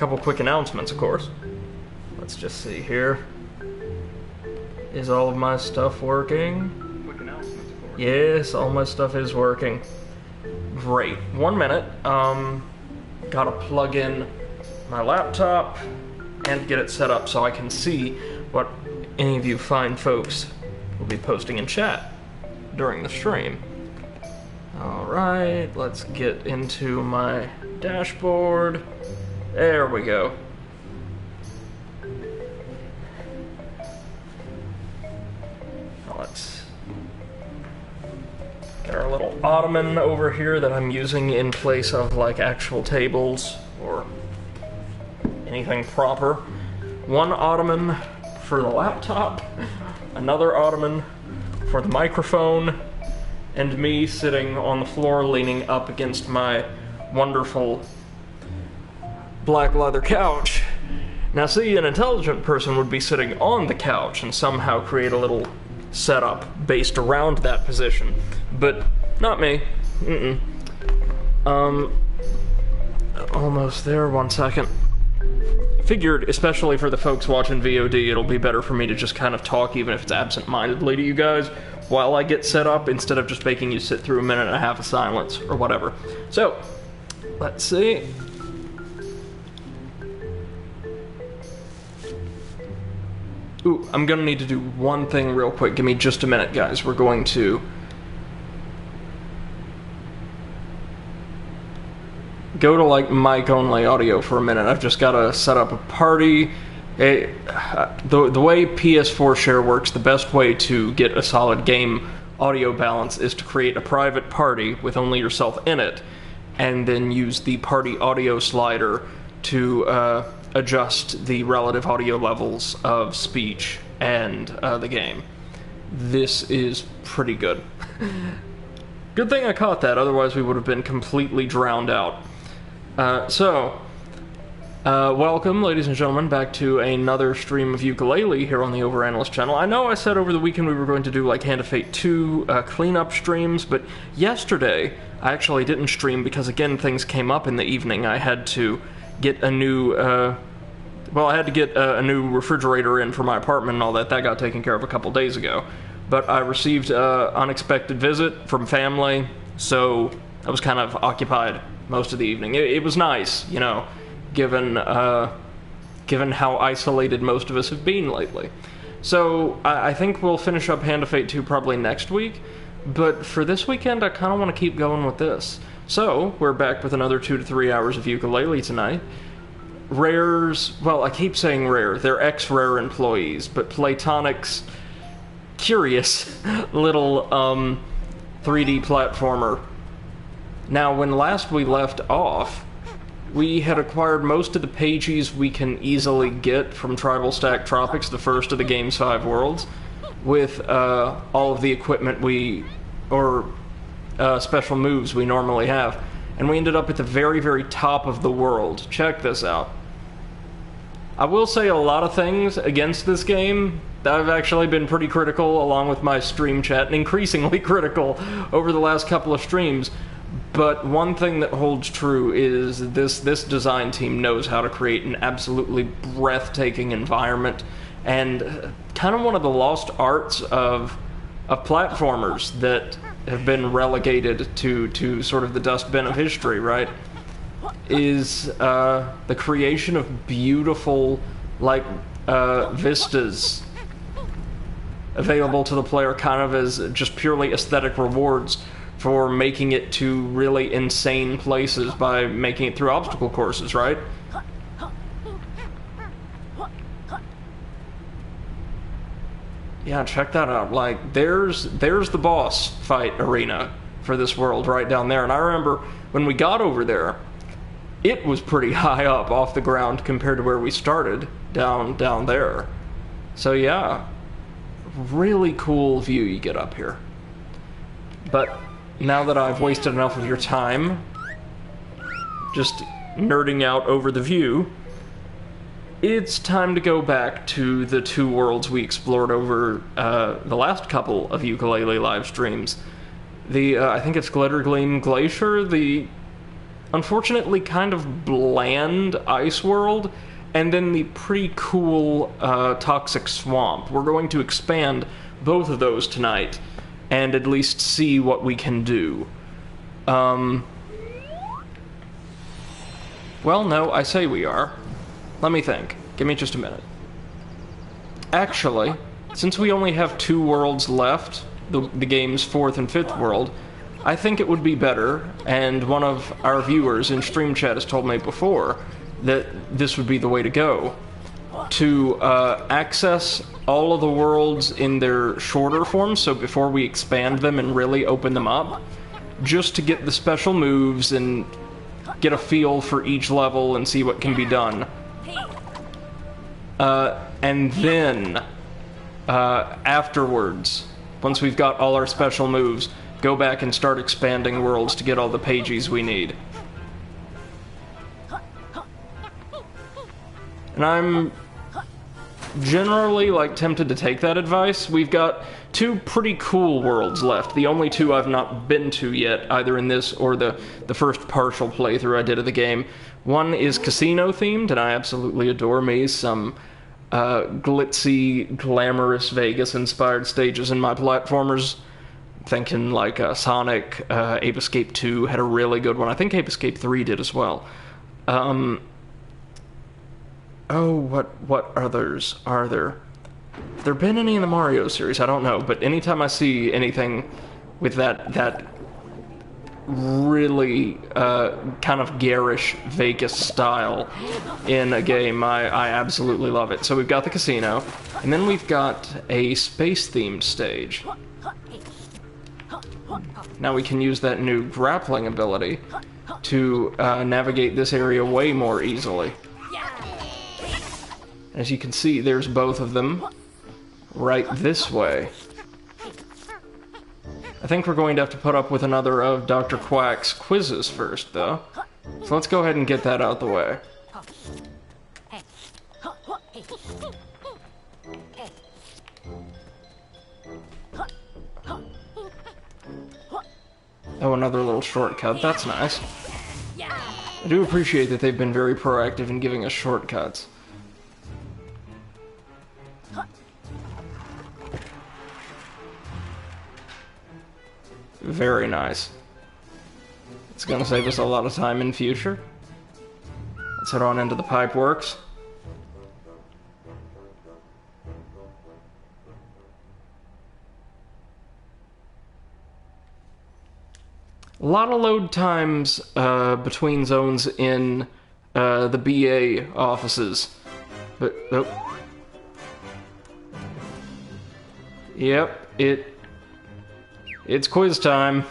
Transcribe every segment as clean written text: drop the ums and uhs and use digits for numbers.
couple quick announcements, of course. Let's just see here. Is all of my stuff working? Quick announcements, of course. Yes, all my stuff is working. Great. 1 minute. Gotta plug in my laptop and get it set up so I can see what any of you fine folks will be posting in chat during the stream. Alright, let's get into my dashboard. There we go. Let's get our little ottoman over here that I'm using in place of like actual tables or anything proper. One ottoman for the laptop, another ottoman for the microphone, and me sitting on the floor leaning up against my wonderful black leather couch. Now see, an intelligent person would be sitting on the couch and somehow create a little setup based around that position, but not me. Almost there, 1 second. Figured, especially for the folks watching VOD, it'll be better for me to just kind of talk, even if it's absent-mindedly to you guys, while I get set up, instead of just making you sit through a minute and a half of silence, or whatever. So, let's see. Ooh, I'm gonna need to do one thing real quick. Give me just a minute, guys. We're going to go to, like, mic-only audio for a minute. I've just gotta set up a party. The way PS4 share works, the best way to get a solid game audio balance is to create a private party with only yourself in it, and then use the party audio slider to adjust the relative audio levels of speech and the game. This is pretty good. Good thing I caught that, otherwise we would have been completely drowned out. Welcome, ladies and gentlemen, back to another stream of Yooka-Laylee here on the Overanalyst channel. I know I said over the weekend we were going to do, like, Hand of Fate 2 cleanup streams, but yesterday I actually didn't stream because, again, things came up in the evening. I had to get a new, a new refrigerator in for my apartment and all that. That got taken care of a couple days ago. But I received an unexpected visit from family, so I was kind of occupied most of the evening. It was nice, you know, given how isolated most of us have been lately. So I think we'll finish up Hand of Fate 2 probably next week, but for this weekend I kind of want to keep going with this. So we're back with another 2 to 3 hours of Yooka-Laylee tonight. Rare's, well, I keep saying Rare, they're ex-Rare employees, but Platonic's curious little 3D platformer. Now, when last we left off, we had acquired most of the pages we can easily get from Tribal Stack Tropics, the first of the game's 5 worlds, with all of the equipment special moves we normally have. And we ended up at the very, very top of the world. Check this out. I will say a lot of things against this game. I've actually been pretty critical, along with my stream chat, and increasingly critical over the last couple of streams. But one thing that holds true is this design team knows how to create an absolutely breathtaking environment, and kind of one of the lost arts of platformers that have been relegated to sort of the dustbin of history, right? Is the creation of beautiful, like, vistas available to the player kind of as just purely aesthetic rewards for making it to really insane places by making it through obstacle courses, right? Yeah, check that out. Like, there's the boss fight arena for this world right down there. And I remember when we got over there, it was pretty high up off the ground compared to where we started down there. So yeah, really cool view you get up here. But now that I've wasted enough of your time just nerding out over the view, it's time to go back to the 2 worlds we explored over the last couple of Yooka-Laylee live streams. I think it's Glittergleam Glacier, the unfortunately kind of bland ice world, and then the pretty cool toxic swamp. We're going to expand both of those tonight, and at least see what we can do. Well, no, I say we are. Let me think. Give me just a minute. Actually, since we only have 2 worlds left, the game's 4th and 5th world, I think it would be better, and one of our viewers in stream chat has told me before that this would be the way to go, to access all of the worlds in their shorter form, so before we expand them and really open them up, just to get the special moves and get a feel for each level and see what can be done. And then, afterwards, once we've got all our special moves, go back and start expanding worlds to get all the pages we need. And I'm generally, like, tempted to take that advice. We've got 2 pretty cool worlds left, the only 2 I've not been to yet, either in this or the first partial playthrough I did of the game. One is casino-themed, and I absolutely adore me some glitzy, glamorous Vegas-inspired stages in my platformers. Thinking like Sonic, Ape Escape 2 had a really good one. I think Ape Escape 3 did as well. Oh, what others are there? Have there been any in the Mario series? I don't know, but anytime I see anything with that really kind of garish Vegas style in a game, I absolutely love it. So we've got the casino, and then we've got a space-themed stage. Now we can use that new grappling ability to navigate this area way more easily. As you can see, there's both of them right this way. I think we're going to have to put up with another of Dr. Quack's quizzes first, though. So let's go ahead and get that out the way. Oh, another little shortcut. That's nice. I do appreciate that they've been very proactive in giving us shortcuts. Very nice. It's gonna save us a lot of time in future. Let's head on into the pipeworks. A lot of load times between zones in the BA offices. But, oh. Yep, it's quiz time.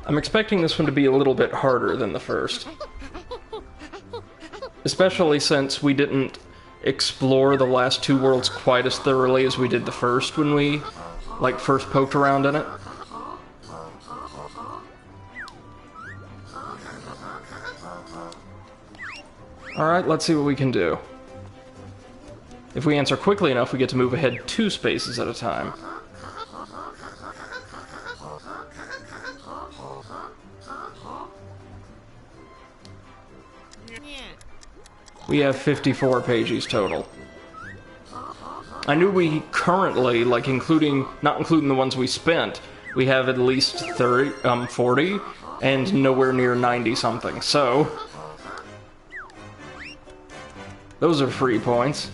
I'm expecting this one to be a little bit harder than the first. Especially since we didn't explore the last 2 worlds quite as thoroughly as we did the first when we, like, first poked around in it. Alright, let's see what we can do. If we answer quickly enough, we get to move ahead 2 spaces at a time. We have 54 pages total. I knew we currently, like not including the ones we spent, we have at least 40, and nowhere near 90 something, so those are free points.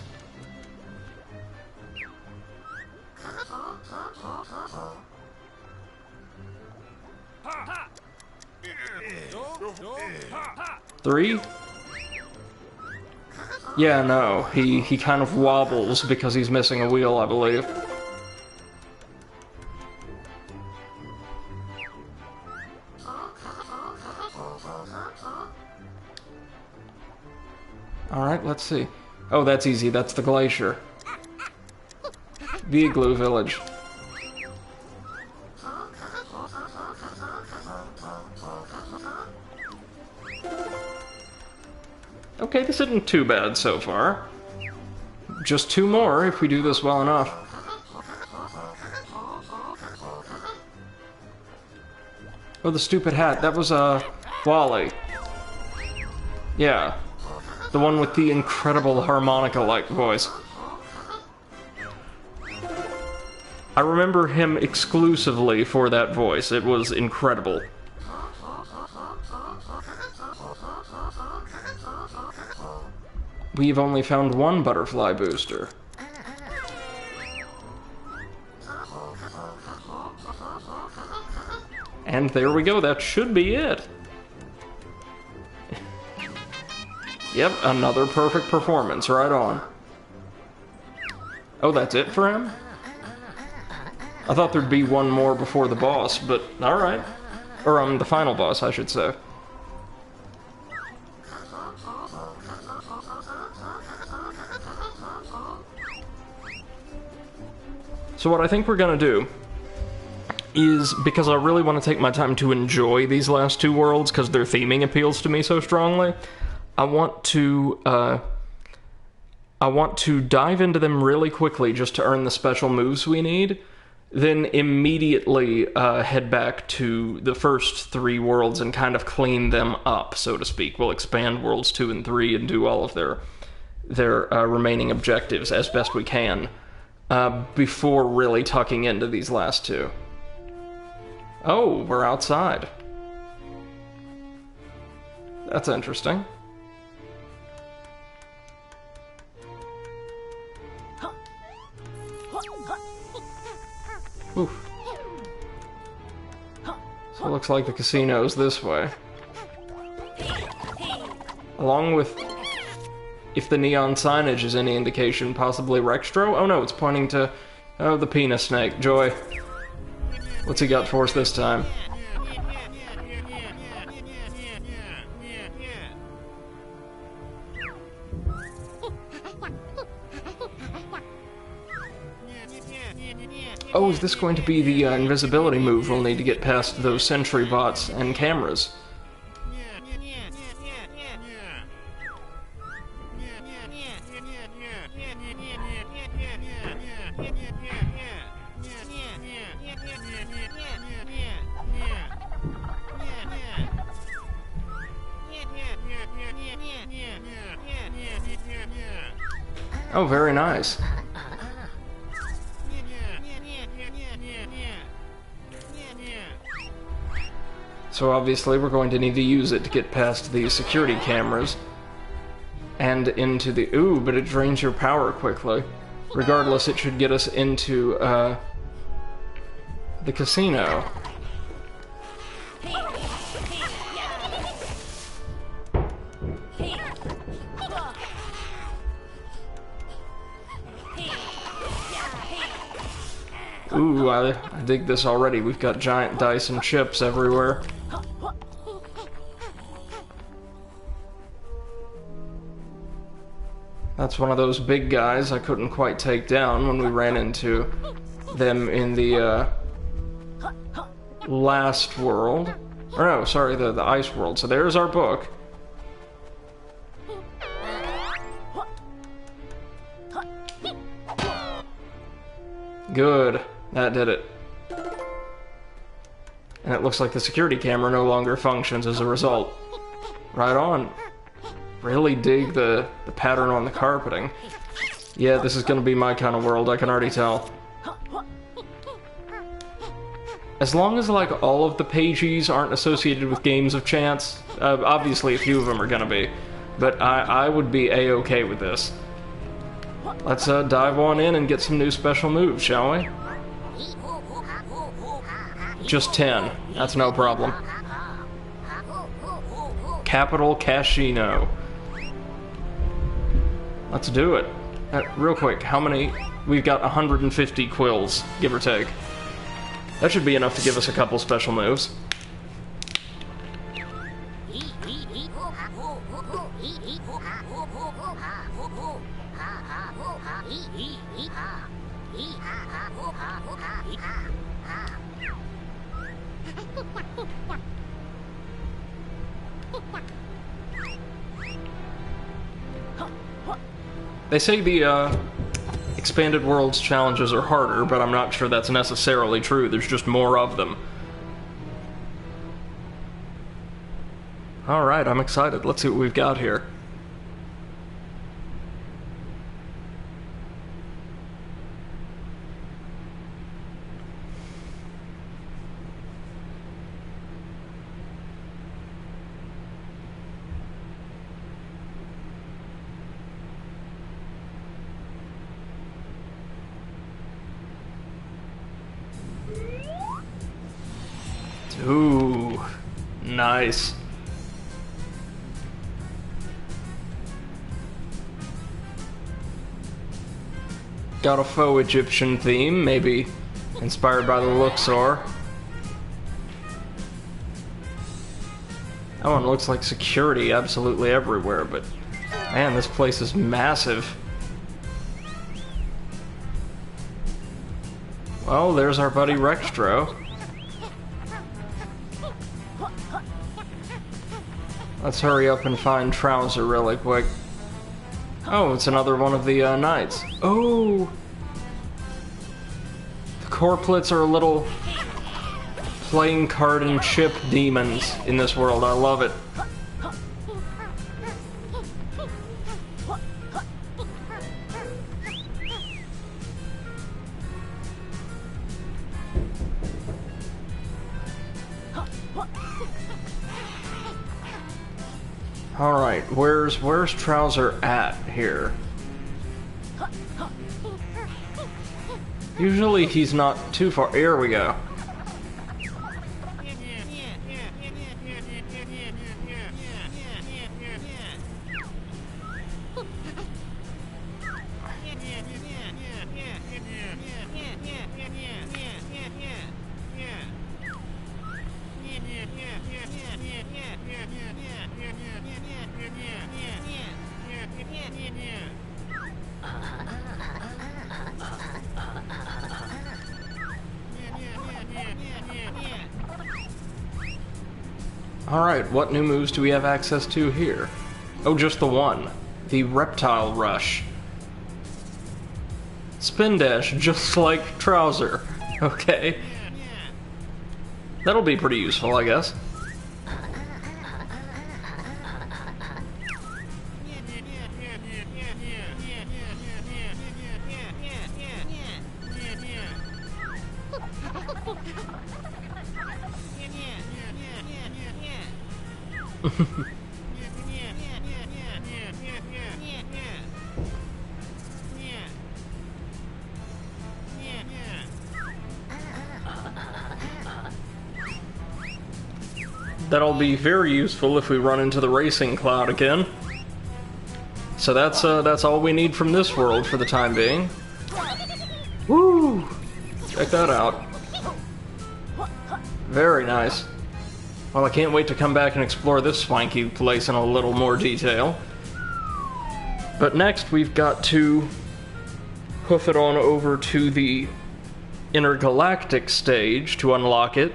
Three? Yeah, no, he kind of wobbles because he's missing a wheel, I believe. Alright, let's see. Oh, that's easy, that's the glacier. The Igloo Village. Okay, this isn't too bad so far. just 2 more if we do this well enough. Oh, the stupid hat. That was, Wally. Yeah. The one with the incredible harmonica-like voice. I remember him exclusively for that voice. It was incredible. We've only found 1 butterfly booster. And there we go, that should be it. Yep, another perfect performance, right on. Oh, that's it for him? I thought there'd be 1 more before the boss, but alright. Or, the final boss, I should say. So what I think we're gonna do is, because I really want to take my time to enjoy these last 2 worlds, because their theming appeals to me so strongly, I want to dive into them really quickly just to earn the special moves we need, then immediately head back to the first 3 worlds and kind of clean them up, so to speak. We'll expand worlds 2 and 3 and do all of their remaining objectives as best we can, before really tucking into these last 2. Oh, we're outside. That's interesting. Oof. So it looks like the casino's this way. Along with, if the neon signage is any indication, possibly Rextro? Oh no, it's pointing to, oh, the penis snake. Joy. What's he got for us this time? Oh, is this going to be the invisibility move we'll need to get past those sentry bots and cameras? Oh, very nice. So obviously we're going to need to use it to get past the security cameras and into the... Ooh, but it drains your power quickly. Regardless, it should get us into the casino. Ooh, I dig this already. We've got giant dice and chips everywhere. That's one of those big guys I couldn't quite take down when we ran into them in the last world. Or no, sorry, the ice world. So there's our book. Good. That did it. And it looks like the security camera no longer functions as a result. Right on. Really dig the pattern on the carpeting. Yeah, this is gonna be my kind of world, I can already tell. As long as, like, all of the pages aren't associated with games of chance, obviously a few of them are gonna be, but I would be A-okay with this. Let's dive on in and get some new special moves, shall we? Just 10. That's no problem. Capital Casino. Let's do it. Real quick, how many? We've got 150 quills, give or take. That should be enough to give us a couple special moves. They say the Expanded Worlds challenges are harder, but I'm not sure that's necessarily true. There's just more of them. Alright, I'm excited. Let's see what we've got here. Ooh, nice. Got a faux Egyptian theme, maybe inspired by the Luxor. That one looks like security absolutely everywhere, but man, this place is massive. Well, there's our buddy Rextro. Let's hurry up and find Trouser really quick. Oh, it's another one of the knights. Oh! The corplets are little playing card and chip demons in this world. I love it. Alright, where's Trouser at here? Usually he's not too far. Here we go. Alright, what new moves do we have access to here? Oh, just the one. The Reptile Rush. Spin dash, just like Trouser. Okay. That'll be pretty useful, I guess. That'll be very useful if we run into the racing cloud again. So that's all we need from this world for the time being. Woo! Check that out. Very nice. Well, I can't wait to come back and explore this swanky place in a little more detail. But next, we've got to hoof it on over to the intergalactic stage to unlock it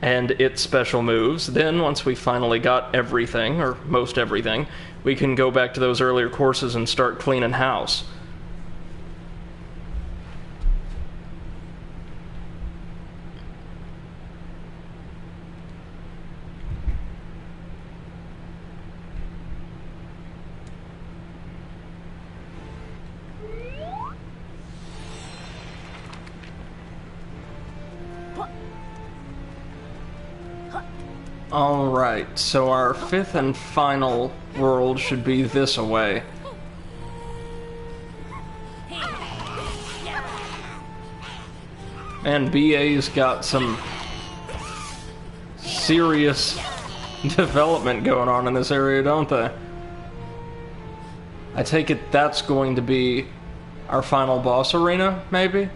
and its special moves. Then, once we finally got everything, or most everything, we can go back to those earlier courses and start cleaning house. Alright, so our fifth and final world should be this away. And BA's got some serious development going on in this area, don't they? I take it that's going to be our final boss arena, maybe?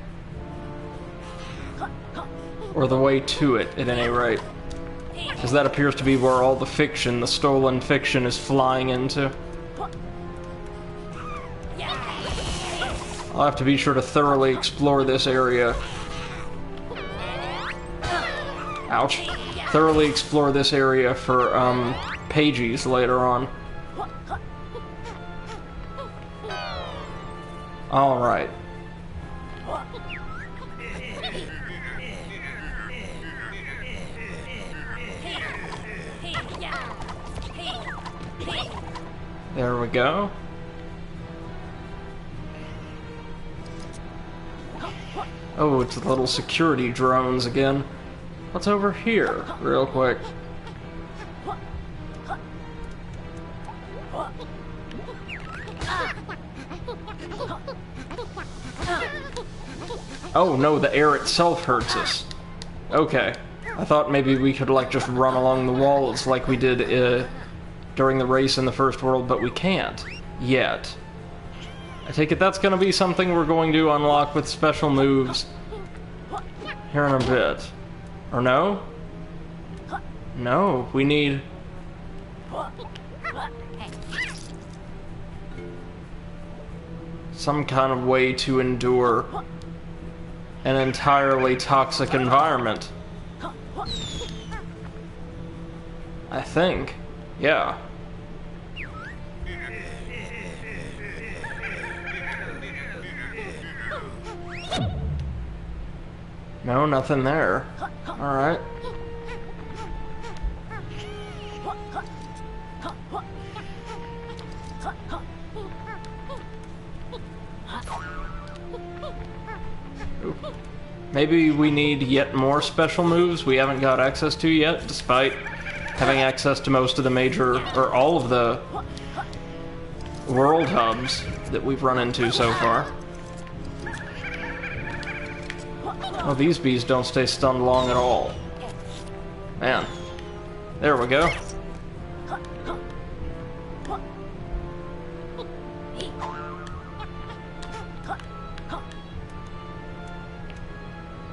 Or the way to it, at any rate. Because that appears to be where all the fiction, the stolen fiction, is flying into. I'll have to be sure to thoroughly explore this area. Ouch. Thoroughly explore this area for, pages later on. Alright. There we go. Oh, it's the little security drones again. What's over here, real quick? Oh no, the air itself hurts us. Okay. I thought maybe we could, like, just run along the walls like we did during the race in the first world, but we can't. Yet. I take it that's gonna be something we're going to unlock with special moves here in a bit. Or no? No, we need... some kind of way to endure an entirely toxic environment. I think. Yeah. No, nothing there. Alright. Maybe we need yet more special moves we haven't got access to yet, despite having access to most of the major, or all of the world hubs that we've run into so far. Oh, these bees don't stay stunned long at all. Man. There we go.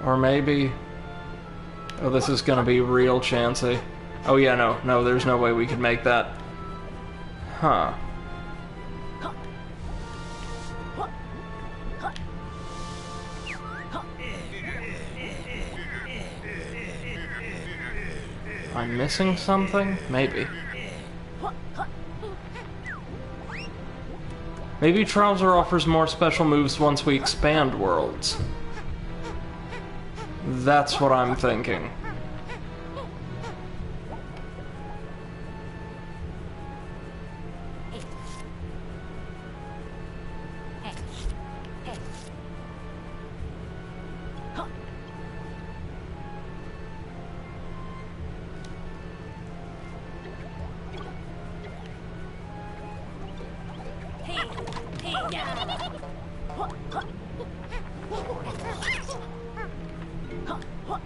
Or maybe... oh, this is gonna be real chancy. Oh yeah, no, there's no way we could make that. Huh. Am I missing something? Maybe. Maybe Trouser offers more special moves once we expand worlds. That's what I'm thinking.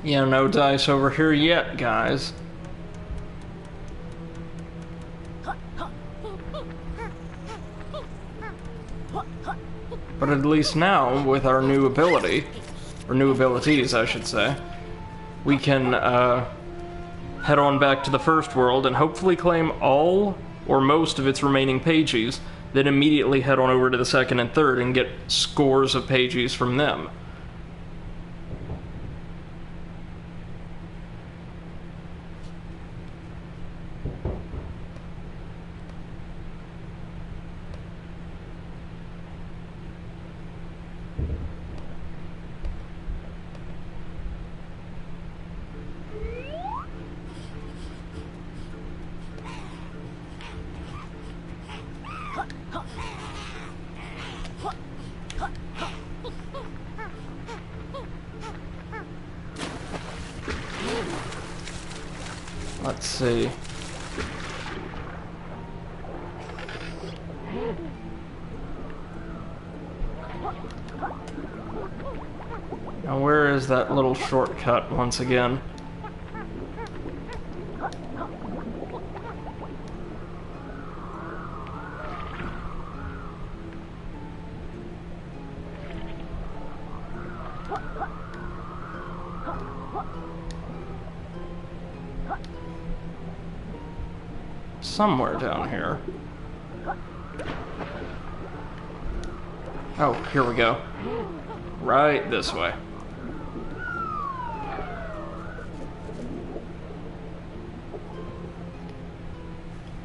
Yeah, no dice over here yet, guys. But at least now, with our new ability, or new abilities, I should say, we can head on back to the first world and hopefully claim all or most of its remaining pages, then immediately head on over to the second and third and get scores of pages from them. Let's see. Now where is that little shortcut once again? Somewhere down here. Oh, here we go. Right this way.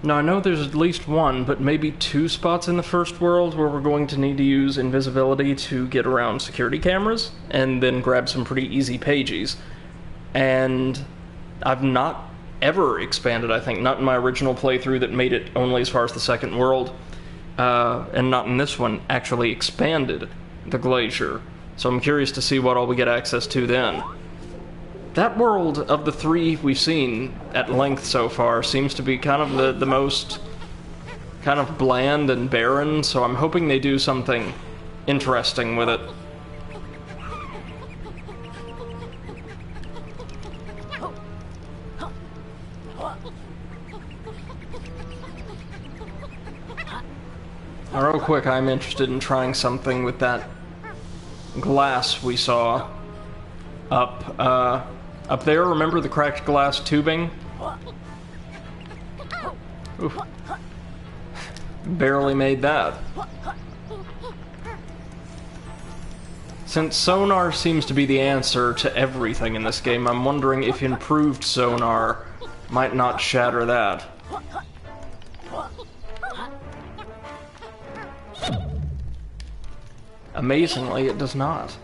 Now, I know there's at least one, but maybe two spots in the first world where we're going to need to use invisibility to get around security cameras, and then grab some pretty easy pages. And I've not ever expanded, I think. Not in my original playthrough that made it only as far as the second world, and not in this one, actually expanded the glacier. So I'm curious to see what all we get access to then. That world, of the three we've seen at length so far, seems to be kind of the most kind of bland and barren, so I'm hoping they do something interesting with it. Real quick, I'm interested in trying something with that glass we saw up there. Remember the cracked glass tubing? Oof. Barely made that. Since sonar seems to be the answer to everything in this game, I'm wondering if improved sonar might not shatter that. Amazingly, it does not.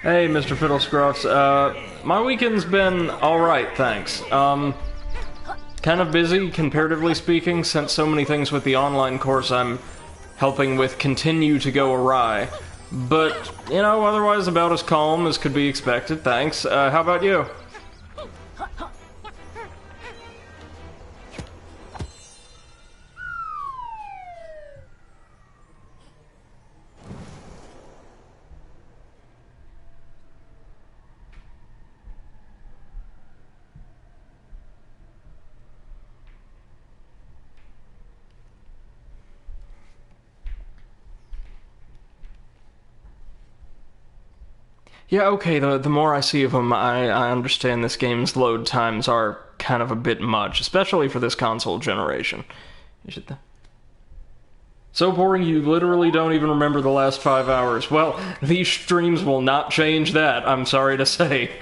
Hey, Mr. Fiddlescruffs. My weekend's been alright, thanks. Kind of busy, comparatively speaking, since so many things with the online course I'm helping with continue to go awry. But, you know, otherwise about as calm as could be expected, thanks. How about you? Yeah, okay, the more I see of them, I understand this game's load times are kind of a bit much, especially for this console generation. So boring you literally don't even remember the last 5 hours. Well, these streams will not change that, I'm sorry to say.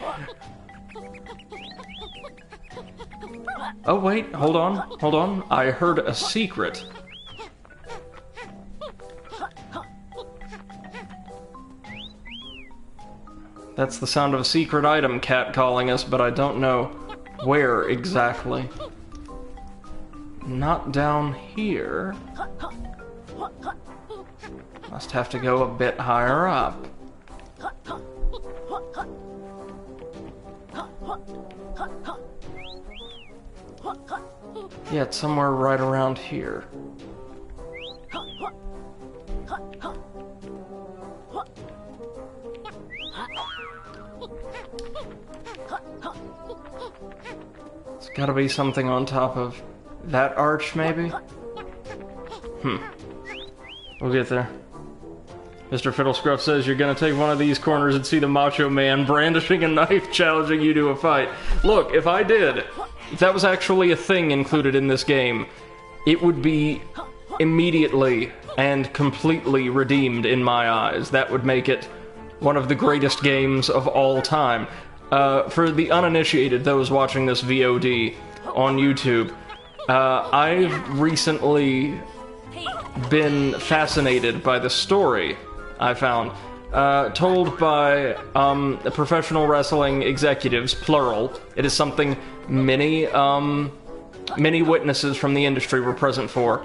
Oh wait, hold on. I heard a secret. That's the sound of a secret item cat calling us, but I don't know where exactly. Not down here. Must have to go a bit higher up. Yeah, it's somewhere right around here. It's gotta be something on top of that arch, maybe? We'll get there. Mr. Fiddlescruff says you're gonna take one of these corners and see the Macho Man brandishing a knife challenging you to a fight. Look, if I did, if that was actually a thing included in this game, it would be immediately and completely redeemed in my eyes. That would make it one of the greatest games of all time. For the uninitiated, those watching this VOD on YouTube, I've recently been fascinated by the story I found, told by professional wrestling executives, plural. It is something many witnesses from the industry were present for,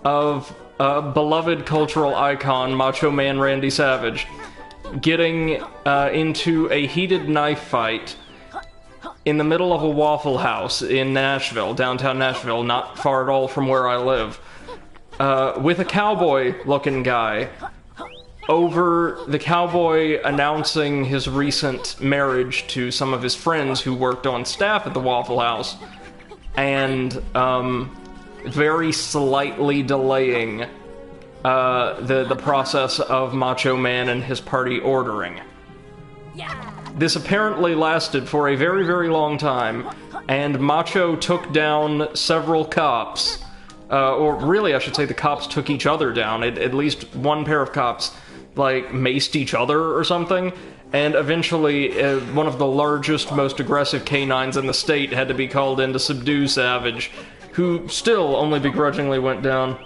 of beloved cultural icon Macho Man Randy Savage getting into a heated knife fight in the middle of a Waffle House in Nashville, downtown Nashville, not far at all from where I live, with a cowboy-looking guy, over the cowboy announcing his recent marriage to some of his friends who worked on staff at the Waffle House, and very slightly delaying the process of Macho Man and his party ordering. This apparently lasted for a very, very long time, and Macho took down several cops, or really I should say the cops took each other down. At least one pair of cops, like, maced each other or something, and eventually one of the largest, most aggressive canines in the state had to be called in to subdue Savage, who still only begrudgingly went down.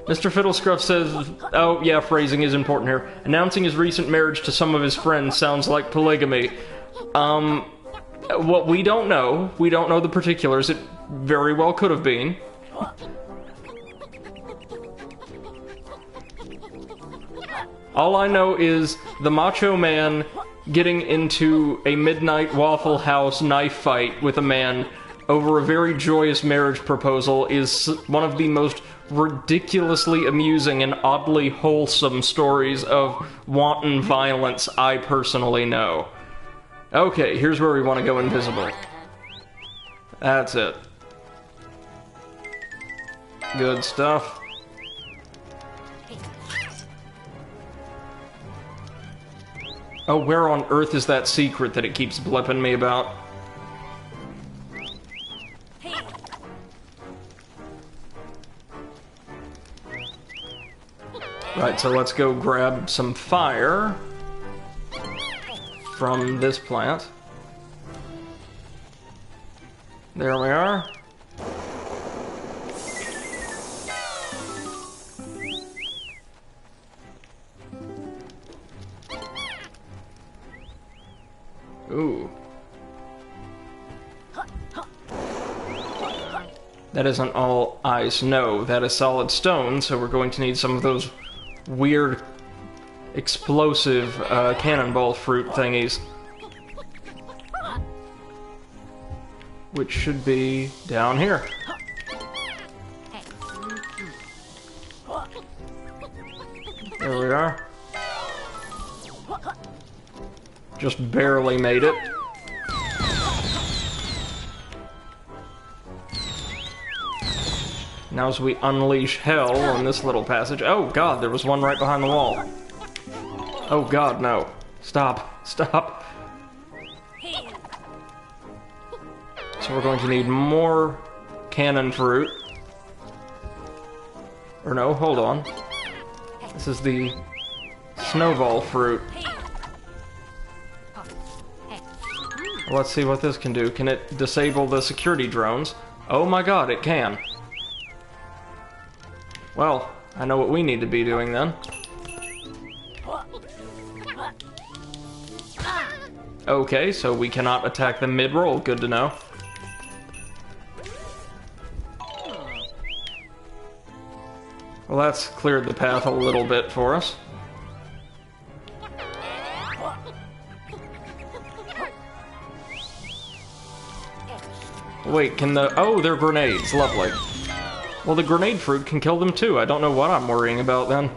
Mr. Fiddlescruff says, oh yeah, phrasing is important here. Announcing his recent marriage to some of his friends sounds like polygamy. What we don't know the particulars. It very well could have been. All I know is the Macho Man getting into a midnight Waffle House knife fight with a man over a very joyous marriage proposal is one of the most ridiculously amusing and oddly wholesome stories of wanton violence I personally know. Okay, here's where we want to go invisible. That's it. Good stuff. Oh, where on earth is that secret that it keeps blipping me about? Right, so let's go grab some fire from this plant. There we are. Ooh. That isn't all ice. No, that is solid stone, so we're going to need some of those weird, explosive cannonball fruit thingies. Which should be down here. There we are. Just barely made it. Now as we unleash hell on this little passage... Oh god, there was one right behind the wall. Oh god, no. Stop. Stop. So we're going to need more cannon fruit. Or no, hold on. This is the snowball fruit. Let's see what this can do. Can it disable the security drones? Oh my god, it can. Well, I know what we need to be doing then. Okay, so we cannot attack them mid-roll. Good to know. Well, that's cleared the path a little bit for us. Wait, can the... Oh, they're grenades. Lovely. Well, the grenade fruit can kill them too. I don't know what I'm worrying about then.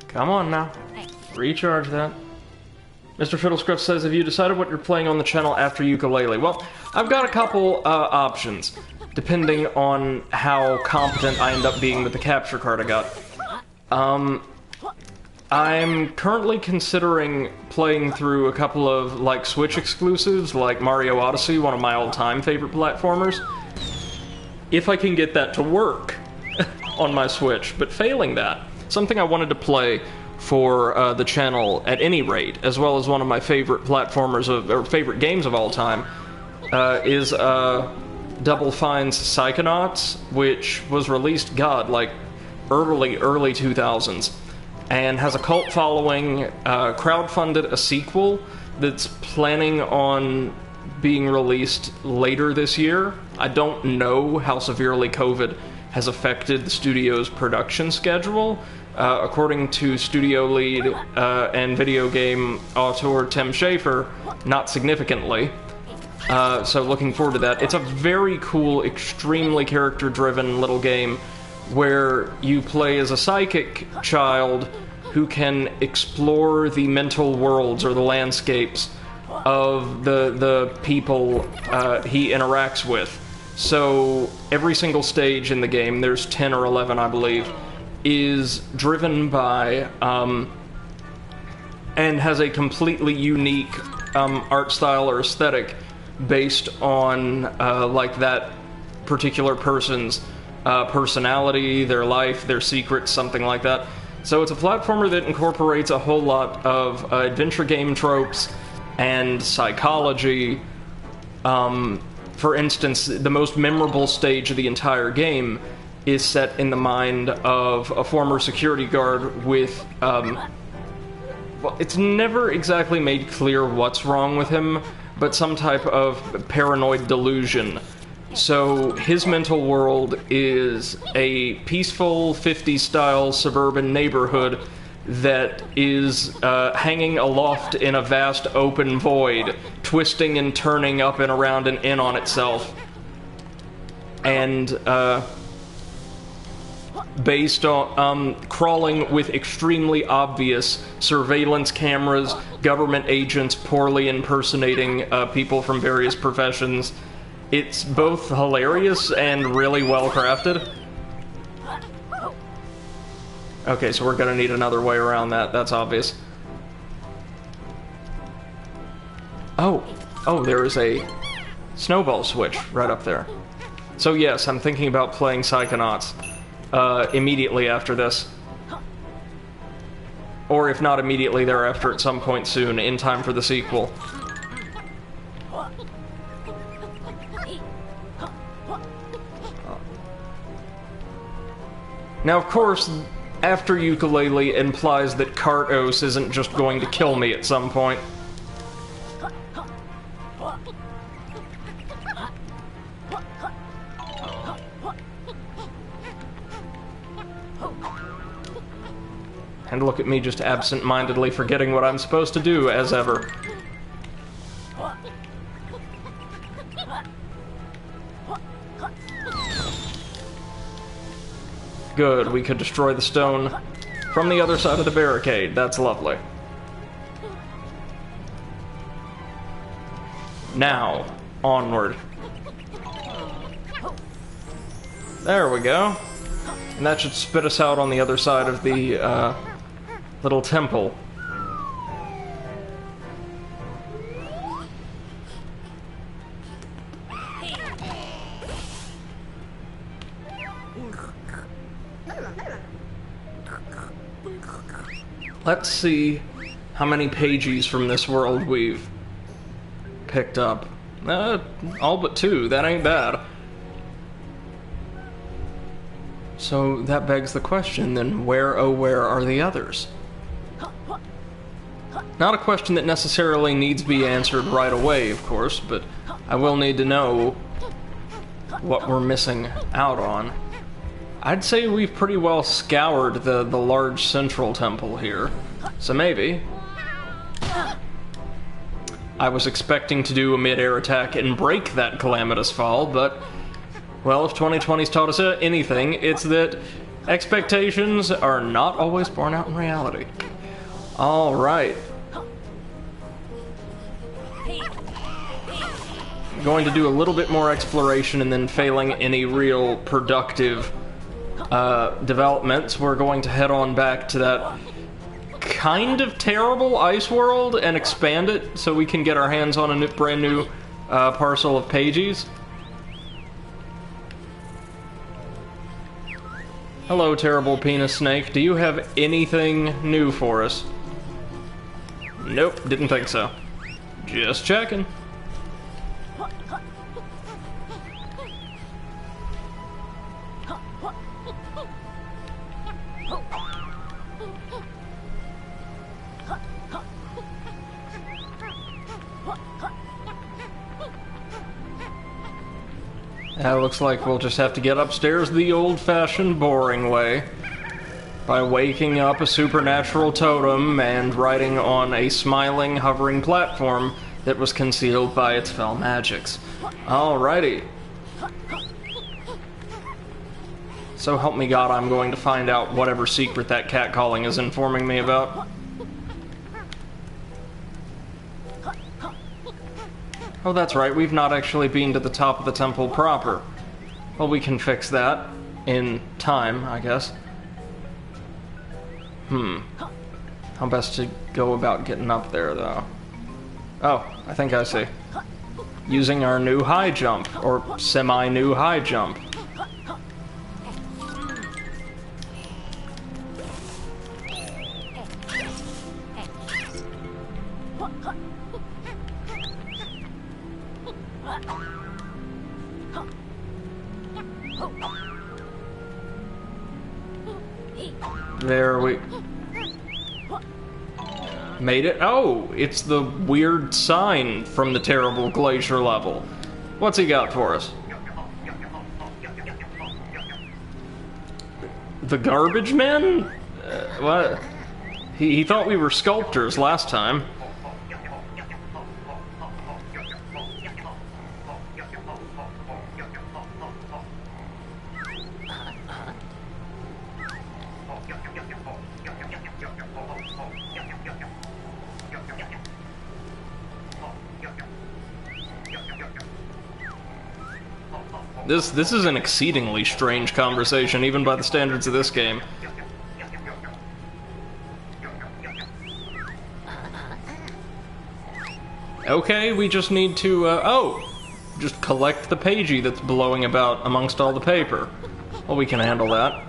Come on now. Recharge that. Mr. Fiddlescruff says, have you decided what you're playing on the channel after Yooka-Laylee? Well, I've got a couple options, depending on how competent I end up being with the capture card I got. I'm currently considering playing through a couple of, like, Switch exclusives, like Mario Odyssey, one of my all-time favorite platformers. If I can get that to work on my Switch, but failing that, something I wanted to play for the channel at any rate, as well as one of my favorite platformers or favorite games of all time, is Double Fine's Psychonauts, which was released, God, like early 2000s, and has a cult following, crowdfunded a sequel that's planning on being released later this year. I don't know how severely COVID has affected the studio's production schedule. According to studio lead and video game auteur Tim Schafer, not significantly. So looking forward to that. It's a very cool, extremely character-driven little game where you play as a psychic child who can explore the mental worlds or the landscapes of the people he interacts with. So every single stage in the game, there's 10 or 11 I believe, is driven by and has a completely unique art style or aesthetic based on like that particular person's personality, their life, their secrets, something like that. So it's a platformer that incorporates a whole lot of adventure game tropes and psychology for instance, the most memorable stage of the entire game is set in the mind of a former security guard with, well, it's never exactly made clear what's wrong with him, but some type of paranoid delusion. So his mental world is a peaceful 50s-style suburban neighborhood that is hanging aloft in a vast open void, twisting and turning up and around and in on itself. And based on crawling with extremely obvious surveillance cameras, government agents poorly impersonating people from various professions. It's both hilarious and really well crafted. Okay, so we're gonna need another way around that, that's obvious. Oh, there is a snowball switch right up there. So yes, I'm thinking about playing Psychonauts immediately after this. Or if not immediately thereafter, at some point soon, in time for the sequel. Now, of course, after Yooka-Laylee implies that Kartos isn't just going to kill me at some point. And look at me just absent-mindedly forgetting what I'm supposed to do, as ever. Good, we could destroy the stone from the other side of the barricade. That's lovely. Now, onward. There we go. And that should spit us out on the other side of the little temple. Let's see how many pages from this world we've picked up. All but 2. That ain't bad. So that begs the question, then where, oh where are the others? Not a question that necessarily needs to be answered right away, of course, but I will need to know what we're missing out on. I'd say we've pretty well scoured the large central temple here, so maybe. I was expecting to do a mid-air attack and break that calamitous fall, but, well, if 2020's taught us anything, it's that expectations are not always borne out in reality. Alright. Going to do a little bit more exploration, and then failing any real productive developments, we're going to head on back to that kind of terrible ice world and expand it so we can get our hands on a brand new parcel of pages. Hello, terrible penis snake. Do you have anything new for us? Nope, didn't think so. Just checking. Looks like we'll just have to get upstairs the old-fashioned, boring way. By waking up a supernatural totem and riding on a smiling, hovering platform that was concealed by its fell magics. Alrighty. So help me God, I'm going to find out whatever secret that catcalling is informing me about. Oh, that's right, we've not actually been to the top of the temple proper. Well, we can fix that in time, I guess. How best to go about getting up there, though? Oh, I think I see. Using our new high jump, or semi-new high jump. There we... Made it? Oh, it's the weird sign from the terrible glacier level. What's he got for us? The garbage men? What? He thought we were sculptors last time. This is an exceedingly strange conversation, even by the standards of this game. Okay, we just need to, just collect the pagey that's blowing about amongst all the paper. Well, we can handle that.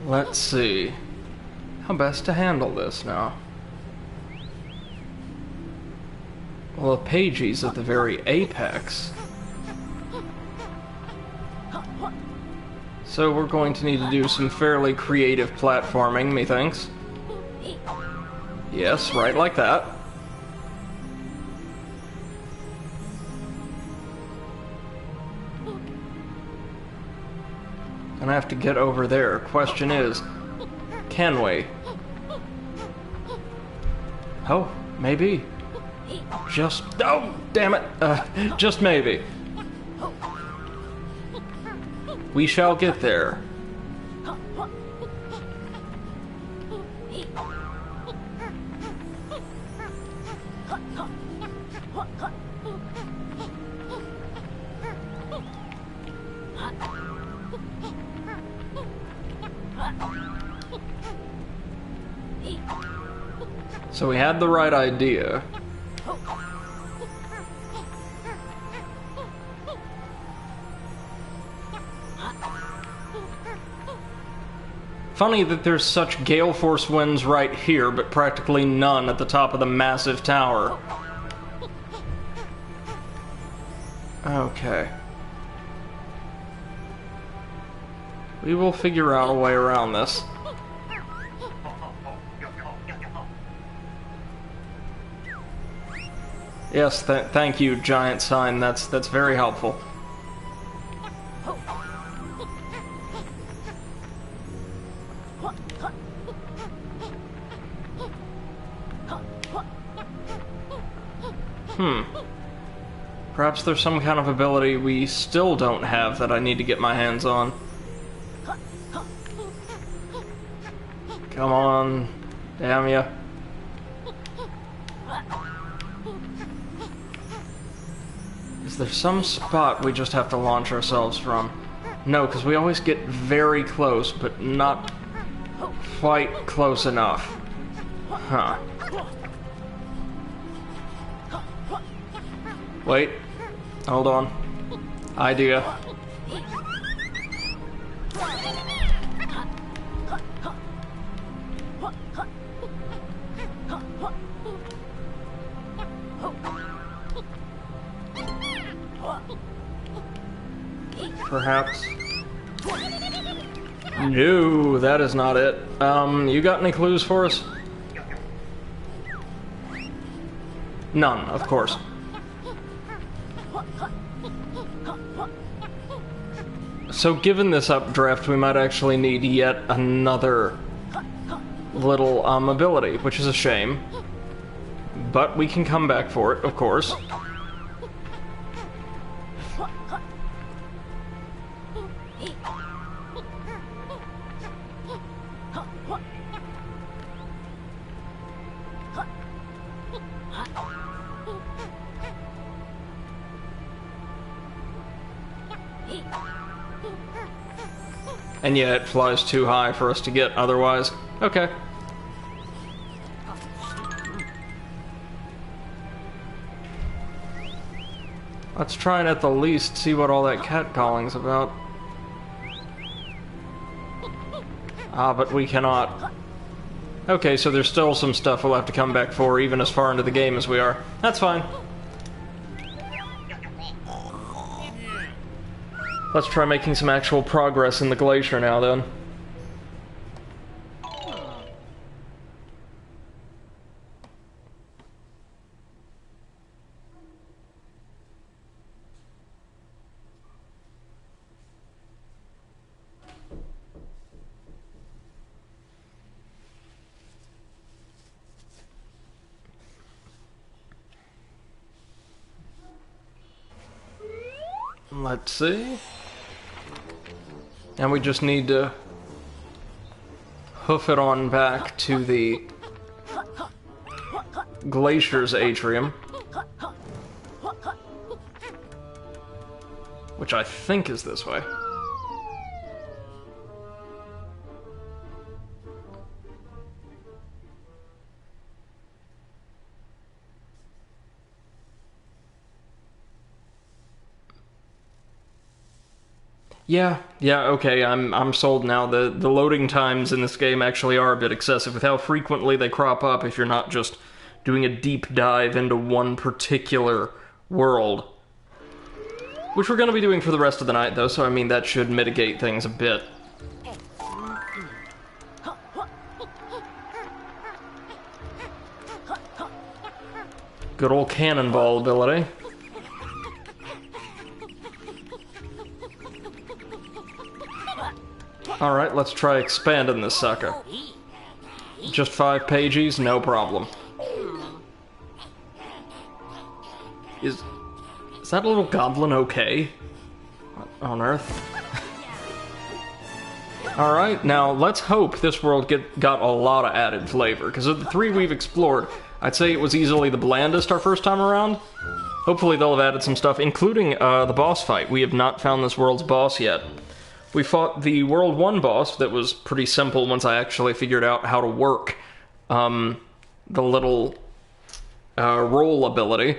Let's see. How best to handle this now? Well, the pagey's at the very apex. So we're going to need to do some fairly creative platforming, methinks. Yes, right like that. And I have to get over there. Question is, can we? Oh, maybe. Just... Oh, damn it. Just maybe. We shall get there. So we had the right idea. Funny that there's such gale force winds right here, but practically none at the top of the massive tower. Okay. We will figure out a way around this. Yes, thank you, giant sign. That's very helpful. Perhaps there's some kind of ability we still don't have that I need to get my hands on. Come on, damn ya. Is there some spot we just have to launch ourselves from? No, because we always get very close, but not quite close enough. Huh. Wait. Hold on. Idea. Perhaps. No, that is not it. You got any clues for us? None, of course. So given this updraft, we might actually need yet another little ability, which is a shame. But we can come back for it, of course. And yeah, it flies too high for us to get otherwise. Okay. Let's try and at the least see what all that catcalling's about. Ah, but we cannot. Okay, so there's still some stuff we'll have to come back for, even as far into the game as we are. That's fine. Let's try making some actual progress in the glacier now, then. Let's see. And we just need to hoof it on back to the Glacier's atrium, which I think is this way. Yeah, okay, I'm sold now. The loading times in this game actually are a bit excessive with how frequently they crop up if you're not just doing a deep dive into one particular world. Which we're going to be doing for the rest of the night, though, so I mean that should mitigate things a bit. Good old cannonball ability. Alright, let's try expanding this sucker. Just 5 pages, no problem. Is that little goblin okay? What on earth? Alright, now let's hope this world got a lot of added flavor, because of the 3 we've explored, I'd say it was easily the blandest our first time around. Hopefully they'll have added some stuff, including the boss fight. We have not found this world's boss yet. We fought the World 1 boss that was pretty simple once I actually figured out how to work the little roll ability,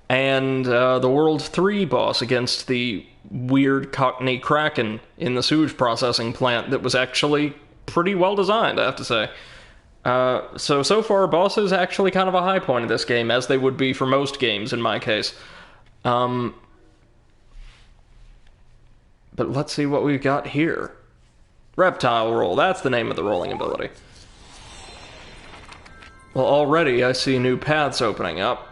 and the World 3 boss against the weird Cockney Kraken in the sewage processing plant that was actually pretty well designed, I have to say. So far, boss is actually kind of a high point of this game, as they would be for most games in my case. But let's see what we've got here. Reptile World, that's the name of the rolling ability. Well, already I see new paths opening up.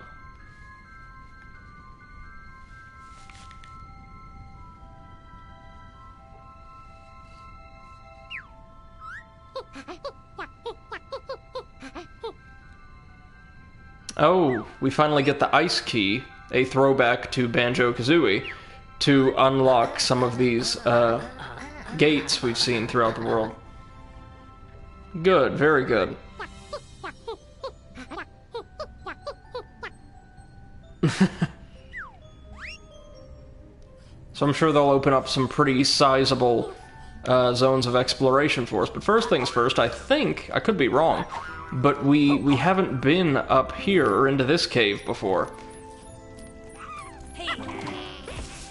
Oh, we finally get the ice key, a throwback to Banjo-Kazooie, to unlock some of these gates we've seen throughout the world. Good, very good. So I'm sure they'll open up some pretty sizable zones of exploration for us. But first things first, I think, I could be wrong, but we haven't been up here or into this cave before.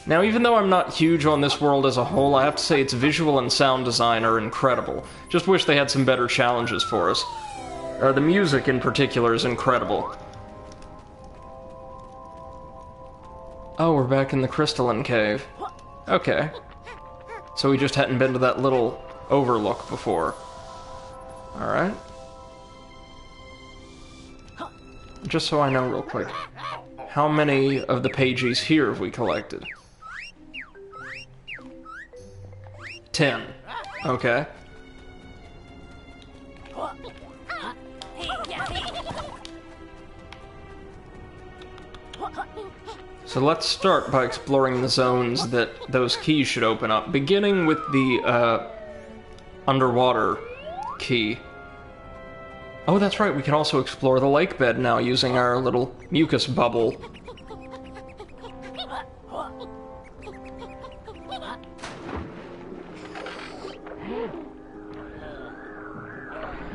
Now, even though I'm not huge on this world as a whole, I have to say its visual and sound design are incredible. Just wish they had some better challenges for us. The music in particular is incredible. Oh, we're back in the Crystalline Cave. Okay. So we just hadn't been to that little overlook before. Alright. Just so I know real quick, how many of the pages here have we collected? 10. Okay. So let's start by exploring the zones that those keys should open up, beginning with the underwater key. Oh, that's right, we can also explore the lake bed now using our little mucus bubble.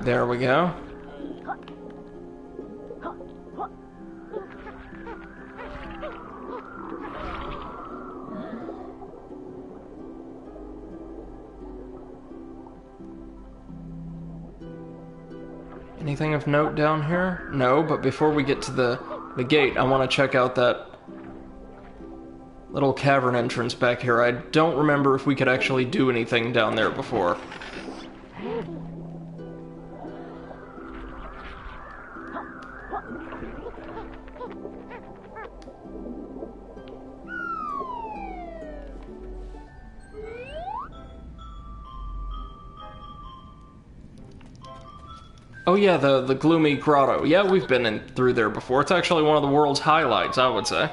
There we go. Anything of note down here? No, but before we get to the gate, I want to check out that little cavern entrance back here. I don't remember if we could actually do anything down there before. Oh yeah, the gloomy grotto. Yeah, we've been through there before. It's actually one of the world's highlights, I would say.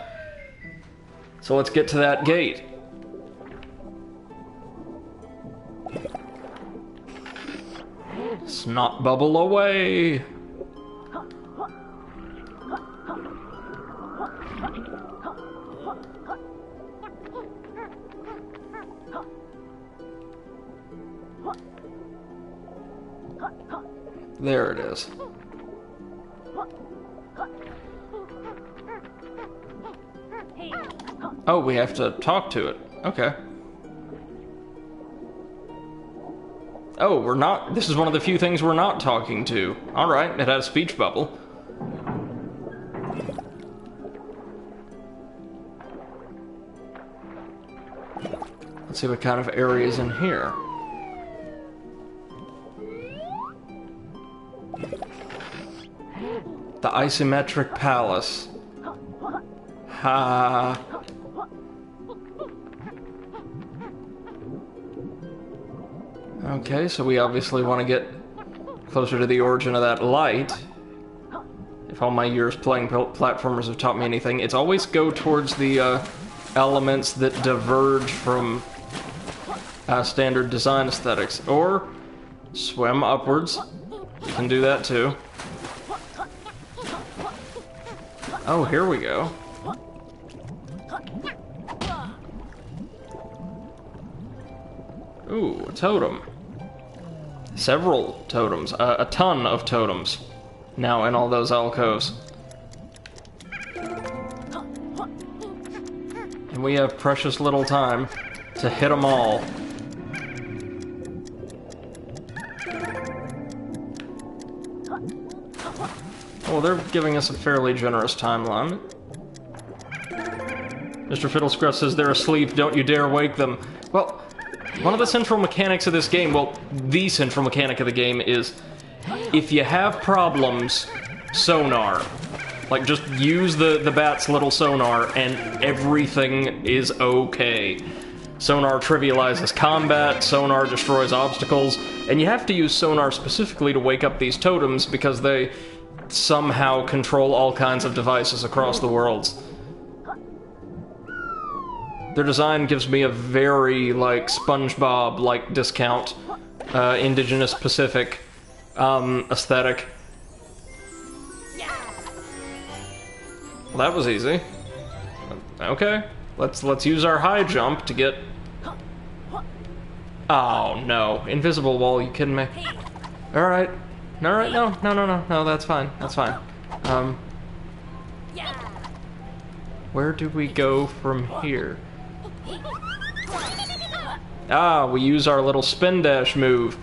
So let's get to that gate. Snot bubble away! There it is. Oh, we have to talk to it. Okay. Oh, we're not... This is one of the few things we're not talking to. Alright, it has a speech bubble. Let's see what kind of area is in here. The Isometric Palace. Ha. Okay, so we obviously want to get closer to the origin of that light. If all my years playing platformers have taught me anything, it's always go towards the elements that diverge from standard design aesthetics. Or swim upwards. You can do that too. Oh, here we go. Ooh, a totem. Several totems. A ton of totems. Now in all those alcoves. And we have precious little time to hit them all. Well, they're giving us a fairly generous timeline. Mr. Fiddlescruff says they're asleep, don't you dare wake them. Well, one of the central mechanics of this game, well, the central mechanic of the game is, if you have problems, sonar. Like, just use the bat's little sonar, and everything is okay. Sonar trivializes combat, sonar destroys obstacles, and you have to use sonar specifically to wake up these totems, because they somehow control all kinds of devices across the worlds. Their design gives me a very, like, SpongeBob-like discount, indigenous Pacific, aesthetic. Well, that was easy. Okay, let's use our high jump to get... Oh, no. Invisible wall, you kidding me? Alright. Alright, no, that's fine, that's fine. Where do we go from here? Ah, we use our little spin dash move,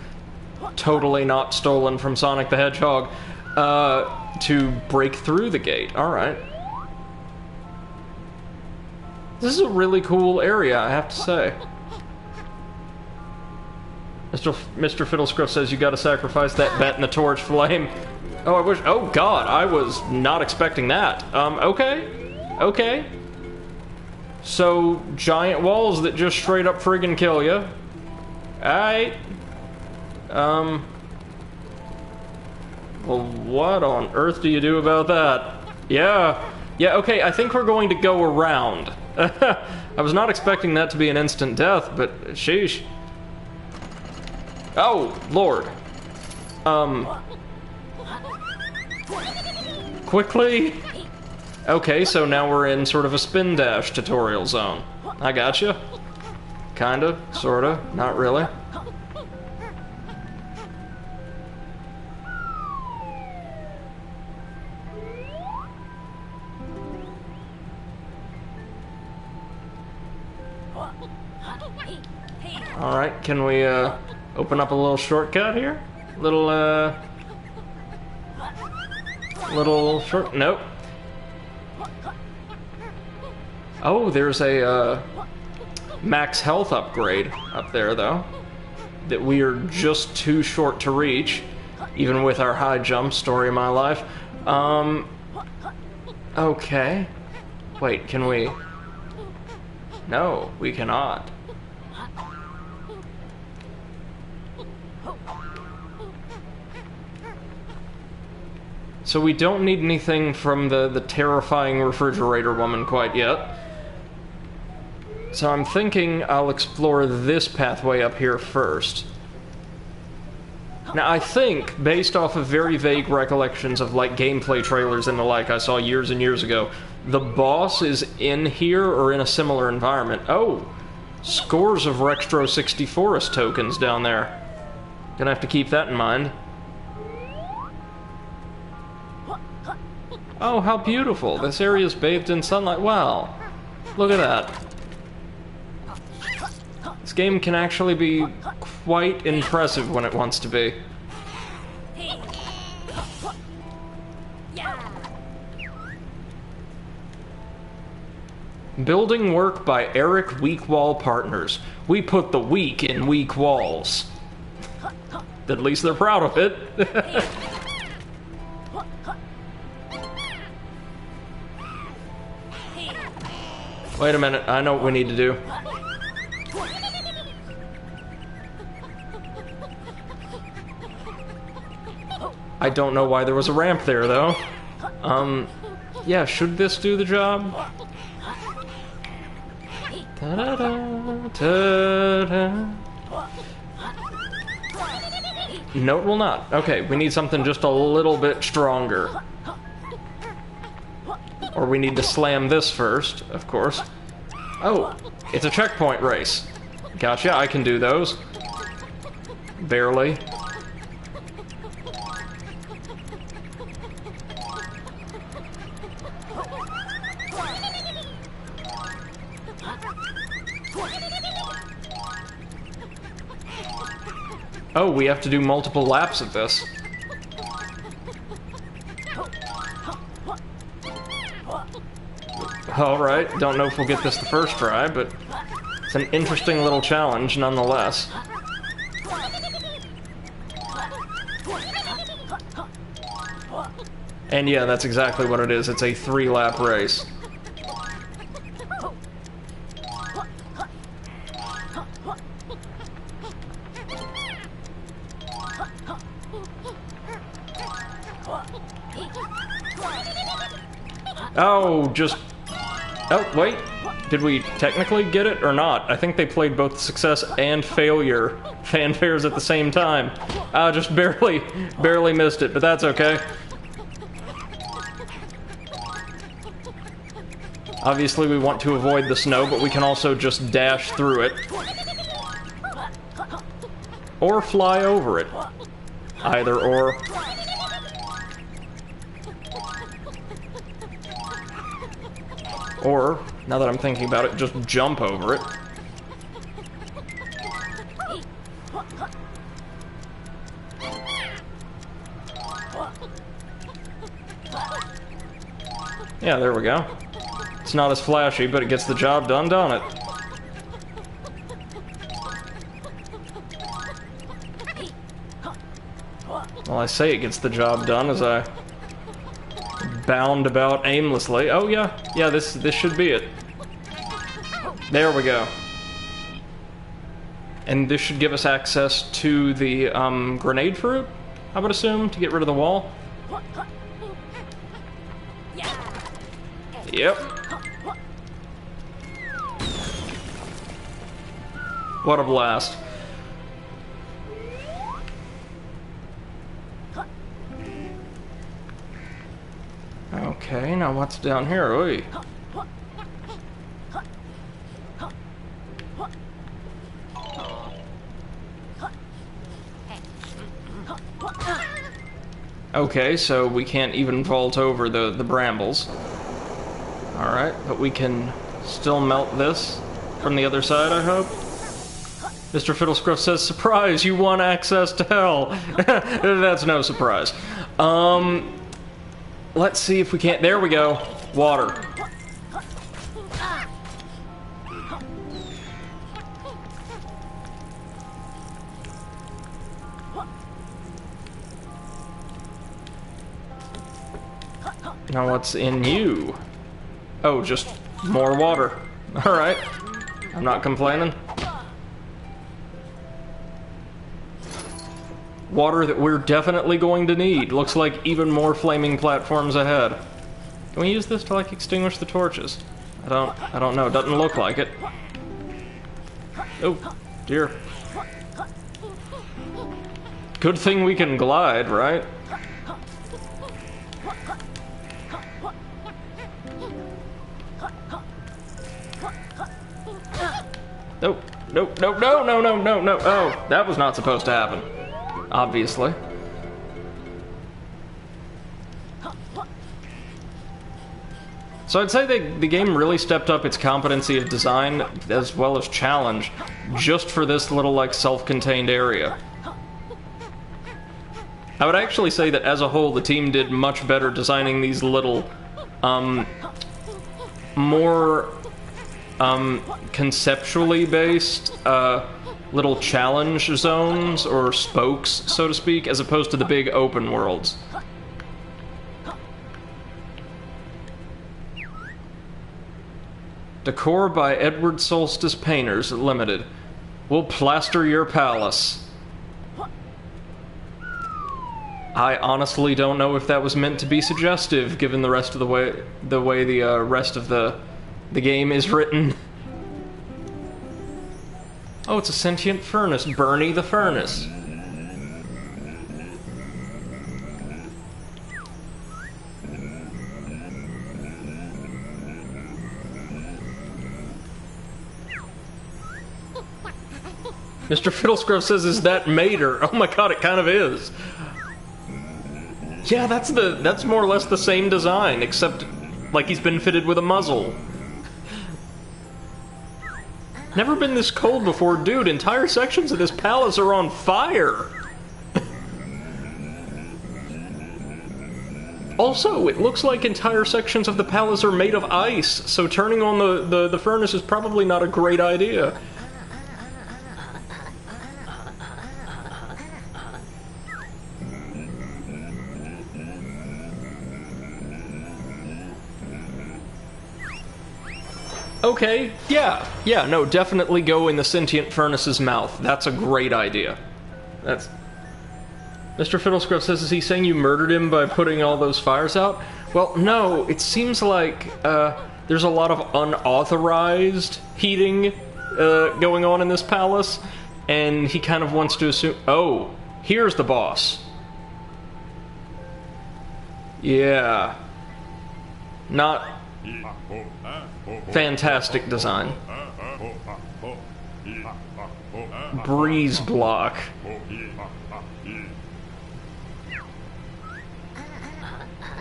totally not stolen from Sonic the Hedgehog, to break through the gate. Alright. This is a really cool area, I have to say. Mr. Fiddlescruff says you gotta sacrifice that bat in the torch flame. Oh, I wish... Oh, God, I was not expecting that. Okay. So, giant walls that just straight up friggin' kill you. Alright. Well, what on earth do you do about that? Yeah, okay, I think we're going to go around. I was not expecting that to be an instant death, but sheesh. Oh, Lord. Quickly. Okay, so now we're in sort of a spin dash tutorial zone. I gotcha. Kinda, sorta, not really. Alright, can we, open up a little shortcut here? little short... Nope. Oh, there's a max health upgrade up there, though. That we are just too short to reach, even with our high jump. Story of my life. Okay. Wait, can we... No, we cannot. So we don't need anything from the terrifying refrigerator woman quite yet. So I'm thinking I'll explore this pathway up here first. Now I think, based off of very vague recollections of like gameplay trailers and the like I saw years and years ago, the boss is in here or in a similar environment. Oh! Scores of Rextro 60 Forest tokens down there. Gonna have to keep that in mind. Oh, how beautiful. This area is bathed in sunlight. Wow. Look at that. This game can actually be quite impressive when it wants to be. Building work by Eric Weakwall Partners. We put the weak in weak walls. At least they're proud of it. Wait a minute, I know what we need to do. I don't know why there was a ramp there, though. Yeah, should this do the job? Ta-da-da, ta-da. No, it will not. Okay, we need something just a little bit stronger. Or we need to slam this first, of course. Oh, it's a checkpoint race. Gotcha, I can do those. Barely. Oh, we have to do multiple laps of this. Alright, don't know if we'll get this the first try, but it's an interesting little challenge nonetheless. And yeah, that's exactly what it is. It's a 3-lap race. Oh, just... Oh, wait. Did we technically get it or not? I think they played both success and failure fanfares at the same time. Just barely missed it, but that's okay. Obviously we want to avoid the snow, but we can also just dash through it. Or fly over it. Either or. Or, now that I'm thinking about it, just jump over it. Yeah, there we go. It's not as flashy, but it gets the job done, don't it? Well, I say it gets the job done as I bound about aimlessly. Oh yeah, this should be it. There we go. And this should give us access to the grenade fruit, I would assume, to get rid of the wall. Yep. What a blast. Okay, now what's down here? Oy. Okay, so we can't even vault over the brambles. Alright, but we can still melt this from the other side, I hope. Mr. Fiddlescruff says, surprise, you won access to hell. That's no surprise. let's see if we can't... There we go. Water. Now what's in you? Oh, just more water. Alright. I'm not complaining. Water that we're definitely going to need. Looks like even more flaming platforms ahead. Can we use this to, like, extinguish the torches? I don't know. Doesn't look like it. Oh, dear. Good thing we can glide, right? Nope, nope, nope, no, no, no, no, no. Oh, that was not supposed to happen. Obviously. So I'd say the game really stepped up its competency of design as well as challenge just for this little, like, self-contained area. I would actually say that as a whole the team did much better designing these little, more, conceptually based, little challenge zones, or spokes, so to speak, as opposed to the big open worlds. Decor by Edward Solstice Painters, Limited. We'll plaster your palace. I honestly don't know if that was meant to be suggestive, given the rest of the way the rest of the game is written. Oh, it's a sentient furnace. Bernie the furnace. Mr. Fiddlescruff says, "Is that Mater?" Oh my god, it kind of is. Yeah, that's more or less the same design, except like he's been fitted with a muzzle. Never been this cold before, dude. Entire sections of this palace are on fire. Also, it looks like entire sections of the palace are made of ice, so turning on the furnace is probably not a great idea. Okay, yeah, no, definitely go in the sentient furnace's mouth. That's a great idea. That's... Mr. Fiddlescruff says, is he saying you murdered him by putting all those fires out? Well, no, it seems like, there's a lot of unauthorized heating, going on in this palace, and he kind of wants to assume... Oh, here's the boss. Yeah. Not... fantastic design. Breeze block.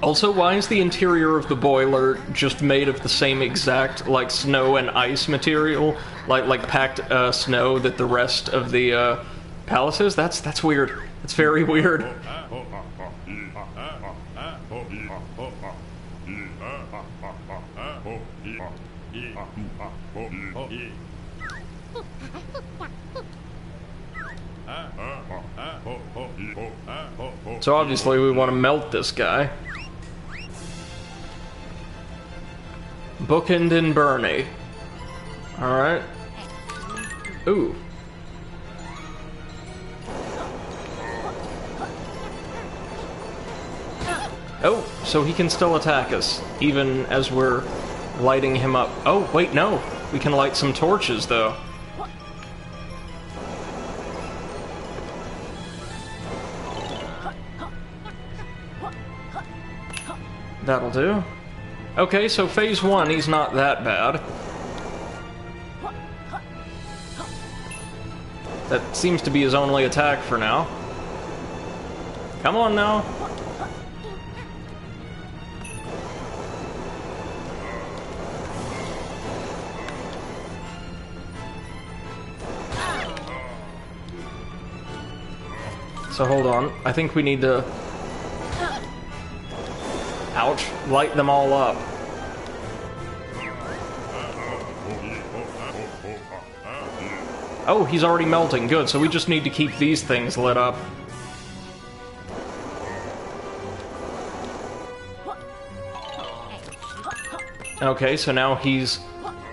Also, why is the interior of the boiler just made of the same exact, like, snow and ice material? Like packed, snow that the rest of the, palace is? That's weird. It's very weird. So obviously we want to melt this guy. Bookend and Bernie. Alright. Ooh. Oh, so he can still attack us, even as we're lighting him up. Oh, wait, no. We can light some torches, though. That'll do. Okay, so phase 1, he's not that bad. That seems to be his only attack for now. Come on now. So hold on, I think we need to... Ouch. Light them all up. Oh, he's already melting. Good, so we just need to keep these things lit up. Okay, so now he's,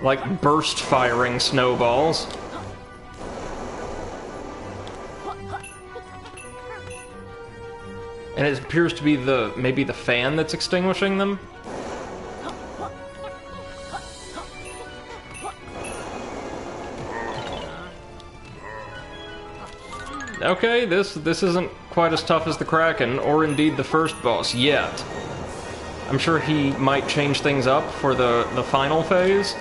like, burst-firing snowballs. And it appears to be maybe the fan that's extinguishing them? Okay, this isn't quite as tough as the Kraken, or indeed the first boss, yet. I'm sure he might change things up for the final phase.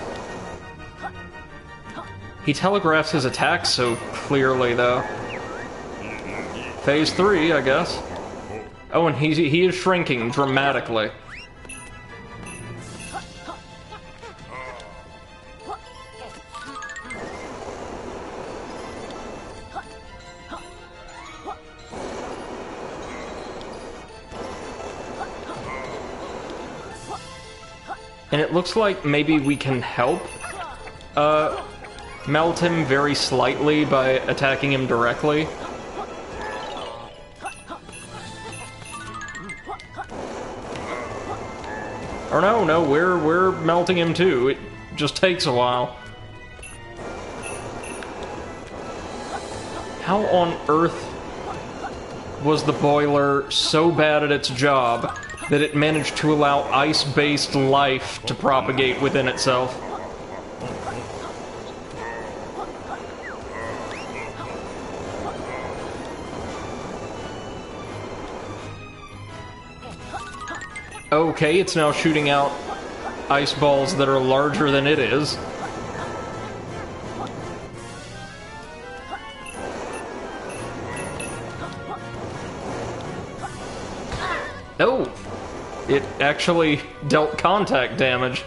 He telegraphs his attacks so clearly, though. Phase 3, I guess. Oh, and he is shrinking dramatically. And it looks like maybe we can help melt him very slightly by attacking him directly. Or no, we're melting him too. It just takes a while. How on earth was the boiler so bad at its job that it managed to allow ice-based life to propagate within itself? Okay, it's now shooting out ice balls that are larger than it is. Oh! It actually dealt contact damage.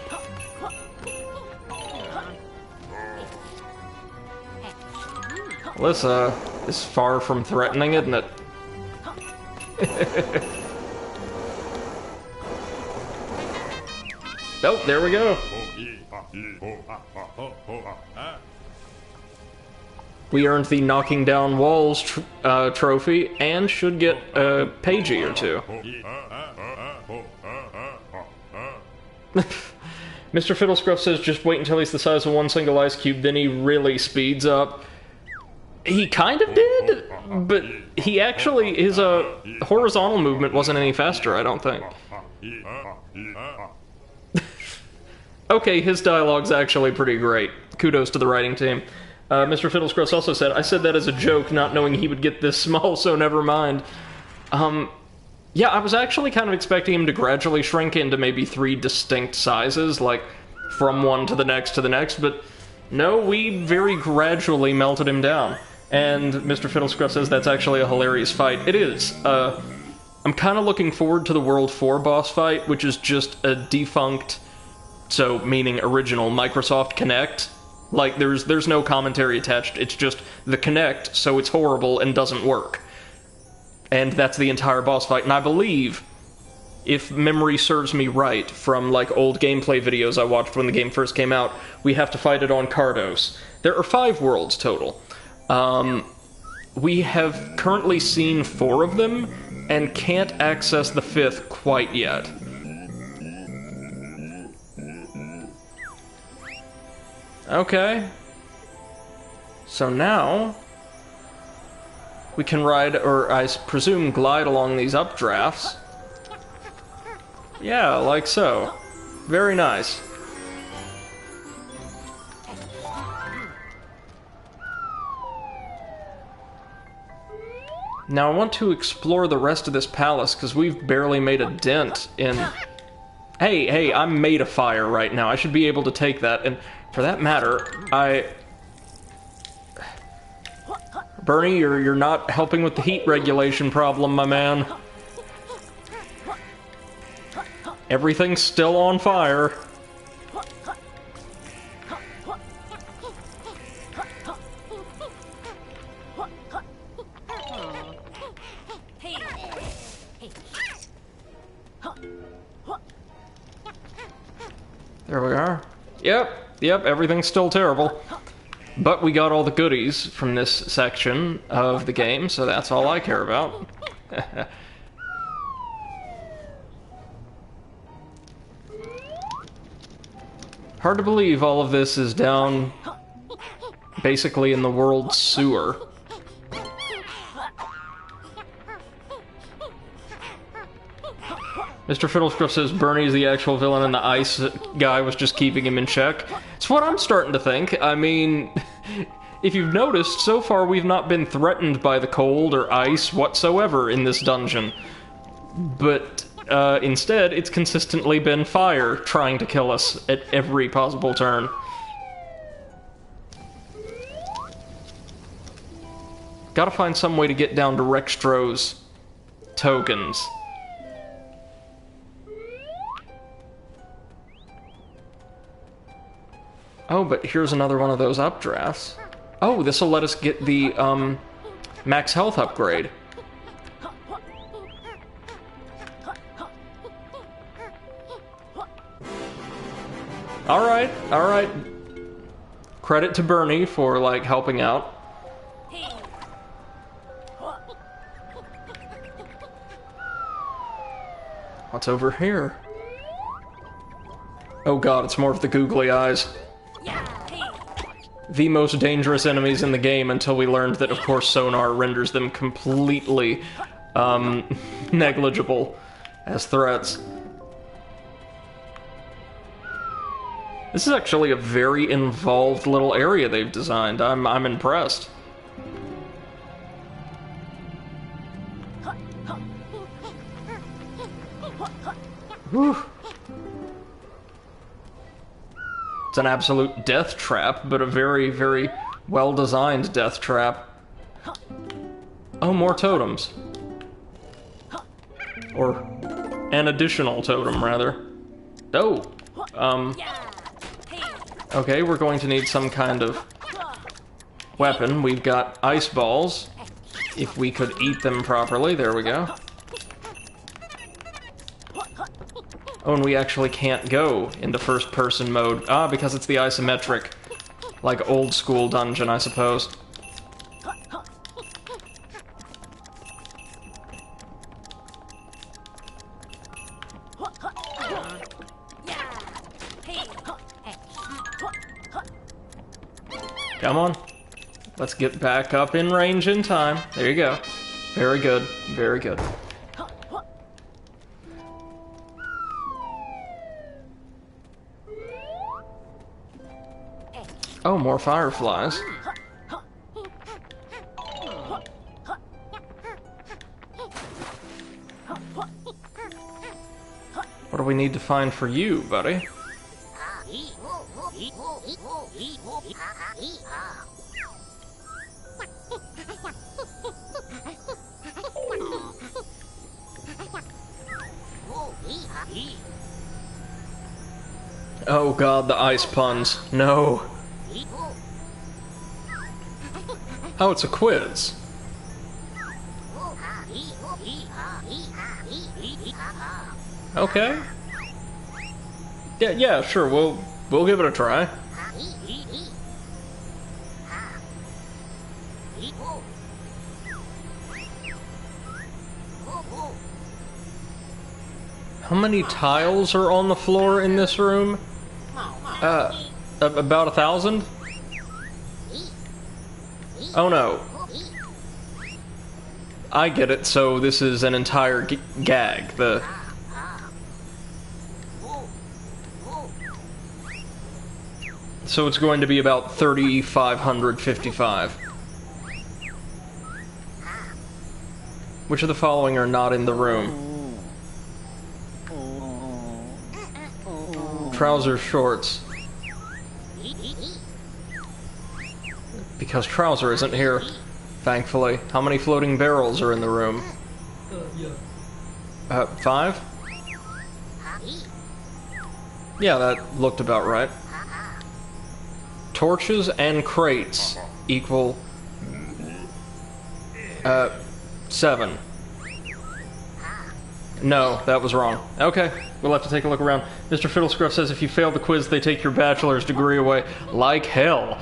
This is far from threatening, isn't it? Oh, there we go. We earned the knocking down walls trophy and should get a pagey or two. Mr. Fiddlescruff says just wait until he's the size of one single ice cube, then he really speeds up. He kind of did, but he actually, his horizontal movement wasn't any faster, I don't think. Okay, his dialogue's actually pretty great. Kudos to the writing team. Mr. Fiddlescruff also said, I said that as a joke, not knowing he would get this small, so never mind. Yeah, I was actually kind of expecting him to gradually shrink into maybe 3 distinct sizes, like from one to the next, but no, we very gradually melted him down. And Mr. Fiddlescruff says that's actually a hilarious fight. It is. I'm kind of looking forward to the World 4 boss fight, which is just a defunct, so meaning original, Microsoft Kinect. Like, there's no commentary attached, it's just the Kinect, so it's horrible and doesn't work. And that's the entire boss fight, and I believe, if memory serves me right, from, like, old gameplay videos I watched when the game first came out, we have to fight it on Cardos. There are 5 worlds total. We have currently seen 4 of them, and can't access the 5th quite yet. Okay. So now we can ride, or I presume glide along these updrafts. Yeah, like so. Very nice. Now I want to explore the rest of this palace, because we've barely made a dent in... Hey, I'm made of fire right now. I should be able to take that, and for that matter, Bernie, you're not helping with the heat regulation problem, my man. Everything's still on fire. There we are. Yep, everything's still terrible. But we got all the goodies from this section of the game, so that's all I care about. Hard to believe all of this is down basically in the world's sewer. Mr. Fiddlescruff says Bernie's the actual villain and the ice guy was just keeping him in check. It's what I'm starting to think. I mean, if you've noticed, so far we've not been threatened by the cold or ice whatsoever in this dungeon. But instead, it's consistently been fire trying to kill us at every possible turn. Gotta find some way to get down to Rextro's tokens. Oh, but here's another one of those updrafts. Oh, this'll let us get the, max health upgrade. Alright. Credit to Bernie for, like, helping out. What's over here? Oh god, it's more of the googly eyes. The most dangerous enemies in the game until we learned that, of course, sonar renders them completely, negligible as threats. This is actually a very involved little area they've designed. I'm impressed. Whew. It's an absolute death trap, but a very, very well-designed death trap. Oh, more totems. Or an additional totem, rather. Oh! Okay, we're going to need some kind of weapon. We've got ice balls. If we could eat them properly, there we go. Oh, and we actually can't go into first-person mode. Ah, because it's the isometric, like, old-school dungeon, I suppose. Come on. Let's get back up in range in time. There you go. Very good. Very good. Oh, more fireflies. What do we need to find for you, buddy? Oh god, the ice puns. No. Oh, it's a quiz. Okay. Yeah, sure. We'll give it a try. How many tiles are on the floor in this room? About 1,000? Oh no. I get it, so this is an entire gag. So it's going to be about 3,555. Which of the following are not in the room? Trouser shorts. Because Trouser isn't here, thankfully. How many floating barrels are in the room? 5? Yeah, that looked about right. Torches and crates equal 7. No, that was wrong. Okay, we'll have to take a look around. Mr. Fiddlescruff says if you fail the quiz, they take your bachelor's degree away. Like hell.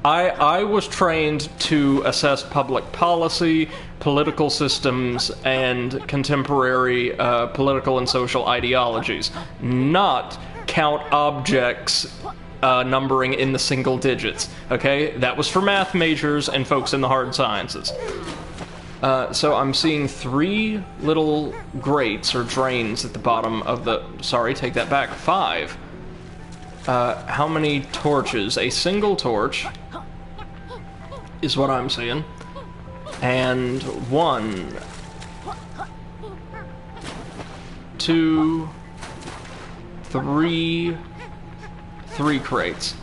I was trained to assess public policy, political systems, and contemporary political and social ideologies, not count objects numbering in the single digits, okay? That was for math majors and folks in the hard sciences. So I'm seeing 3 little grates or drains at the bottom of the... Sorry, take that back. 5. How many torches? A single torch is what I'm seeing. And 1, 2, 3 crates.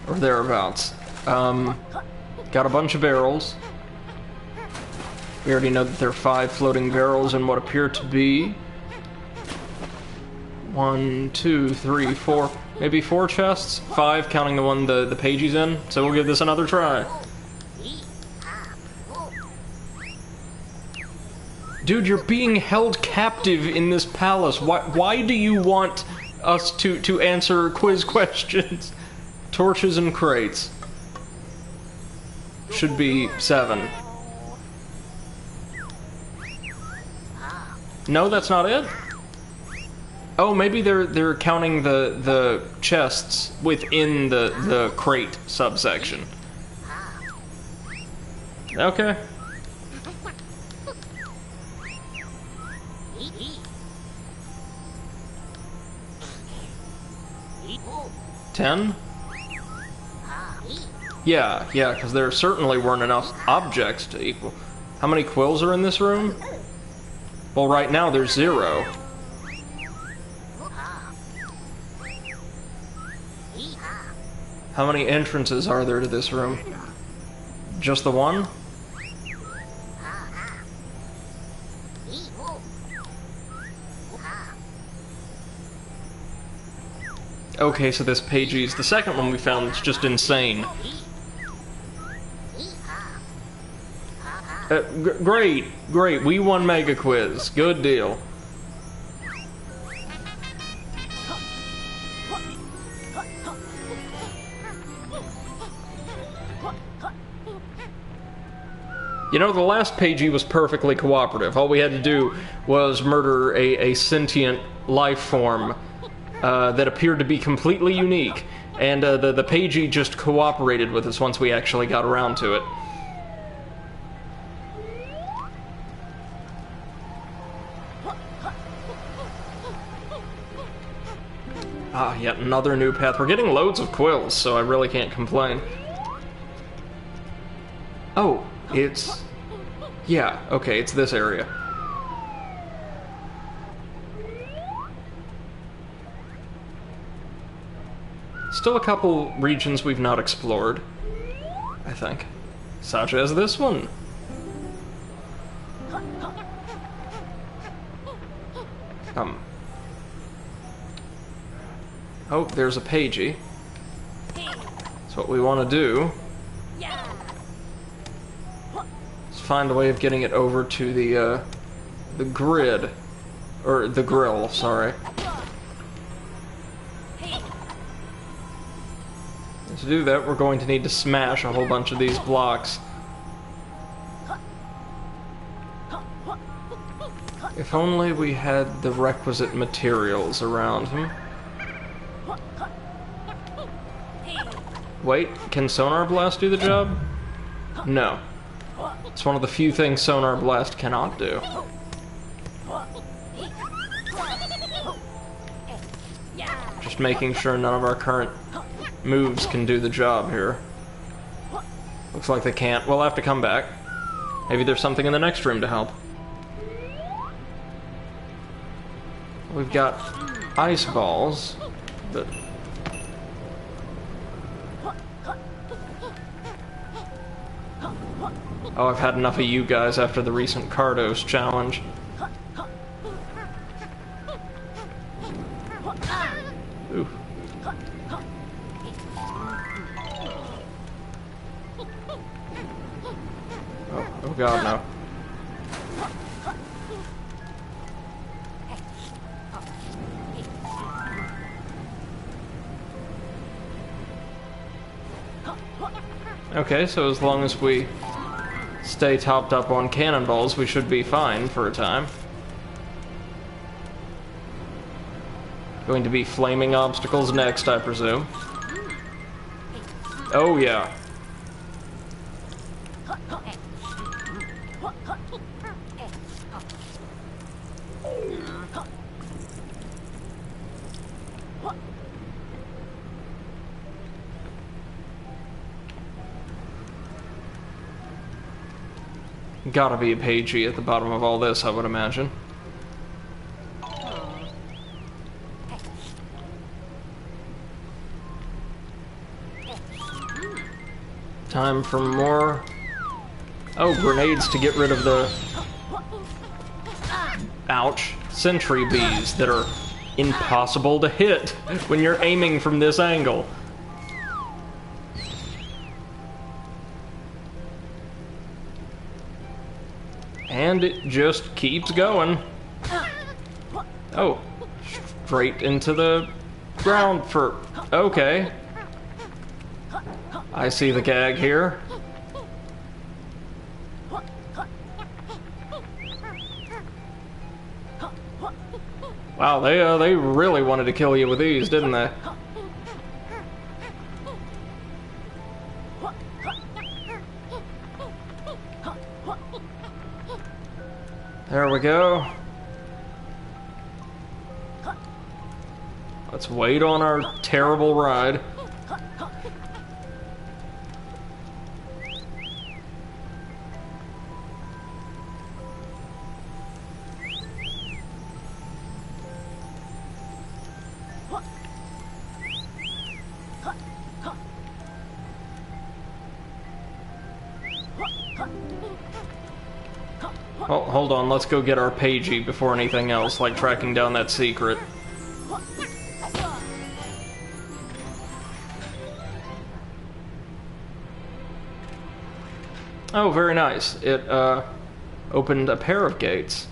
Or thereabouts. Got a bunch of barrels. We already know that there are 5 floating barrels in what appear to be 1, 2, 3, 4, maybe 4 chests? 5 counting the one the pagey's in. So we'll give this another try. Dude, you're being held captive in this palace. Why do you want us to answer quiz questions? Torches and crates. Should be 7. No, that's not it? Oh, maybe they're counting the chests within the crate subsection. Okay. 10? Yeah, because there certainly weren't enough objects to equal. How many quills are in this room? Well, right now there's 0. How many entrances are there to this room? Just the one? Okay, so this pagey's the second one we found. It's just insane. Great. We won Mega Quiz. Good deal. You know, the last pagey was perfectly cooperative. All we had to do was murder a sentient life form that appeared to be completely unique, and the pagey just cooperated with us once we actually got around to it. Ah, yet another new path. We're getting loads of quills, so I really can't complain. Oh, it's... yeah, okay, it's this area. Still a couple regions we've not explored, I think. Such as this one. Oh, there's a pagey. So what we want to do is find a way of getting it over to the grid. Or the grill, sorry. To do that, we're going to need to smash a whole bunch of these blocks. If only we had the requisite materials around him. Wait, can Sonar Blast do the job? No. It's one of the few things Sonar Blast cannot do. Just making sure none of our current moves can do the job here. Looks like they can't. We'll have to come back. Maybe there's something in the next room to help. We've got ice balls, but... oh, I've had enough of you guys after the recent Cardos challenge. Ooh. god, no. Okay, so as long as we stay topped up on cannonballs, we should be fine for a time. Going to be flaming obstacles next, I presume. Oh, yeah. Gotta be a pagey at the bottom of all this, I would imagine. Time for more... Oh, grenades to get rid of the... Ouch. Sentry bees that are impossible to hit when you're aiming from this angle. And it just keeps going. Oh, straight into the ground for... Okay. I see the gag here. Wow, they really wanted to kill you with these, didn't they? There we go. Let's wait on our terrible ride. Oh, hold on, let's go get our pagey before anything else, like tracking down that secret. Oh, very nice. It, opened a pair of gates.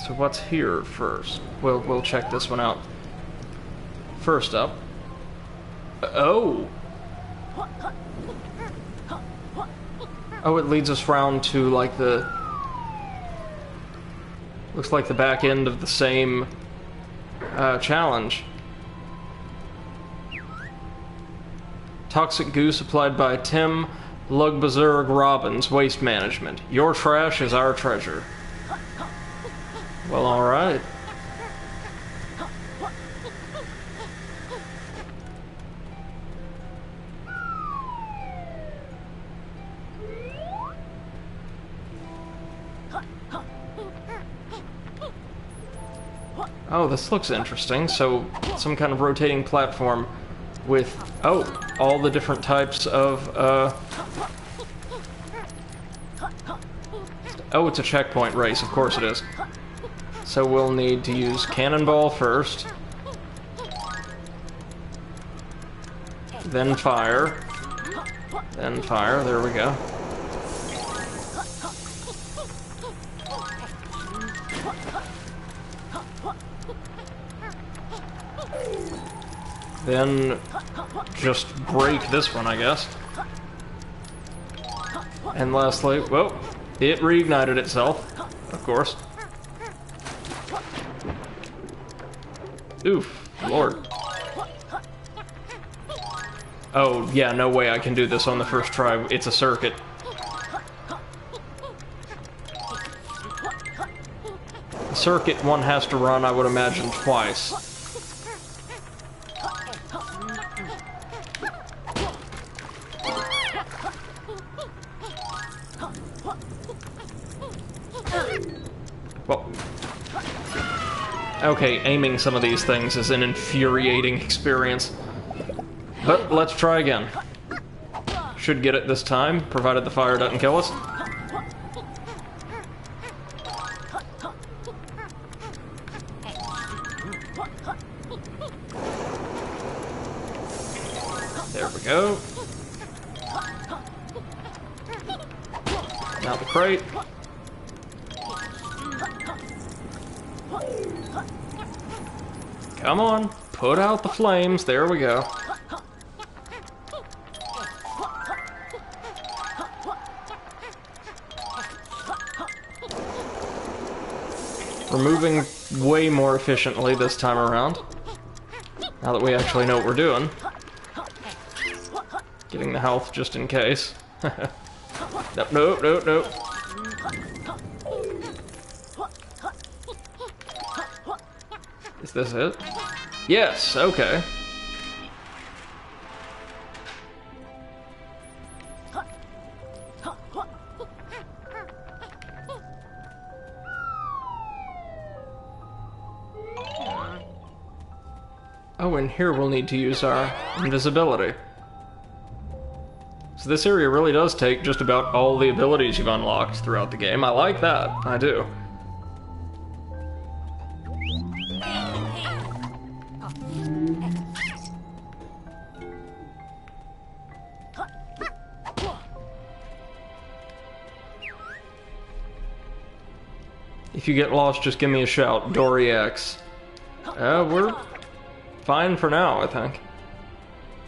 So what's here first? We'll check this one out. First up. Oh! Oh, it leads us round to, like, the... Looks like the back end of the same challenge. Toxic goo supplied by Tim Lugbazurg Robbins, Waste Management. Your trash is our treasure. Well, alright. Oh, this looks interesting. So, some kind of rotating platform with, oh, all the different types of, oh, it's a checkpoint race, of course it is. So we'll need to use cannonball first. Then fire. Then fire, there we go. Then just break this one, I guess. And lastly, whoa, it reignited itself, of course. Oof, Lord. Oh, yeah, no way I can do this on the first try. It's a circuit. The circuit one has to run, I would imagine, twice. Well... Okay, aiming some of these things is an infuriating experience. But let's try again. Should get it this time, provided the fire doesn't kill us. go. Now the crate. Come on, put out the flames. There we go. We're moving way more efficiently this time around. Now that we actually know what we're doing. Getting the health just in case. Nope, nope, nope, nope. Is this it? Yes, okay. Oh, and here we'll need to use our invisibility. So this area really does take just about all the abilities you've unlocked throughout the game. I like that. I do. If you get lost, just give me a shout. Dory X. We're fine for now, I think.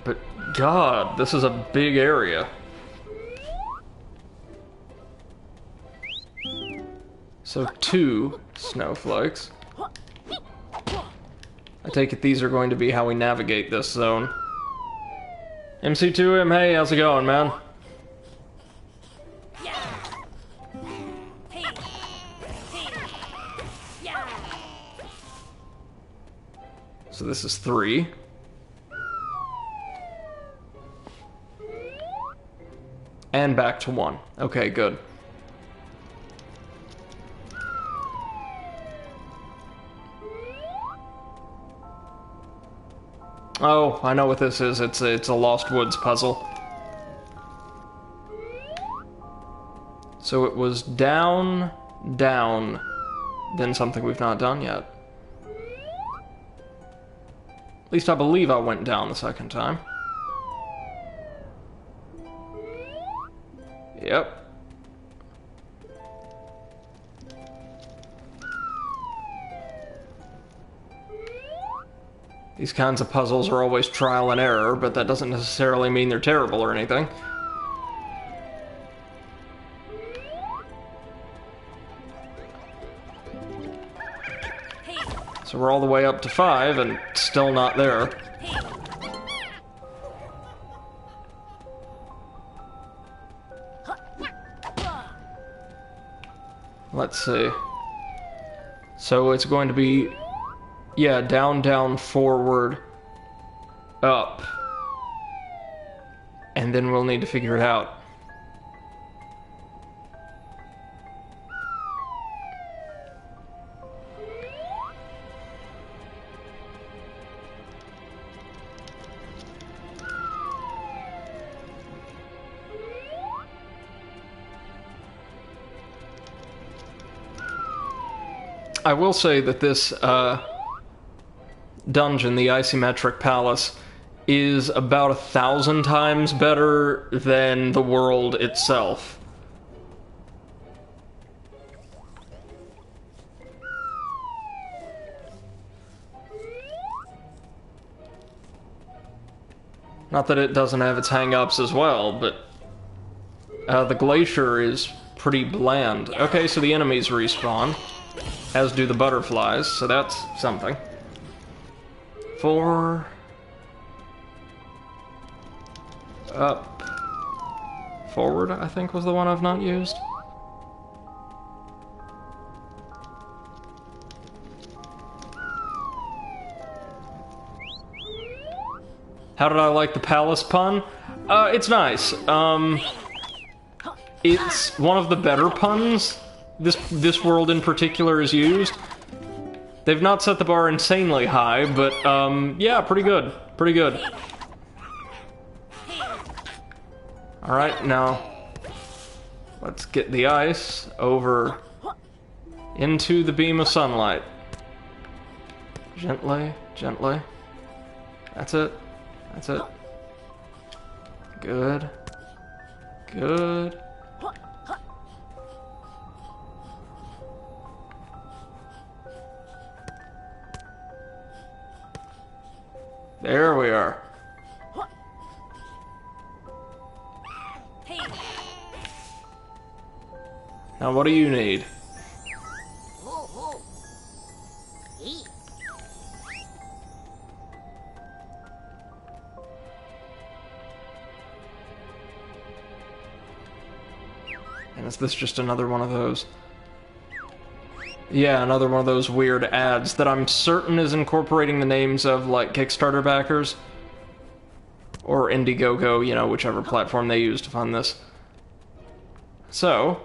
But God, this is a big area. So 2 snowflakes. I take it these are going to be how we navigate this zone. MC2M, hey, how's it going, man? So this is 3. And back to 1. Okay, good. Oh, I know what this is. It's a Lost Woods puzzle. So it was down, down, then something we've not done yet. At least I believe I went down the second time. Yep. These kinds of puzzles are always trial and error, but that doesn't necessarily mean they're terrible or anything. So we're all the way up to 5 and still not there. Let's see. So it's going to be, yeah, down, down, forward, up. And then we'll need to figure it out. I will say that this dungeon, the Isometric Palace, is about 1,000 times better than the world itself. Not that it doesn't have its hang-ups as well, but the glacier is pretty bland. Okay, so the enemies respawn, as do the butterflies, so that's something. 4... up... forward, I think, was the one I've not used. How did I like the palace pun? It's nice. It's one of the better puns this world in particular is used. They've not set the bar insanely high, but, yeah, pretty good. Pretty good. Alright, now, let's get the ice over into the beam of sunlight. Gently, gently. That's it. That's it. Good. Good. There we are. Now what do you need? And is this just another one of those? Yeah, another one of those weird ads that I'm certain is incorporating the names of, like, Kickstarter backers. Or Indiegogo, you know, whichever platform they use to fund this. So...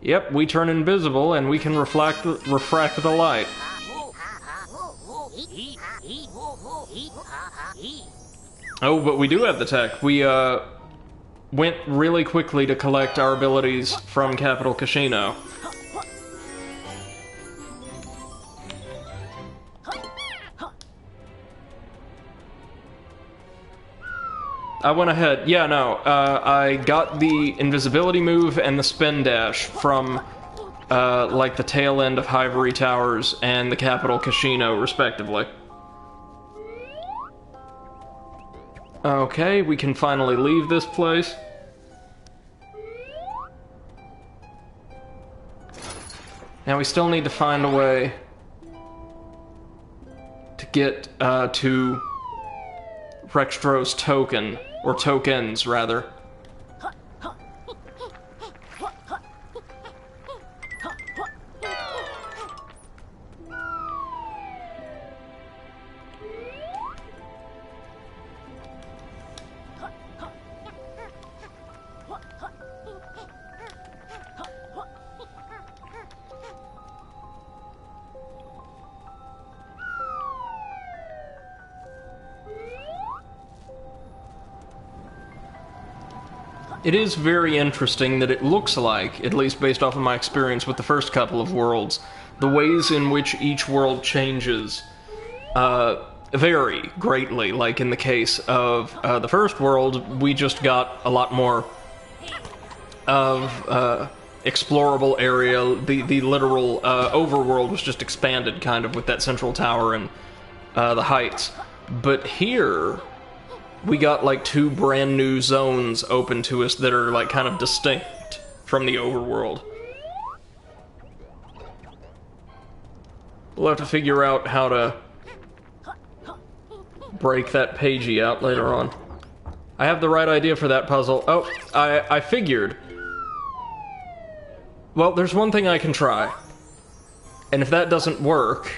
Yep, we turn invisible and we can refract the light. Oh, but we do have the tech. We, went really quickly to collect our abilities from Capital Casino. I went ahead, yeah, no, I got the invisibility move and the spin dash from, like, the tail end of Hivory Towers and the Capital Casino, respectively. Okay, we can finally leave this place. Now we still need to find a way to get, to Rextro's token, or tokens, rather. It is very interesting that it looks like, at least based off of my experience with the first couple of worlds, the ways in which each world changes vary greatly. Like in the case of the first world, we just got a lot more of explorable area. The literal overworld was just expanded kind of with that central tower and the heights. But here... we got, like, 2 brand new zones open to us that are, like, kind of distinct from the overworld. We'll have to figure out how to break that pagey out later on. I have the right idea for that puzzle. Oh, I figured. Well, there's one thing I can try. And if that doesn't work...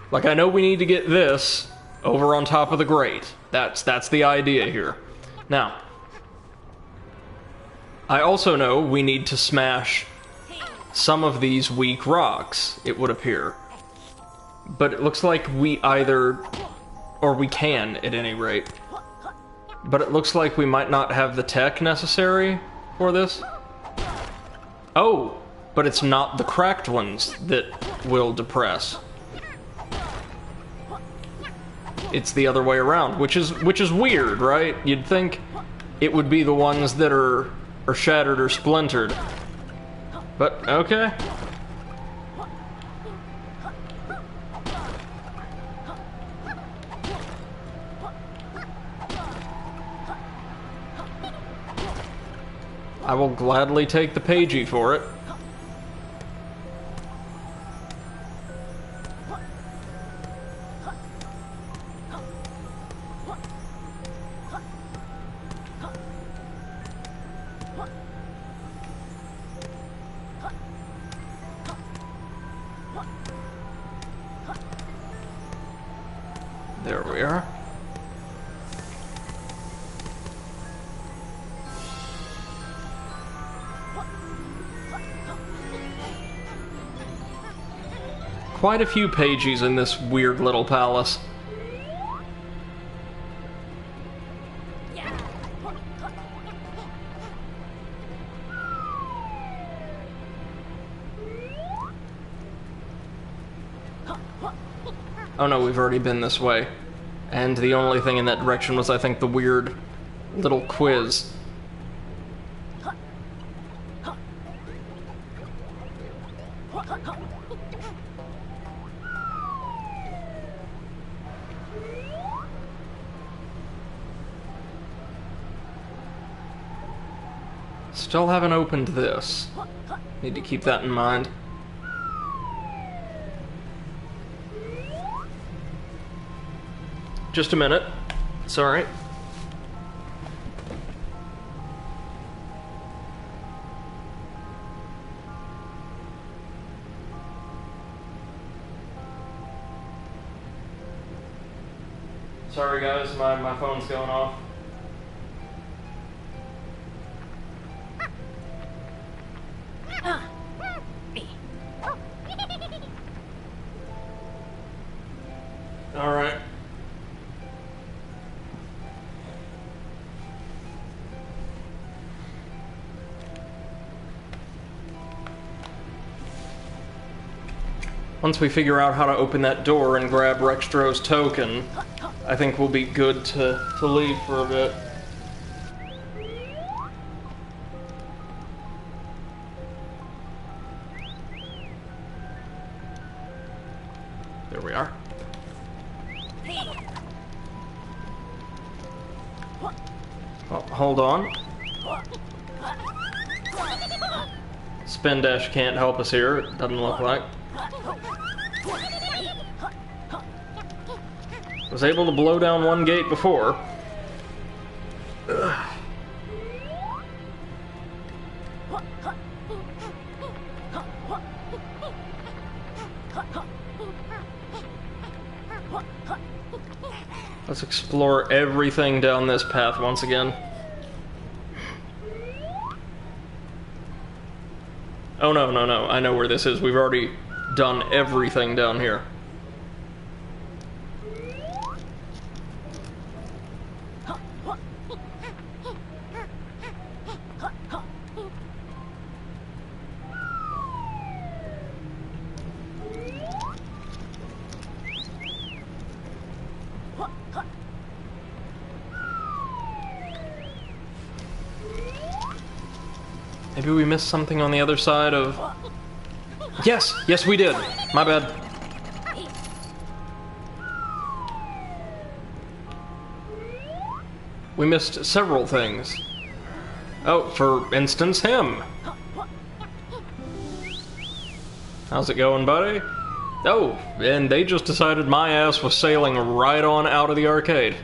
like, I know we need to get this over on top of the grate. That's the idea here. Now, I also know we need to smash some of these weak rocks, it would appear. But it looks like we either... or we can, at any rate. But it looks like we might not have the tech necessary for this. Oh, but it's not the cracked ones that will depress. It's the other way around, which is weird, right? You'd think it would be the ones that are shattered or splintered. But, okay. I will gladly take the pagey for it. There we are. Quite a few pages in this weird little palace. Oh no, we've already been this way. And the only thing in that direction was, I think, the weird little quiz. Still haven't opened this. Need to keep that in mind. Just a minute. It's alright. Sorry guys, my phone's going off. Alright. Once we figure out how to open that door and grab Rextro's token, I think we'll be good to leave for a bit. There we are. Oh, hold on. Spin dash can't help us here, it doesn't look like. Was able to blow down one gate before. Ugh. Let's explore everything down this path once again. Oh no, no, no, I know where this is. We've already done everything down here. Maybe we missed something on the other side of... Yes! Yes, we did! My bad. We missed several things. Oh, for instance, him! How's it going, buddy? Oh, and they just decided my ass was sailing right on out of the arcade.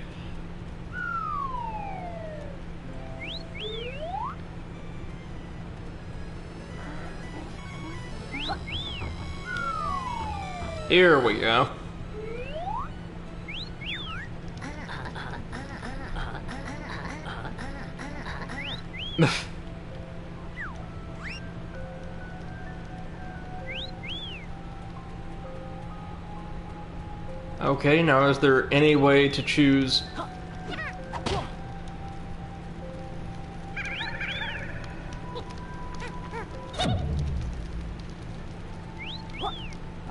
Here we go. Okay, now is there any way to choose...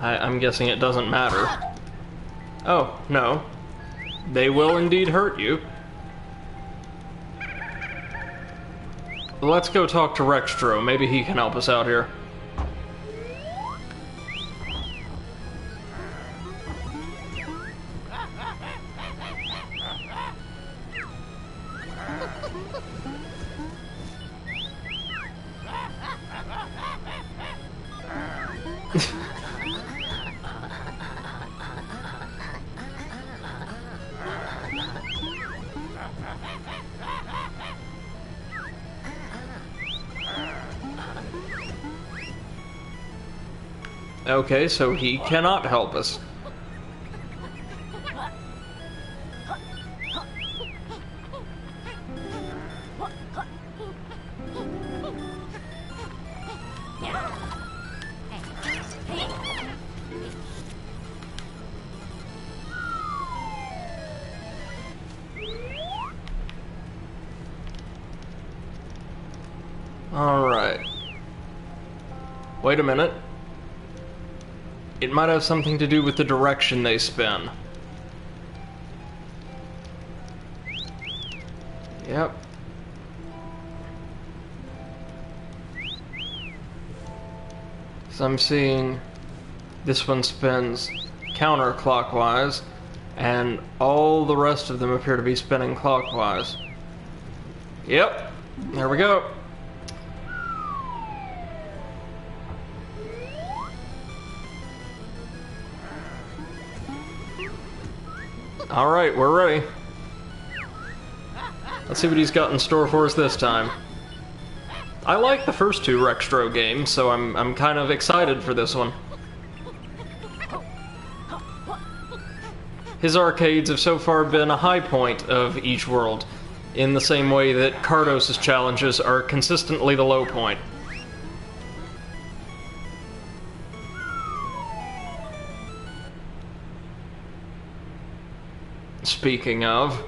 I'm guessing it doesn't matter. Oh, no. They will indeed hurt you. Let's go talk to Rextro. Maybe he can help us out here. Okay, so he cannot help us. Alright. Wait a minute. It might have something to do with the direction they spin. Yep. So I'm seeing this one spins counterclockwise, and all the rest of them appear to be spinning clockwise. Yep, there we go. Alright, we're ready. Let's see what he's got in store for us this time. I like the first two Rextro games, so I'm kind of excited for this one. His arcades have so far been a high point of each world, in the same way that Kardos' challenges are consistently the low point. Speaking of,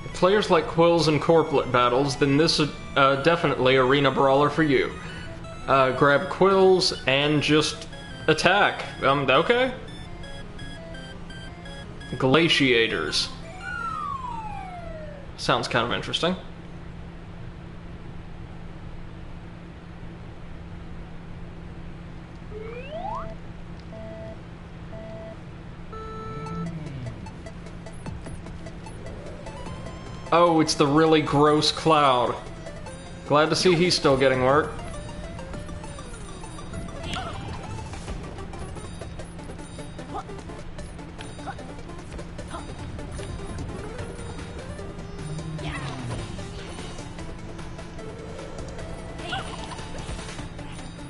if players like Quills and Corplet battles, then this is definitely Arena Brawler for you. Grab Quills and just attack. Okay. Glaciators. Sounds kind of interesting. Oh, it's the really gross Cloud. Glad to see he's still getting work.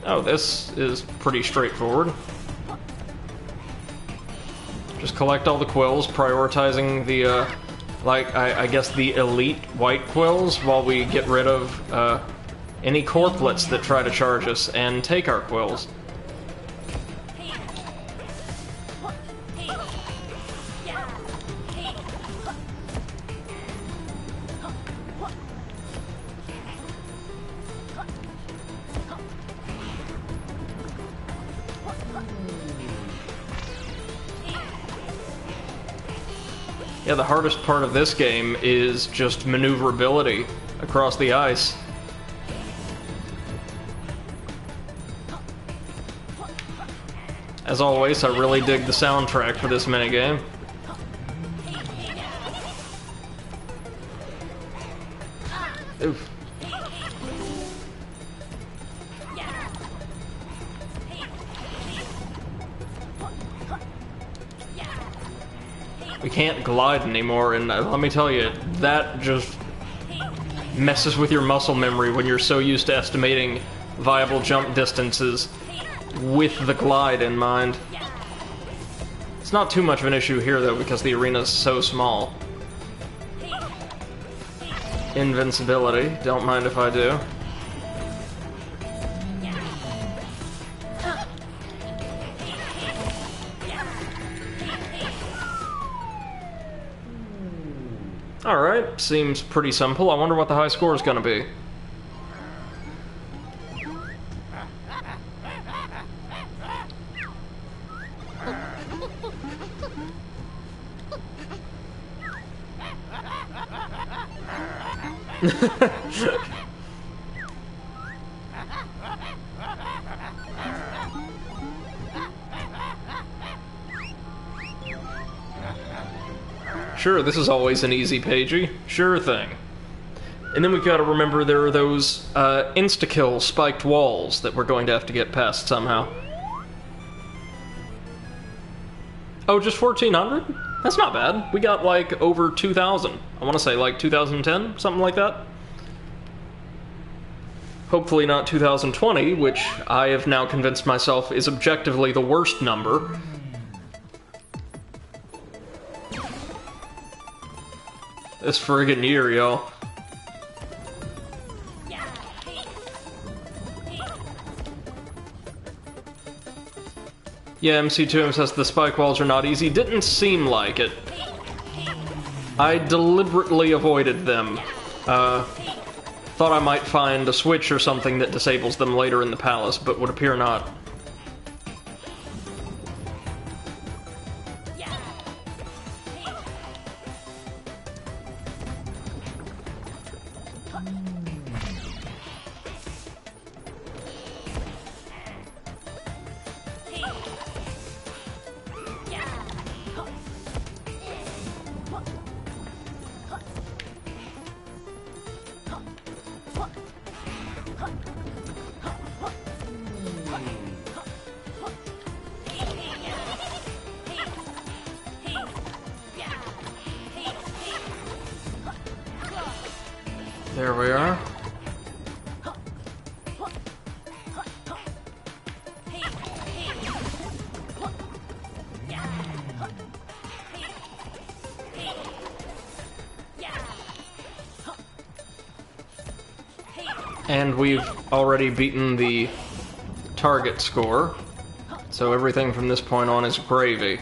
Oh, this is pretty straightforward. Just collect all the quills, prioritizing the, I guess the elite white quills while we get rid of, any corplets that try to charge us and take our quills. Yeah, the hardest part of this game is just maneuverability across the ice. As always, I really dig the soundtrack for this minigame. Oof. We can't glide anymore, and let me tell you, that just messes with your muscle memory when you're so used to estimating viable jump distances with the glide in mind. It's not too much of an issue here, though, because the arena's so small. Invincibility, don't mind if I do. Alright, seems pretty simple. I wonder what the high score is gonna be. Sure, this is always an easy pagey. Sure thing. And then we've got to remember there are those insta-kill spiked walls that we're going to have to get past somehow. Oh, just 1,400? That's not bad. We got like over 2,000. I want to say like 2010, something like that. Hopefully not 2020, which I have now convinced myself is objectively the worst number. This friggin' year, y'all. Yeah, MC2M says the spike walls are not easy. Didn't seem like it. I deliberately avoided them. Thought I might find a switch or something that disables them later in the palace, but would appear not. There we are. And we've already beaten the target score, so everything from this point on is gravy.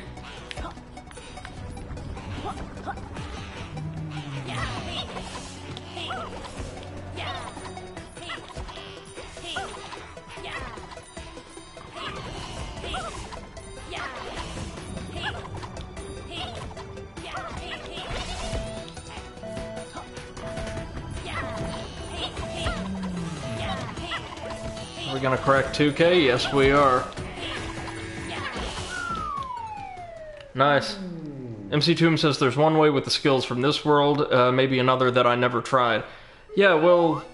Are we gonna crack 2K? Yes, we are. Nice. MC Tomb says there's one way with the skills from this world, maybe another that I never tried. Yeah, well,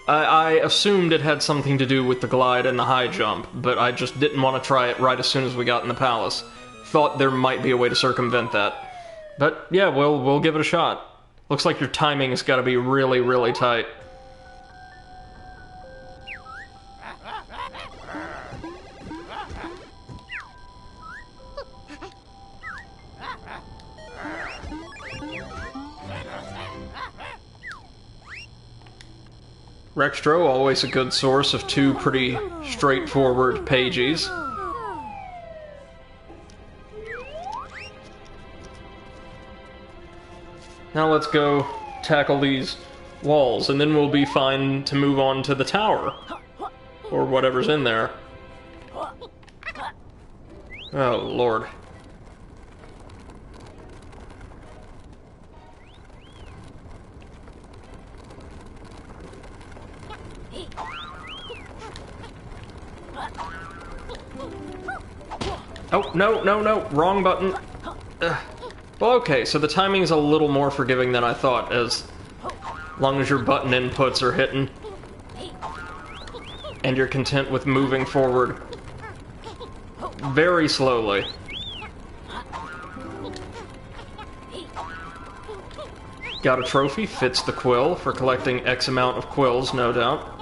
I assumed it had something to do with the glide and the high jump, but I just didn't want to try it right as soon as we got in the palace. Thought there might be a way to circumvent that. But yeah, we'll give it a shot. Looks like your timing's gotta be really, really tight. Rextro, always a good source of two pretty straightforward pages. Now let's go tackle these walls, and then we'll be fine to move on to the tower. Or whatever's in there. Oh, Lord. Oh, no, no, no, wrong button. Well, okay, so the timing's a little more forgiving than I thought, as long as your button inputs are hitting. And you're content with moving forward very slowly. Got a trophy, fits the quill, for collecting X amount of quills, no doubt.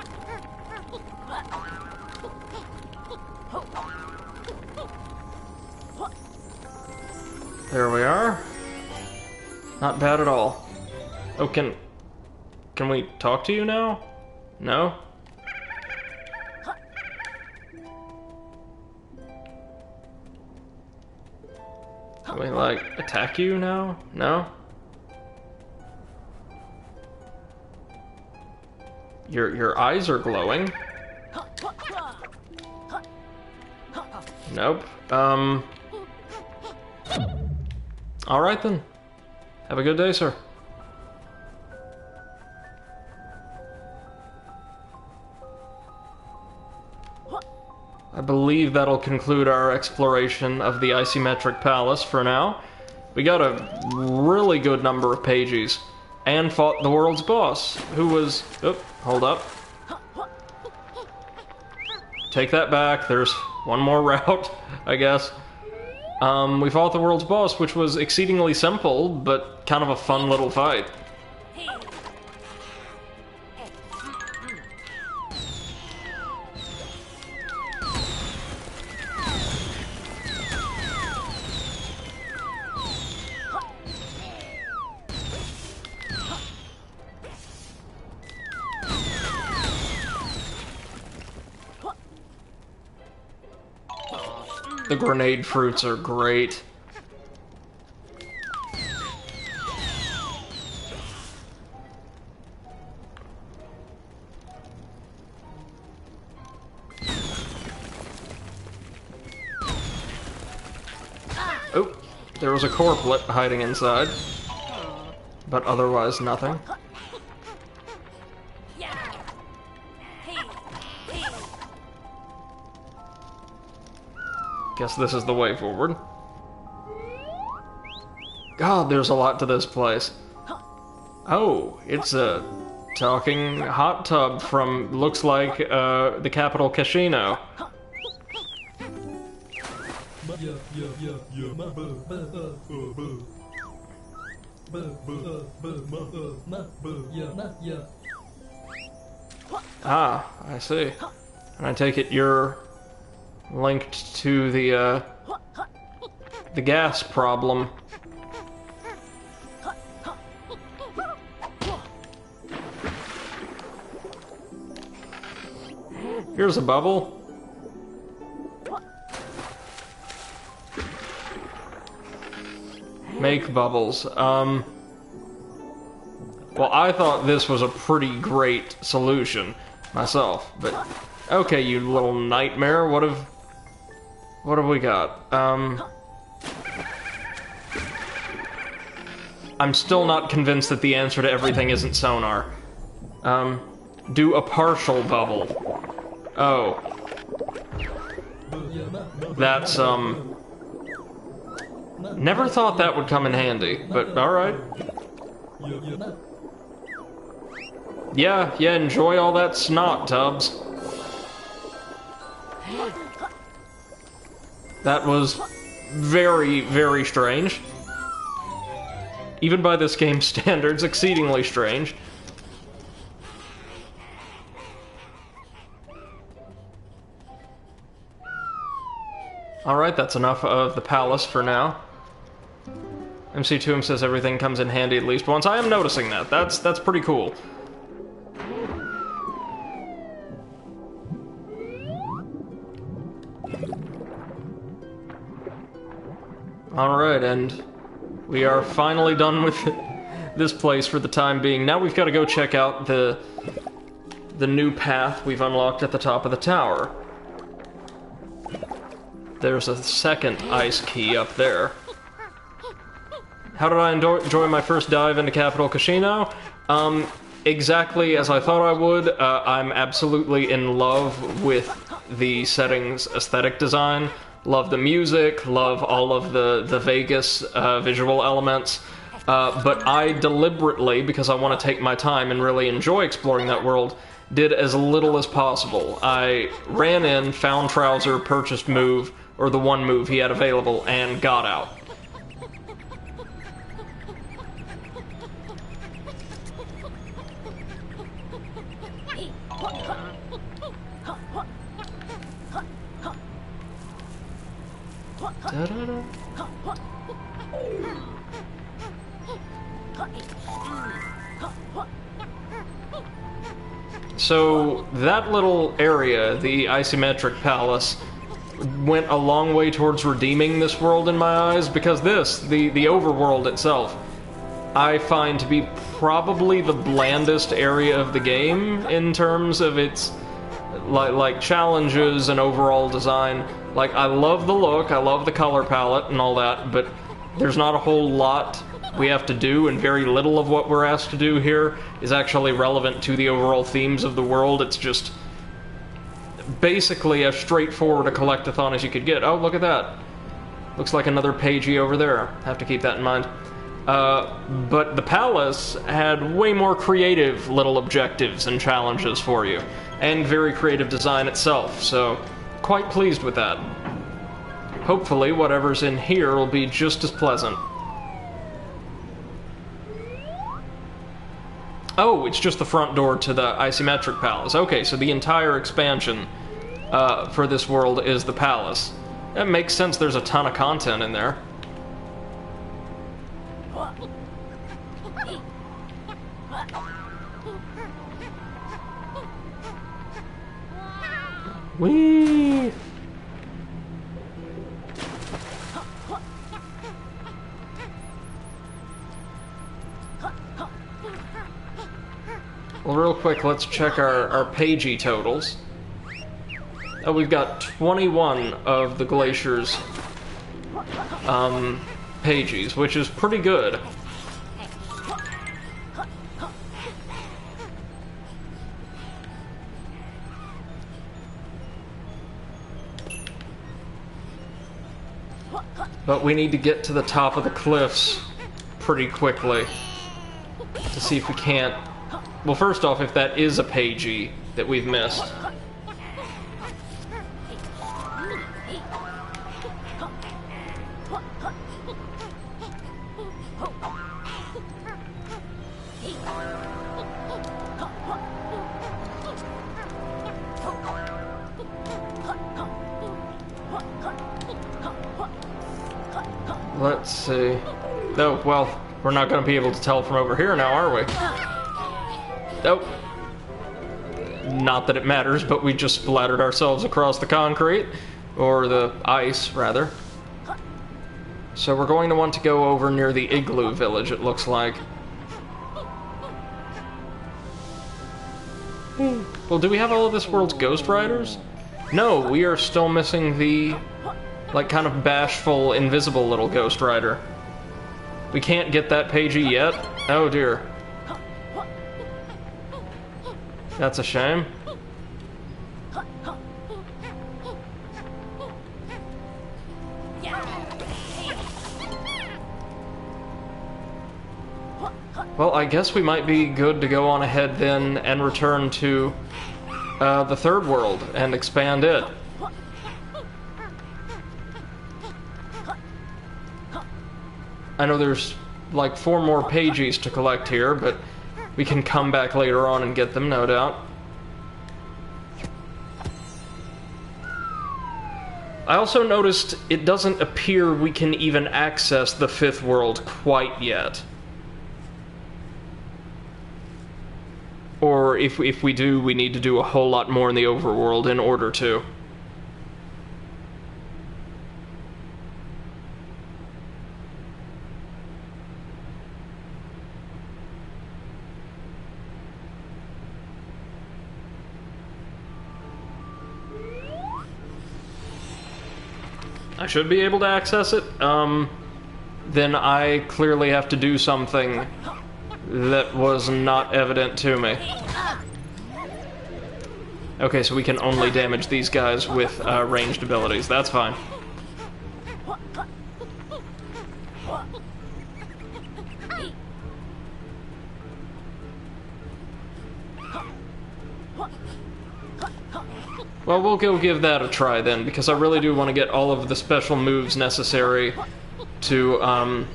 There we are. Not bad at all. Oh, can we talk to you now? No? Can we, like, attack you now? No? Your eyes are glowing. Nope. Alright then. Have a good day, sir. I believe that'll conclude our exploration of the Isometric Palace for now. We got a really good number of pages, and fought the world's boss, who was... Oh, hold up. Take that back, there's one more route, I guess. We fought the world's boss, which was exceedingly simple, but kind of a fun little fight. The grenade fruits are great. Oh, there was a corplet hiding inside, but otherwise nothing. Guess this is the way forward. God, there's a lot to this place. Oh, it's a talking hot tub from, looks like, the capital Casino. Ah, I see. And I take it you're linked to the gas problem. Here's a bubble. Make bubbles. Well, I thought this was a pretty great solution myself, but okay, you little nightmare. What have we got? I'm still not convinced that the answer to everything isn't sonar. Do a partial bubble. Oh. That's, never thought that would come in handy, but alright. Yeah, enjoy all that snot, Tubbs. That was very, very strange. Even by this game's standards, exceedingly strange. Alright, that's enough of the palace for now. MC2M says everything comes in handy at least once. I am noticing that. That's pretty cool. Alright, and we are finally done with this place for the time being. Now we've got to go check out the new path we've unlocked at the top of the tower. There's a second ice key up there. How did I enjoy my first dive into Capital Casino? Exactly as I thought I would. I'm absolutely in love with the setting's aesthetic design. Love the music, love all of the Vegas visual elements. But I deliberately, because I want to take my time and really enjoy exploring that world, did as little as possible. I ran in, found Trouser, purchased move, or the one move he had available, and got out. Da-da-da. So, that little area, the Isometric Palace, went a long way towards redeeming this world in my eyes, because this, the overworld itself, I find to be probably the blandest area of the game in terms of its like challenges and overall design. Like, I love the look, I love the color palette and all that, but there's not a whole lot we have to do, and very little of what we're asked to do here is actually relevant to the overall themes of the world. It's just basically as straightforward a collect-a-thon as you could get. Oh, look at that. Looks like another pagey over there. Have to keep that in mind. But the palace had way more creative little objectives and challenges for you, and very creative design itself, so quite pleased with that. Hopefully whatever's in here will be just as pleasant. Oh, it's just the front door to the Isometric Palace. Okay, so the entire expansion for this world is the palace. That makes sense, there's a ton of content in there. Whee! Well, real quick, let's check our pagey totals. Oh, we've got 21 of the Glacier's pages, which is pretty good. But we need to get to the top of the cliffs pretty quickly to see if we can't... Well, first off, if that is a pagey that we've missed. Let's see. Oh, well, we're not going to be able to tell from over here now, are we? Oh. Not that it matters, but we just splattered ourselves across the concrete. Or the ice, rather. So we're going to want to go over near the igloo village, it looks like. Well, do we have all of this world's Ghost Riders? No, we are still missing the, like, kind of bashful, invisible little Ghost Rider. We can't get that pagey yet? Oh dear. That's a shame. Well, I guess we might be good to go on ahead then and return to the third world and expand it. I know there's like 4 more pages to collect here, but we can come back later on and get them, no doubt. I also noticed it doesn't appear we can even access the 5th world quite yet. Or if we do, we need to do a whole lot more in the overworld in order to. I should be able to access it. Then I clearly have to do something that was not evident to me. Okay, so we can only damage these guys with ranged abilities. That's fine. Well, we'll go give that a try then, because I really do want to get all of the special moves necessary to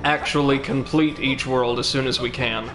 actually complete each world as soon as we can.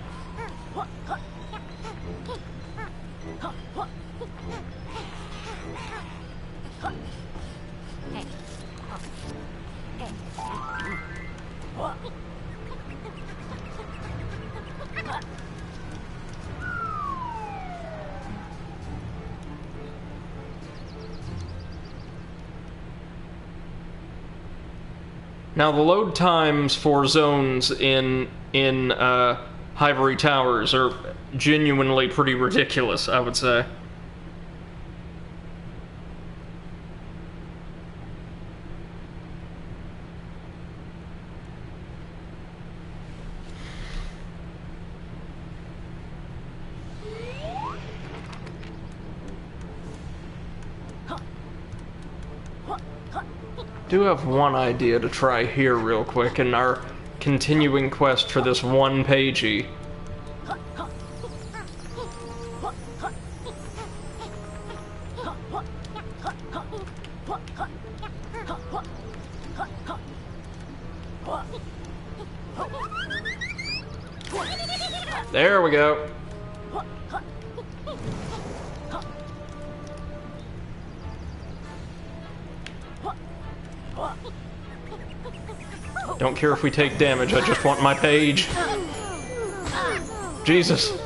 Now, the load times for zones in Ivory Towers are genuinely pretty ridiculous, I would say. Do have one idea to try here real quick in our continuing quest for this one pagey. There we go. Don't care if we take damage, I just want my page. Jesus.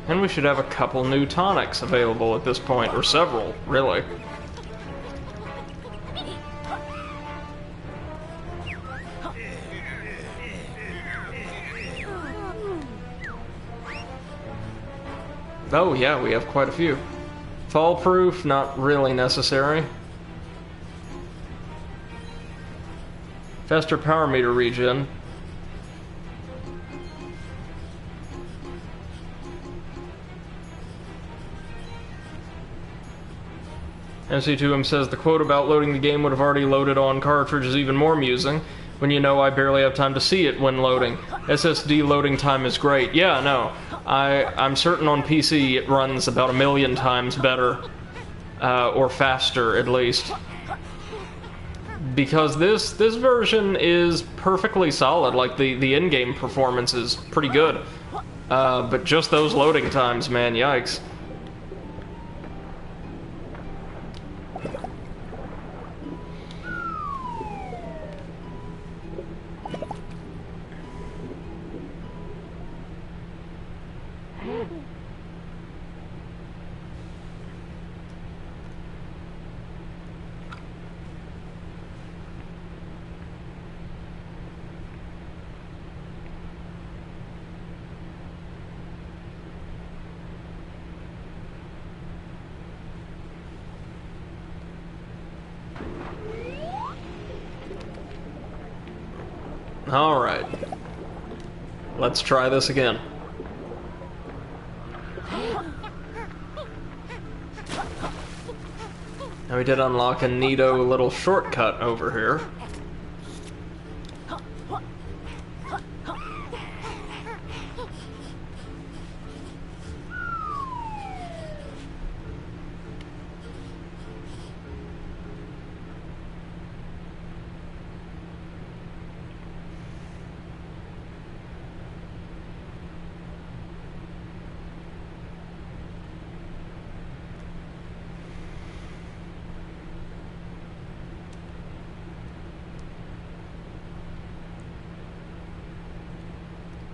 And we should have a couple new tonics available at this point, or several, really. Oh yeah, we have quite a few. Fall proof, not really necessary. Faster power meter regen. MC2M says the quote about loading the game would have already loaded on cartridge is even more amusing, when you know I barely have time to see it when loading. SSD loading time is great. Yeah, no. I'm certain on PC it runs about 1,000,000 times better, or faster at least. Because this version is perfectly solid, like the in-game performance is pretty good. But just those loading times, man, yikes. Alright. Let's try this again. Now we did unlock a neato little shortcut over here.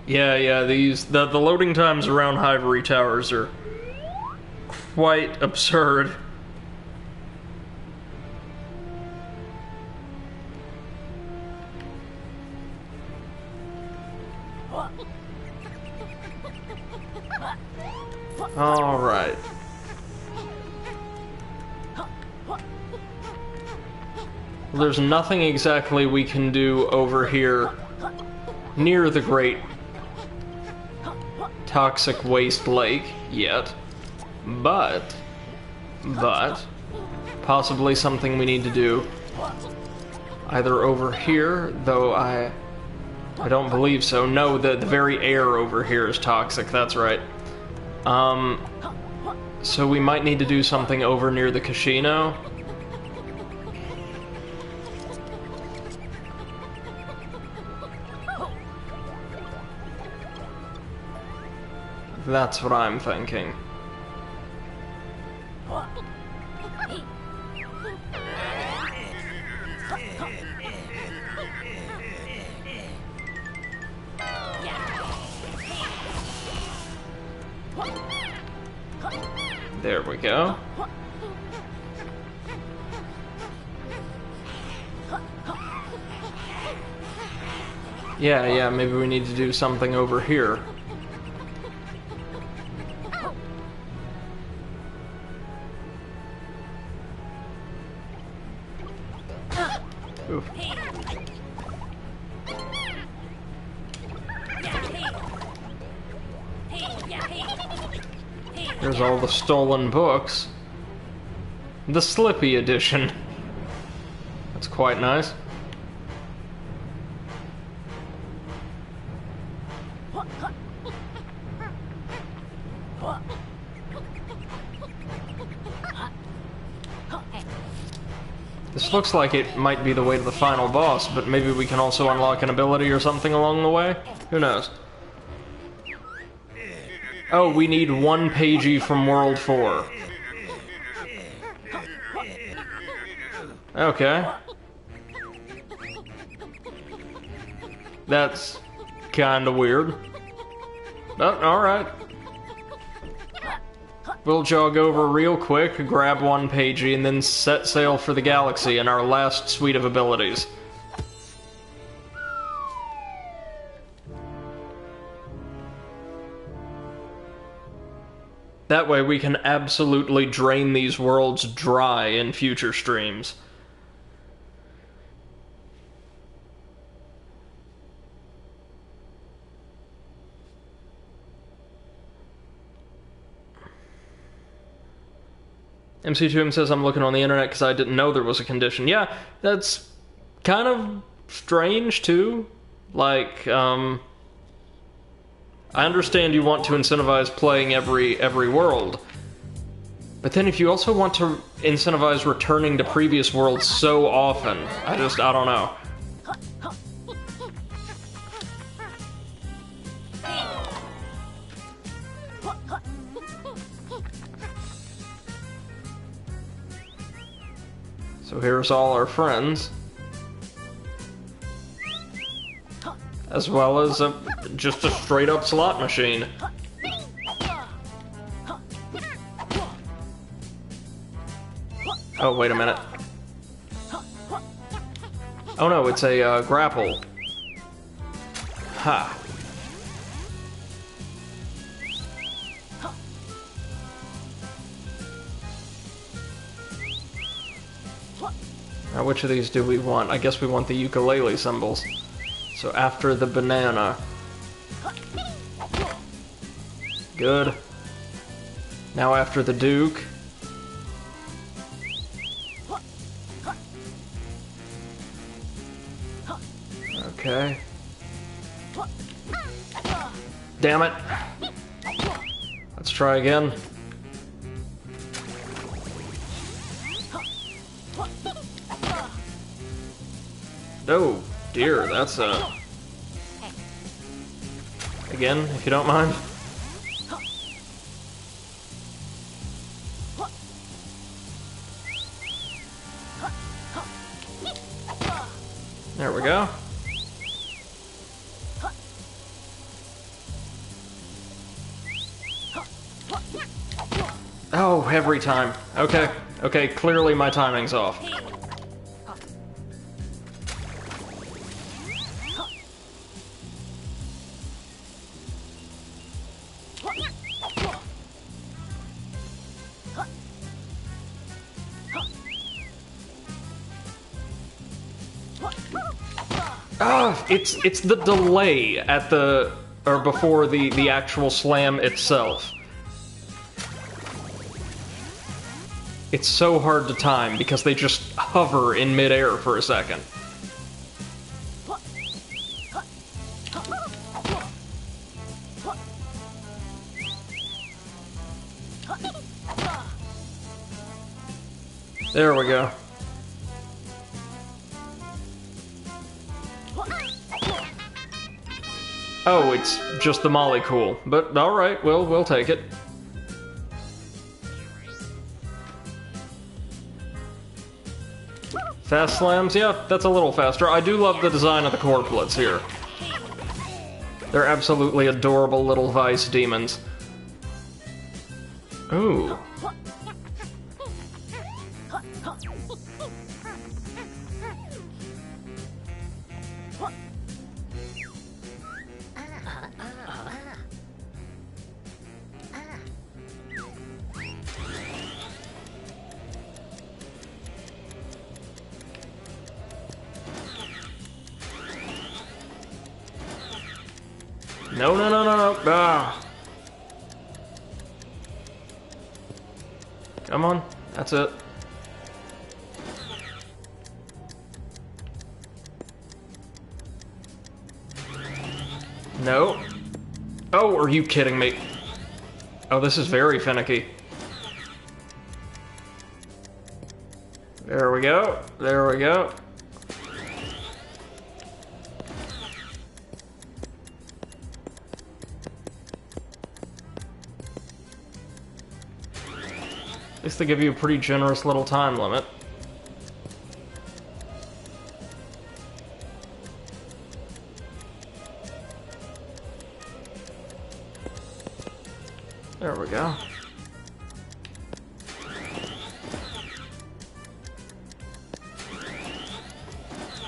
Yeah, the loading times around Hivory Towers are quite absurd. All right. There's nothing exactly we can do over here near the Great Toxic Waste Lake yet, but possibly something we need to do either over here, though I don't believe so. No, the very air over here is toxic, that's right. So we might need to do something over near the casino. That's what I'm thinking. There we go. Yeah, maybe we need to do something over here. Oof. There's all the stolen books. The Slippy edition. That's quite nice. This looks like it might be the way to the final boss, but maybe we can also unlock an ability or something along the way? Who knows? Oh, we need one pagey from World 4. Okay. That's kinda weird. But, alright. We'll jog over real quick, grab one pagey, and then set sail for the galaxy in our last suite of abilities. That way we can absolutely drain these worlds dry in future streams. MC2M says, I'm looking on the internet because I didn't know there was a condition. Yeah, that's kind of strange, too. Like, I understand you want to incentivize playing every world. But then if you also want to incentivize returning to previous worlds so often, I don't know. So here's all our friends. As well as just a straight-up slot machine. Oh, wait a minute. Oh no, it's a grapple. Ha. Now, which of these do we want? I guess we want the Yooka-Laylee symbols. So after the banana. Good. Now after the Duke. Okay. Damn it. Let's try again. Oh, dear, that's again, if you don't mind. There we go. Oh, every time. Okay, okay, clearly my timing's off. Oh, it's the delay at the or before the actual slam itself. It's so hard to time because they just hover in midair for a second. There we go. Oh, it's just the molly cool. But alright, we'll take it. Fast slams? Yeah, that's a little faster. I do love the design of the corplets here. They're absolutely adorable little vice demons. Ooh. No, no, no, no, no. Ah. Come on. That's it. No. Oh, are you kidding me? Oh, this is very finicky. There we go. There we go. At least they give you a pretty generous little time limit. There we go.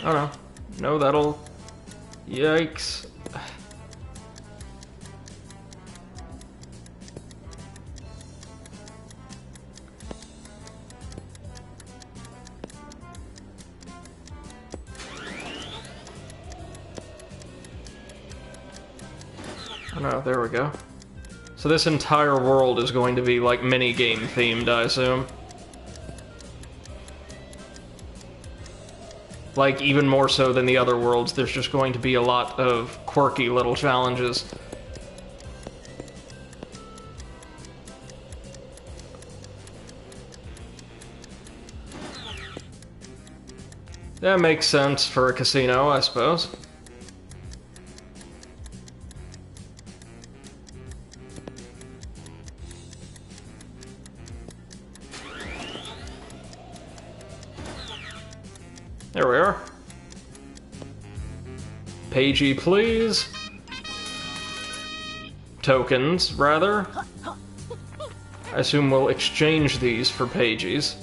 Oh no. No, that'll... Yikes. Oh no, there we go. So this entire world is going to be like mini-game themed, I assume. Like, even more so than the other worlds, there's just going to be a lot of quirky little challenges. That makes sense for a casino, I suppose. There we are. Pagey, please. Tokens, rather. I assume we'll exchange these for pages.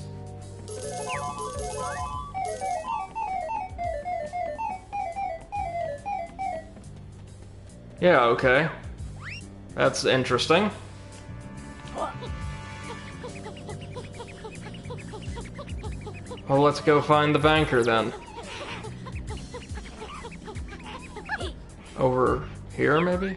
Yeah, okay. That's interesting. Well, let's go find the banker then. Over here, maybe?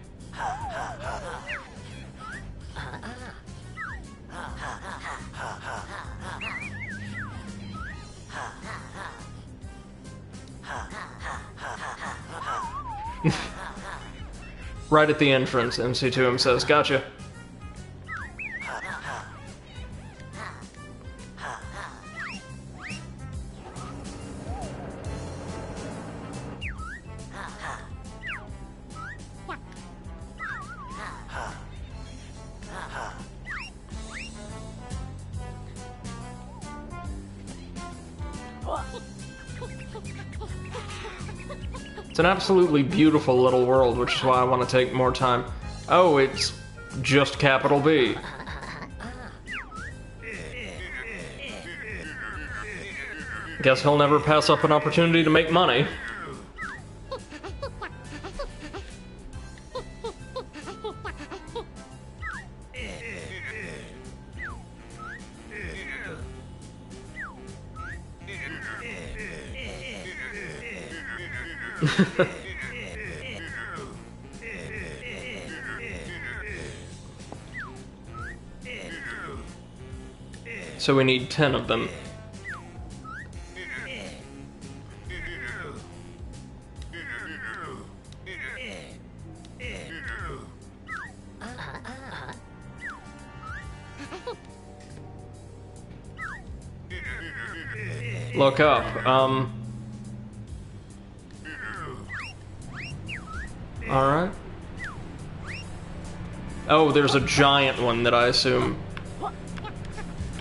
Right at the entrance, MC2M says, "Gotcha." It's an absolutely beautiful little world, which is why I want to take more time. Oh, it's just capital B. Guess he'll never pass up an opportunity to make money. So we need 10 of them. Look up, alright. Oh, there's a giant one that I assume.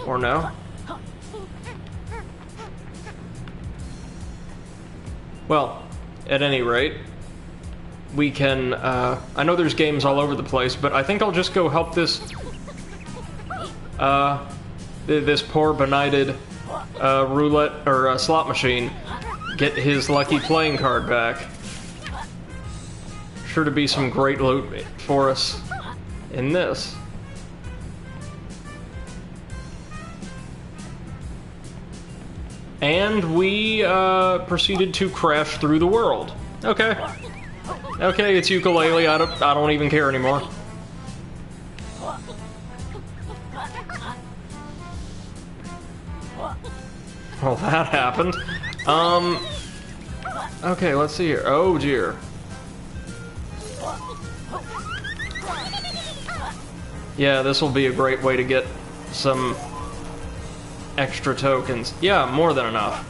Or no? Well, at any rate, we can, I know there's games all over the place, but I think I'll just go help this, this poor benighted, roulette, or slot machine get his lucky playing card back. Sure to be some great loot for us in this. And we, proceeded to crash through the world. Okay. Okay, it's Yooka-Laylee, I don't even care anymore. Well, that happened. Okay, let's see here. Oh, dear. Yeah, this will be a great way to get some extra tokens. Yeah, more than enough.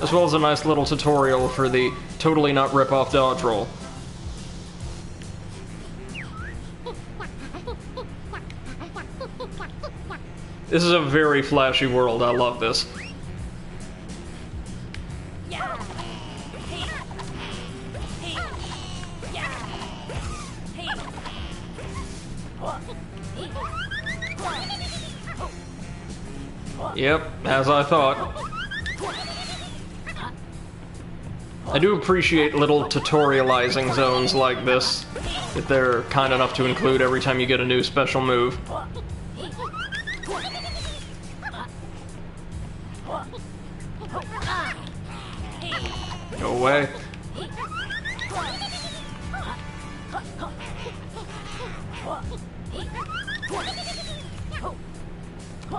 As well as a nice little tutorial for the totally not rip-off dodge roll. This is a very flashy world, I love this. Yep, as I thought. I do appreciate little tutorializing zones like this, if they're kind enough to include every time you get a new special move. Go away.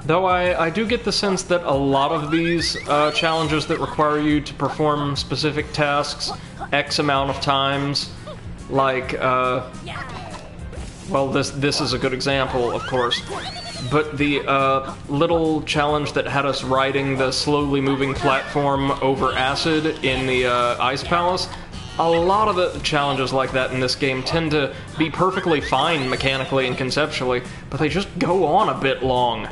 Though I do get the sense that a lot of these challenges that require you to perform specific tasks X amount of times, like, well, this is a good example, of course, but the little challenge that had us riding the slowly moving platform over acid in the Ice Palace, a lot of the challenges like that in this game tend to be perfectly fine mechanically and conceptually, but they just go on a bit long.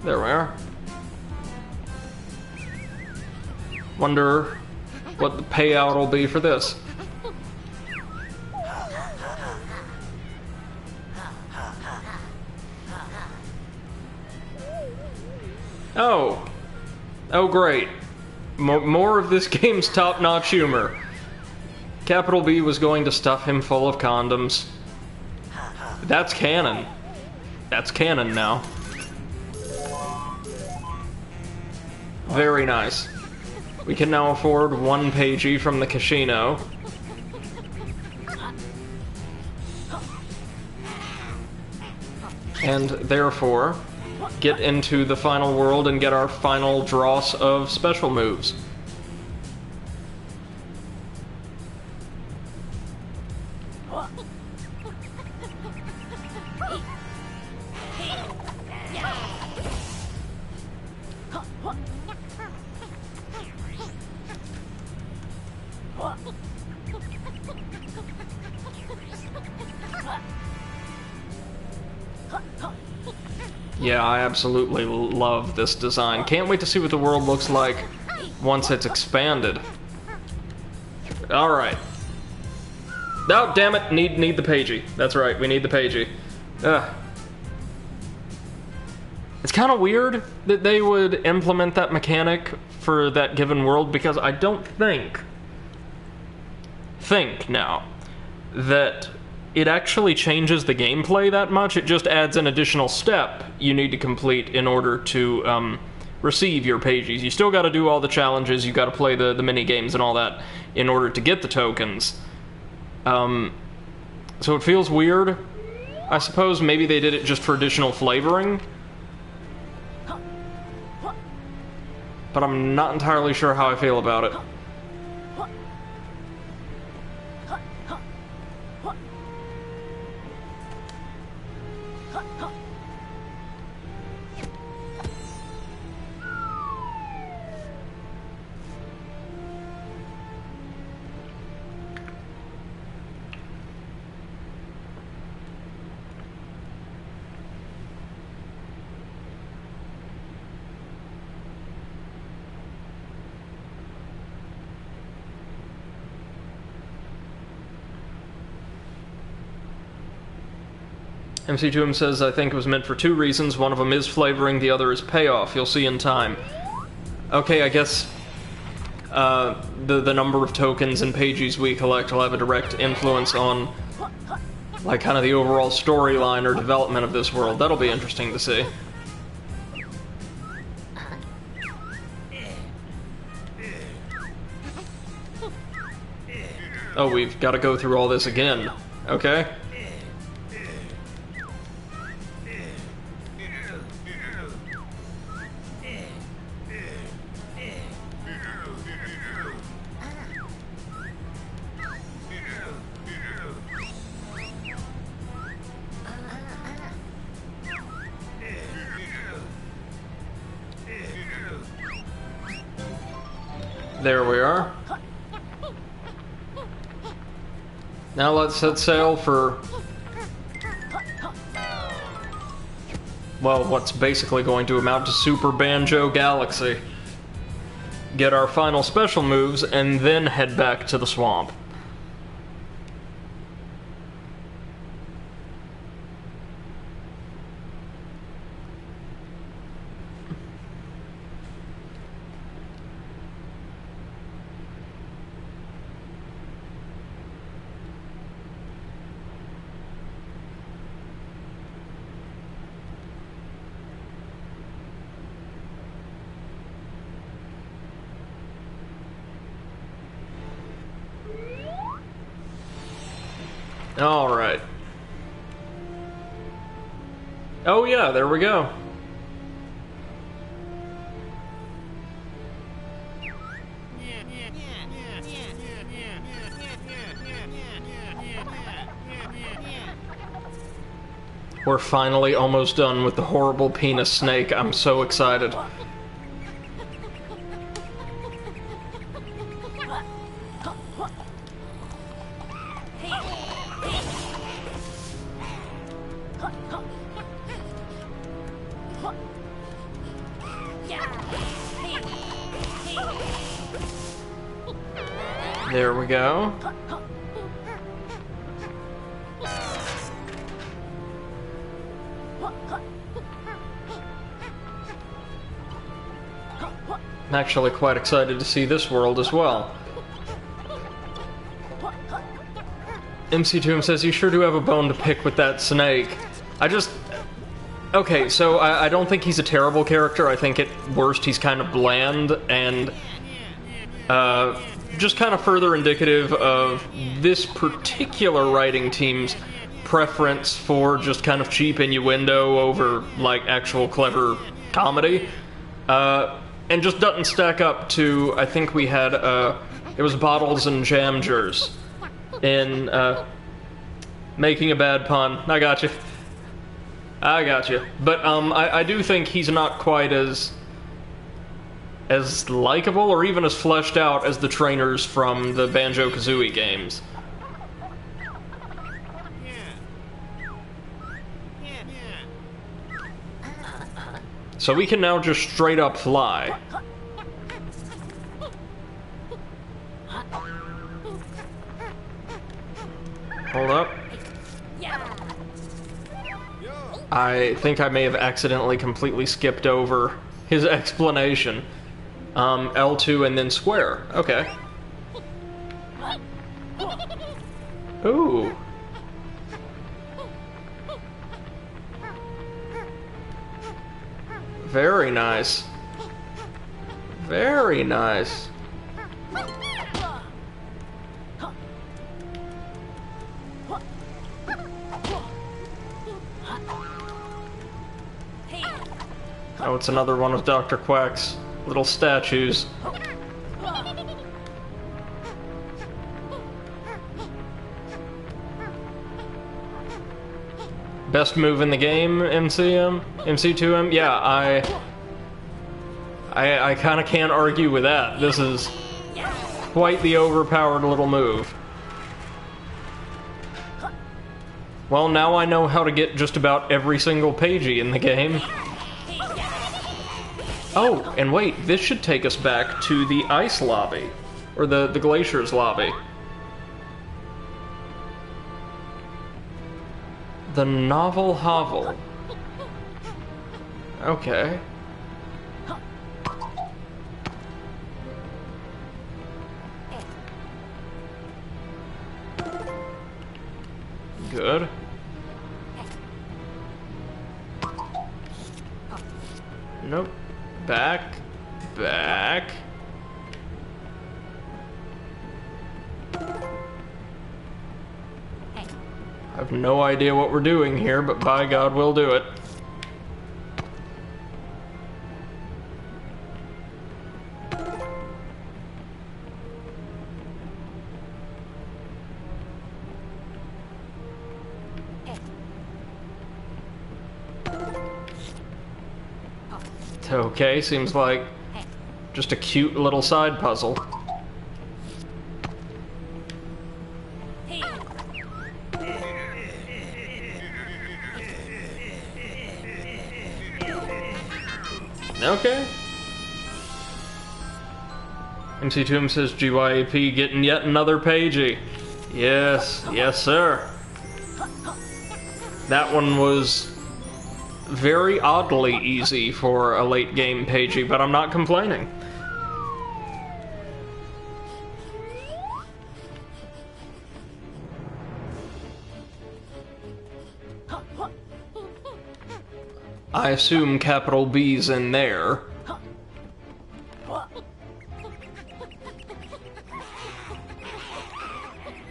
There we are. Wonder what the payout will be for this. Oh. Oh, great. More of this game's top-notch humor. Capital B was going to stuff him full of condoms. That's canon. That's canon now. Very nice. We can now afford one pagey from the casino. And therefore, get into the final world and get our final dross of special moves. Yeah, I absolutely love this design. Can't wait to see what the world looks like once it's expanded. Alright. Oh, damn it, need the pagey. That's right, we need the pagey. Ugh. It's kind of weird that they would implement that mechanic for that given world, because I don't think now that it actually changes the gameplay that much. It just adds an additional step you need to complete in order to receive your pages. You still got to do all the challenges, you got to play the mini games and all that in order to get the tokens. So it feels weird. I suppose maybe they did it just for additional flavoring. But I'm not entirely sure how I feel about it. MC2M says, I think it was meant for two reasons. One of them is flavoring, the other is payoff. You'll see in time. Okay, I guess the number of tokens and pages we collect will have a direct influence on, like, kind of the overall storyline or development of this world. That'll be interesting to see. Oh, we've got to go through all this again. Okay. There we are. Now let's set sail for, well, what's basically going to amount to Super Banjo Galaxy. Get our final special moves, and then head back to the swamp. Alright. Oh yeah, there we go. We're finally almost done with the horrible penis snake. I'm so excited. There we go. I'm actually quite excited to see this world as well. MC2M says, you sure do have a bone to pick with that snake. Okay, so I don't think he's a terrible character. I think at worst he's kind of bland, and just kind of further indicative of this particular writing team's preference for just kind of cheap innuendo over, like, actual clever comedy. And just doesn't stack up to, I think we had, it was Bottles and Jamgers in, making a bad pun. I got you. But, I do think he's not quite as likable or even as fleshed out as the trainers from the Banjo-Kazooie games. So we can now just straight up fly. Hold up. I think I may have accidentally completely skipped over his explanation. L2 and then square. Okay. Ooh. Very nice. Very nice. Oh, it's another one of Dr. Quack's little statues. Best move in the game, MC2M? Yeah, I kind of can't argue with that. This is quite the overpowered little move. Well, now I know how to get just about every single pagey in the game. Oh, and wait, this should take us back to the ice lobby. Or the glaciers lobby. The novel hovel. Okay. Good. Nope. Back. Back. I have no idea what we're doing here, but by God, we'll do it. Okay, seems like just a cute little side puzzle. Okay. MC2M says GYAP getting yet another pagey. Yes, yes sir. That one was very oddly easy for a late game pagey, but I'm not complaining. I assume capital B's in there.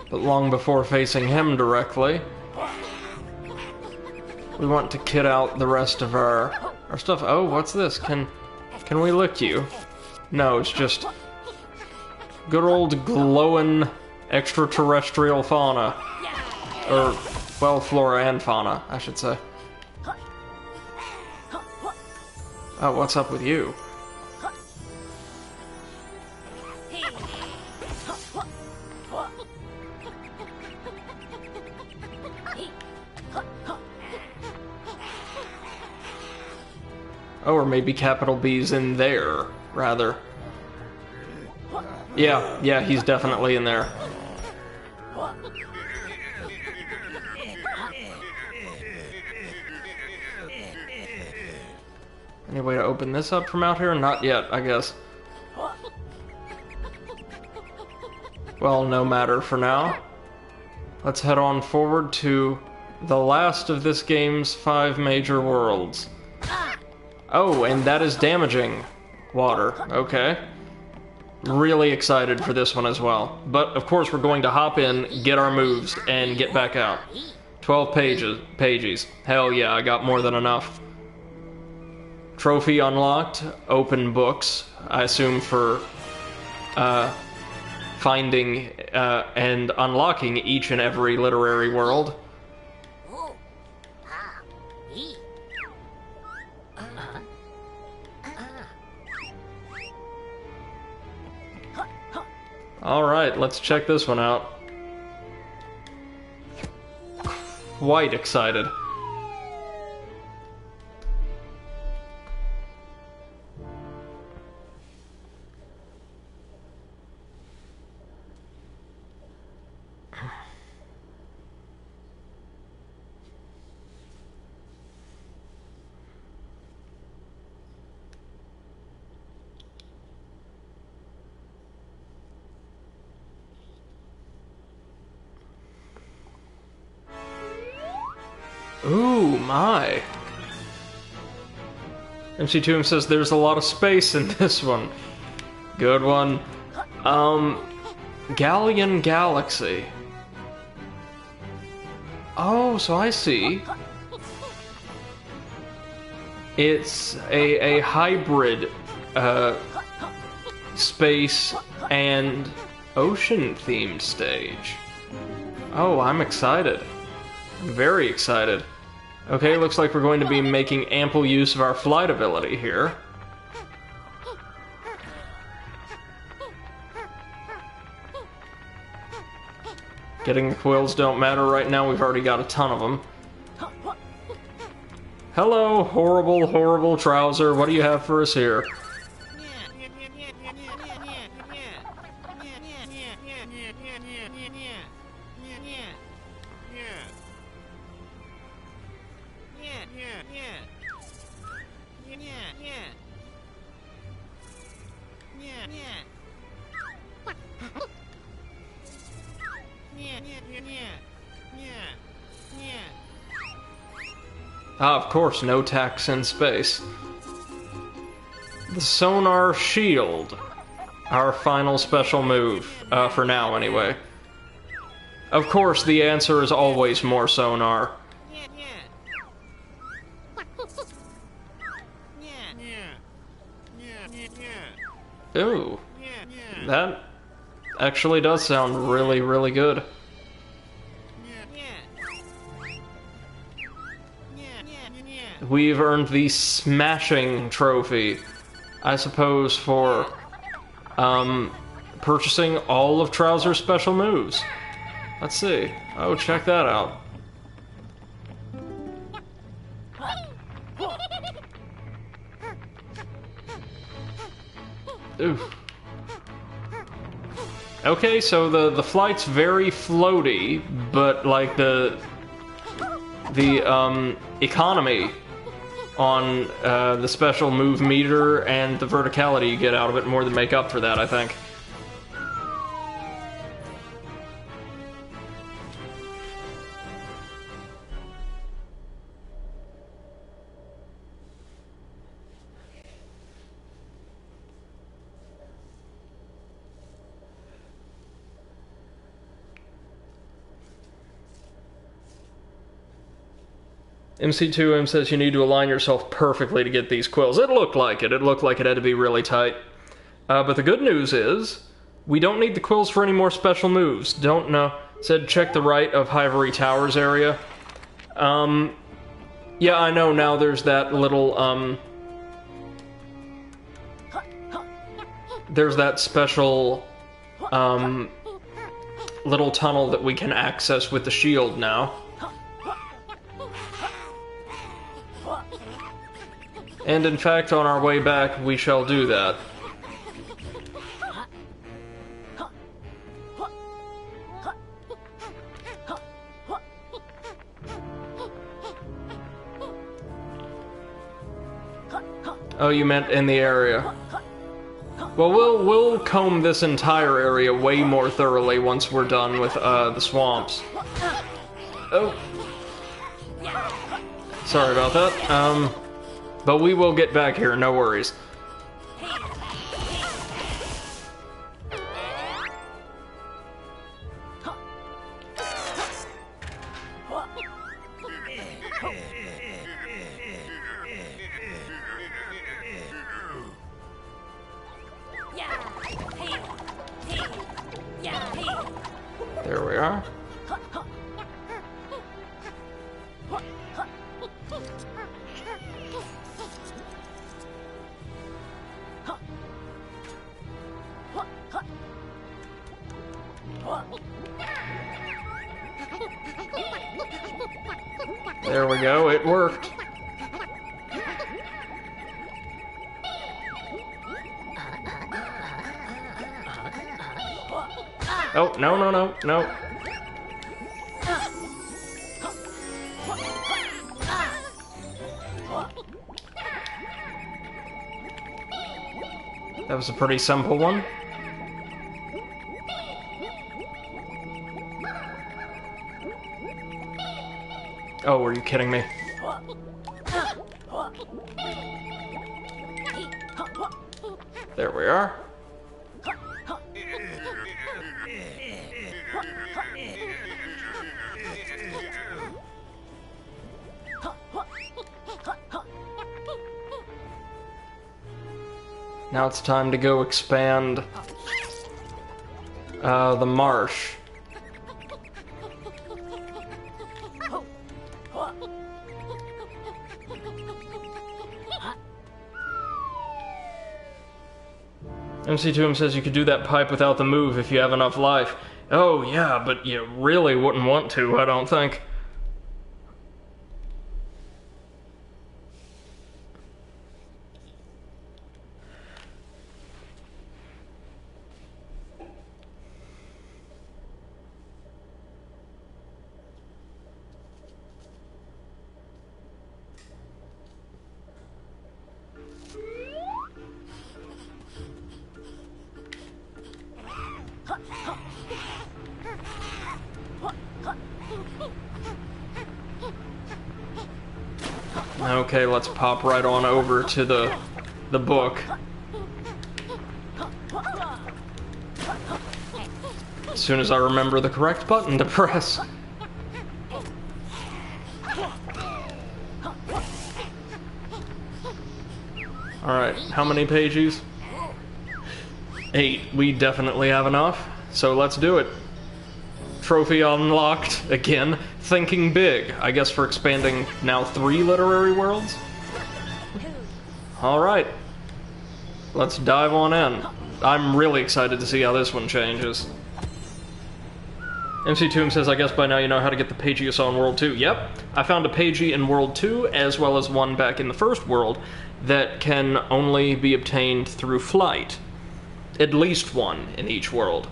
But long before facing him directly, we want to kit out the rest of our stuff. Oh, what's this? Can we lick you? No, it's just good old glowing extraterrestrial fauna. Or, well, flora and fauna, I should say. Oh, what's up with you? Oh, or maybe capital B's in there, rather. Yeah, he's definitely in there. Any way to open this up from out here? Not yet, I guess. Well, no matter for now. Let's head on forward to the last of this game's 5 major worlds. Oh, and that is damaging water. Okay. Really excited for this one as well. But, of course, we're going to hop in, get our moves, and get back out. 12 pages. Hell yeah, I got more than enough. Trophy unlocked. Open books. I assume for, finding, and unlocking each and every literary world. Alright, let's check this one out. Quite excited. Ooh, my. MC2M says there's a lot of space in this one. Good one. Galleon Galaxy. Oh, so I see. It's a hybrid, space and ocean-themed stage. Oh, I'm excited. I'm very excited. Okay, looks like we're going to be making ample use of our flight ability here. Getting the quills don't matter right now, we've already got a ton of them. Hello, horrible, horrible trouser, what do you have for us here? Ah, of course, no tax in space. The Sonar Shield. Our final special move. For now, anyway. Of course, the answer is always more sonar. Ooh. That actually does sound really, really good. We've earned the Smashing Trophy, I suppose, for purchasing all of Trouser's special moves. Let's see. Oh, check that out. Ooh. Okay, so the flight's very floaty, but like the economy on the special move meter and the verticality you get out of it more than make up for that, I think. MC2M says you need to align yourself perfectly to get these quills. It looked like it. It looked like it had to be really tight. But the good news is, we don't need the quills for any more special moves. Don't know. Said check the right of Hivory Towers area. Yeah, I know now there's that little, there's that special, little tunnel that we can access with the shield now. And in fact, on our way back, we shall do that. Oh, you meant in the area. Well, we'll comb this entire area way more thoroughly once we're done with the swamps. Oh. Sorry about that. But we will get back here, no worries. There we are. There we go, it worked. Oh, no, no, no, no. That was a pretty simple one. Oh, are you kidding me? There we are. Now it's time to go expand the marsh. MC2M says you could do that pipe without the move if you have enough life. Oh yeah, but you really wouldn't want to, I don't think. Okay, let's pop right on over to the book. As soon as I remember the correct button to press. Alright, how many pages? 8. We definitely have enough, so let's do it. Trophy unlocked, again. Thinking big, I guess, for expanding now 3 literary worlds? Alright. Let's dive on in. I'm really excited to see how this one changes. MC Tomb says, I guess by now you know how to get the page you saw in World 2. Yep, I found a pagey in World 2, as well as one back in the first world, that can only be obtained through flight. At least one in each world.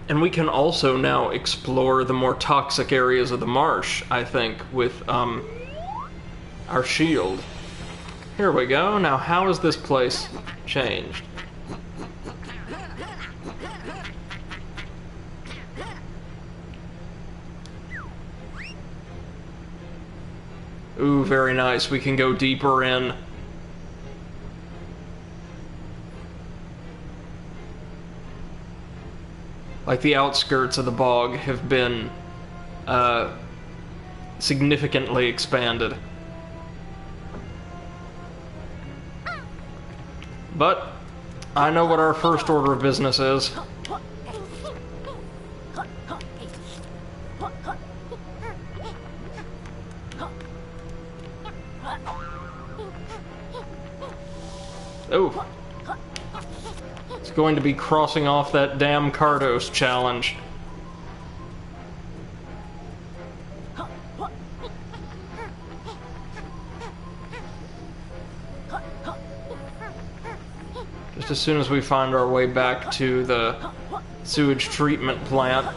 And we can also now explore the more toxic areas of the marsh, I think, with our shield. Here we go. Now, how has this place changed? Ooh, very nice. We can go deeper in. Like, the outskirts of the bog have been significantly expanded. But I know what our first order of business is. Oh. going to be crossing off that damn Cardos challenge. Just as soon as we find our way back to the sewage treatment plant.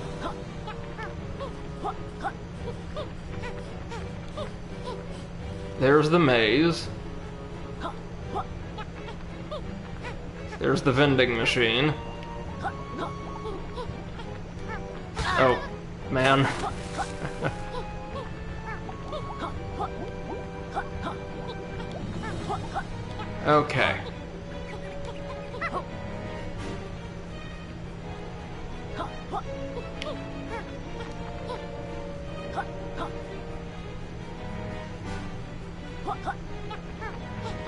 There's the maze. There's the vending machine. Oh, man. Okay.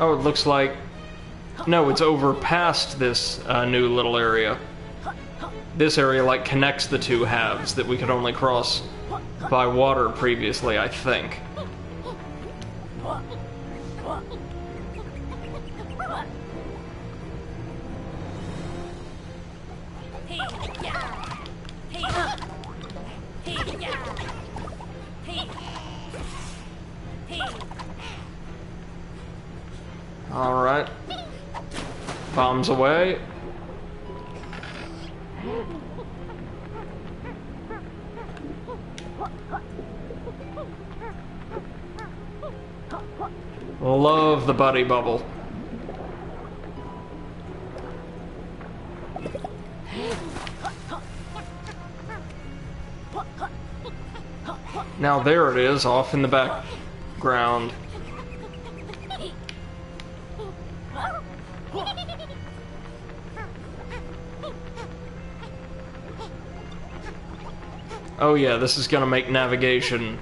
Oh, it looks like... No, it's over past this new little area. This area, like, connects the two halves that we could only cross by water previously, I think. Alright. Bombs away. Love the buddy bubble. Now there it is, off in the background. Oh yeah, this is gonna make navigation,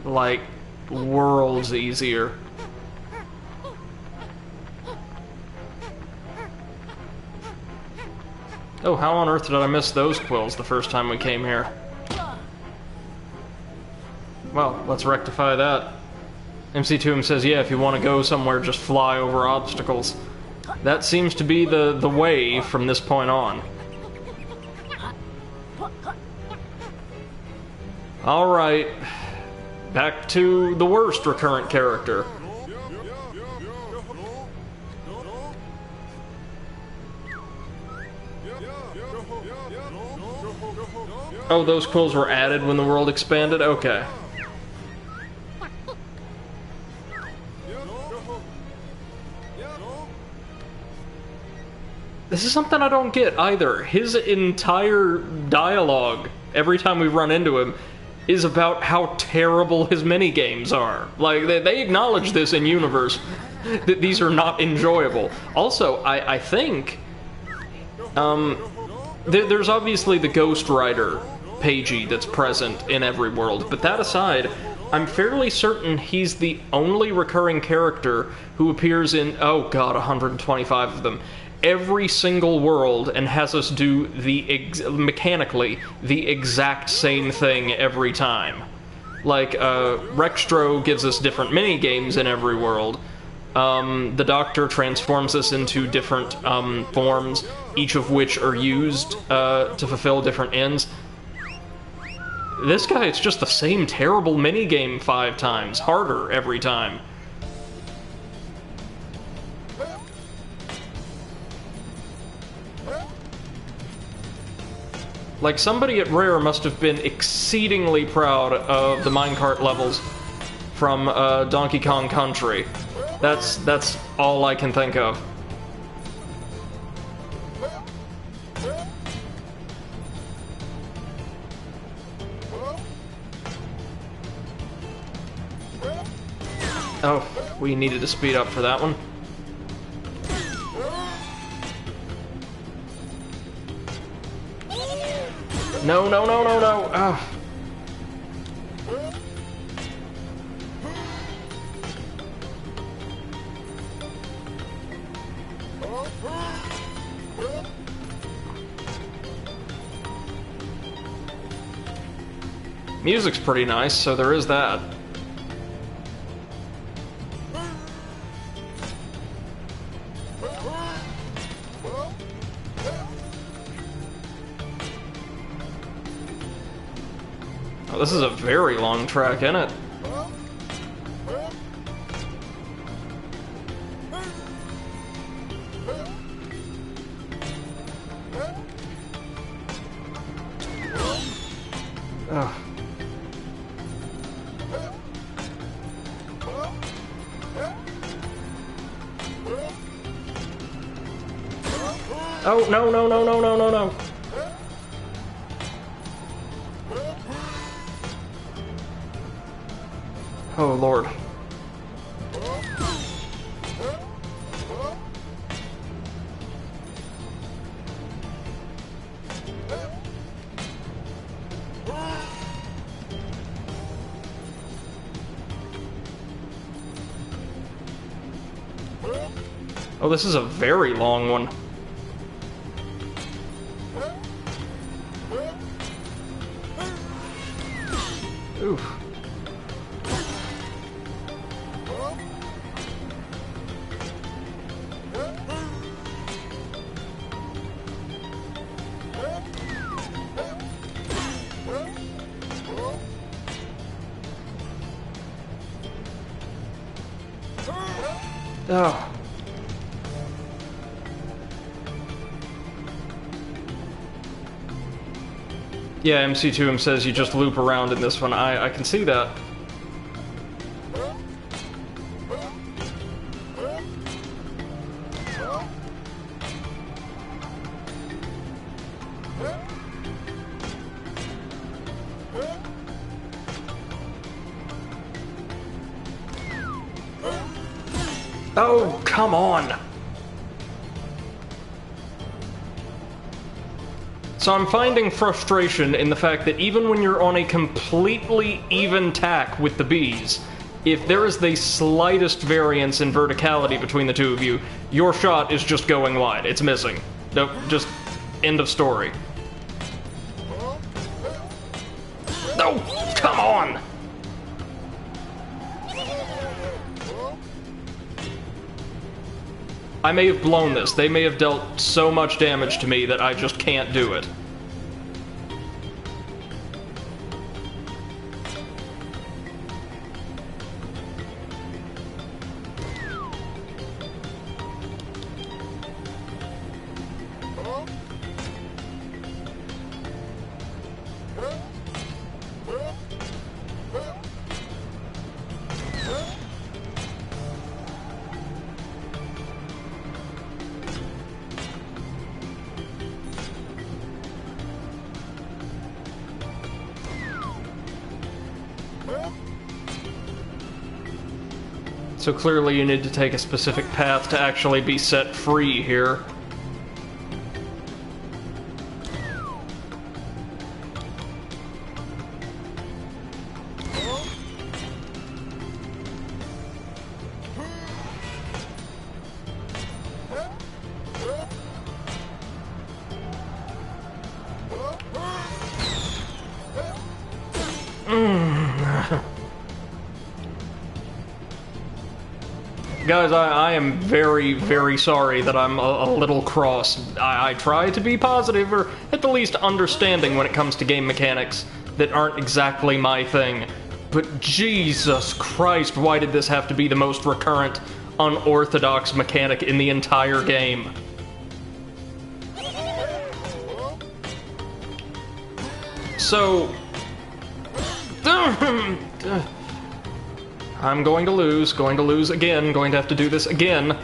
like, worlds easier. Oh, how on earth did I miss those quills the first time we came here? Well, let's rectify that. MC2M says, yeah, if you want to go somewhere, just fly over obstacles. That seems to be the way from this point on. Alright, back to the worst recurrent character. Oh, those quills were added when the world expanded? Okay. This is something I don't get either. His entire dialogue, every time we run into him, is about how terrible his minigames are. Like, they acknowledge this in universe, that these are not enjoyable. Also, I think, there's obviously the Ghost Rider Pagey that's present in every world, but that aside, I'm fairly certain he's the only recurring character who appears in, oh god, 125 of them, every single world, and has us do mechanically the exact same thing every time. Like, Rextro gives us different mini-games in every world. The Doctor transforms us into different forms, each of which are used to fulfill different ends. This guy, it's just the same terrible minigame 5 times, harder every time. Like, somebody at Rare must have been exceedingly proud of the minecart levels from Donkey Kong Country. That's all I can think of. Oh, we needed to speed up for that one. No, no, no, no, no! Oh. Music's pretty nice, so there is that. This is a very long track, isn't it? Ugh. Oh, no, no, no, no, no, no, no. Oh, Lord. Oh, this is a very long one. Oof. Oh. Yeah, MC2M says you just loop around in this one. I can see that. Oh, come on! So I'm finding frustration in the fact that even when you're on a completely even tack with the bees, if there is the slightest variance in verticality between the two of you, your shot is just going wide. It's missing. Nope, just end of story. No, come on! I may have blown this. They may have dealt so much damage to me that I just can't do it. So clearly you need to take a specific path to actually be set free here. Guys, I am very, very sorry that I'm a little cross. I try to be positive, or at the least understanding when it comes to game mechanics that aren't exactly my thing. But Jesus Christ, why did this have to be the most recurrent, unorthodox mechanic in the entire game? So... I'm going to lose again, going to have to do this again.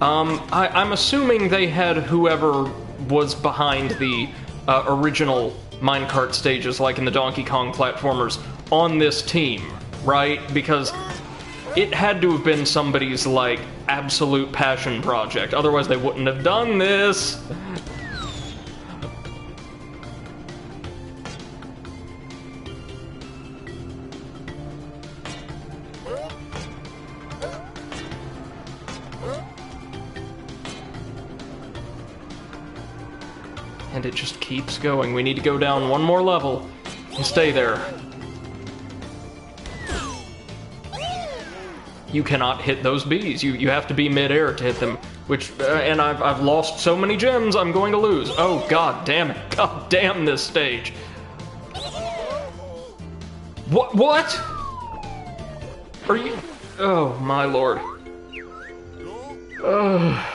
I'm assuming they had whoever was behind the original minecart stages, like in the Donkey Kong platformers, on this team, right? Because it had to have been somebody's, like, absolute passion project, otherwise they wouldn't have done this. And it just keeps going. We need to go down one more level and stay there. You cannot hit those bees. You have to be mid-air to hit them. Which, and I've lost so many gems, I'm going to lose. Oh, god damn it. God damn this stage. What? What? Are you... Oh, my lord. Ugh.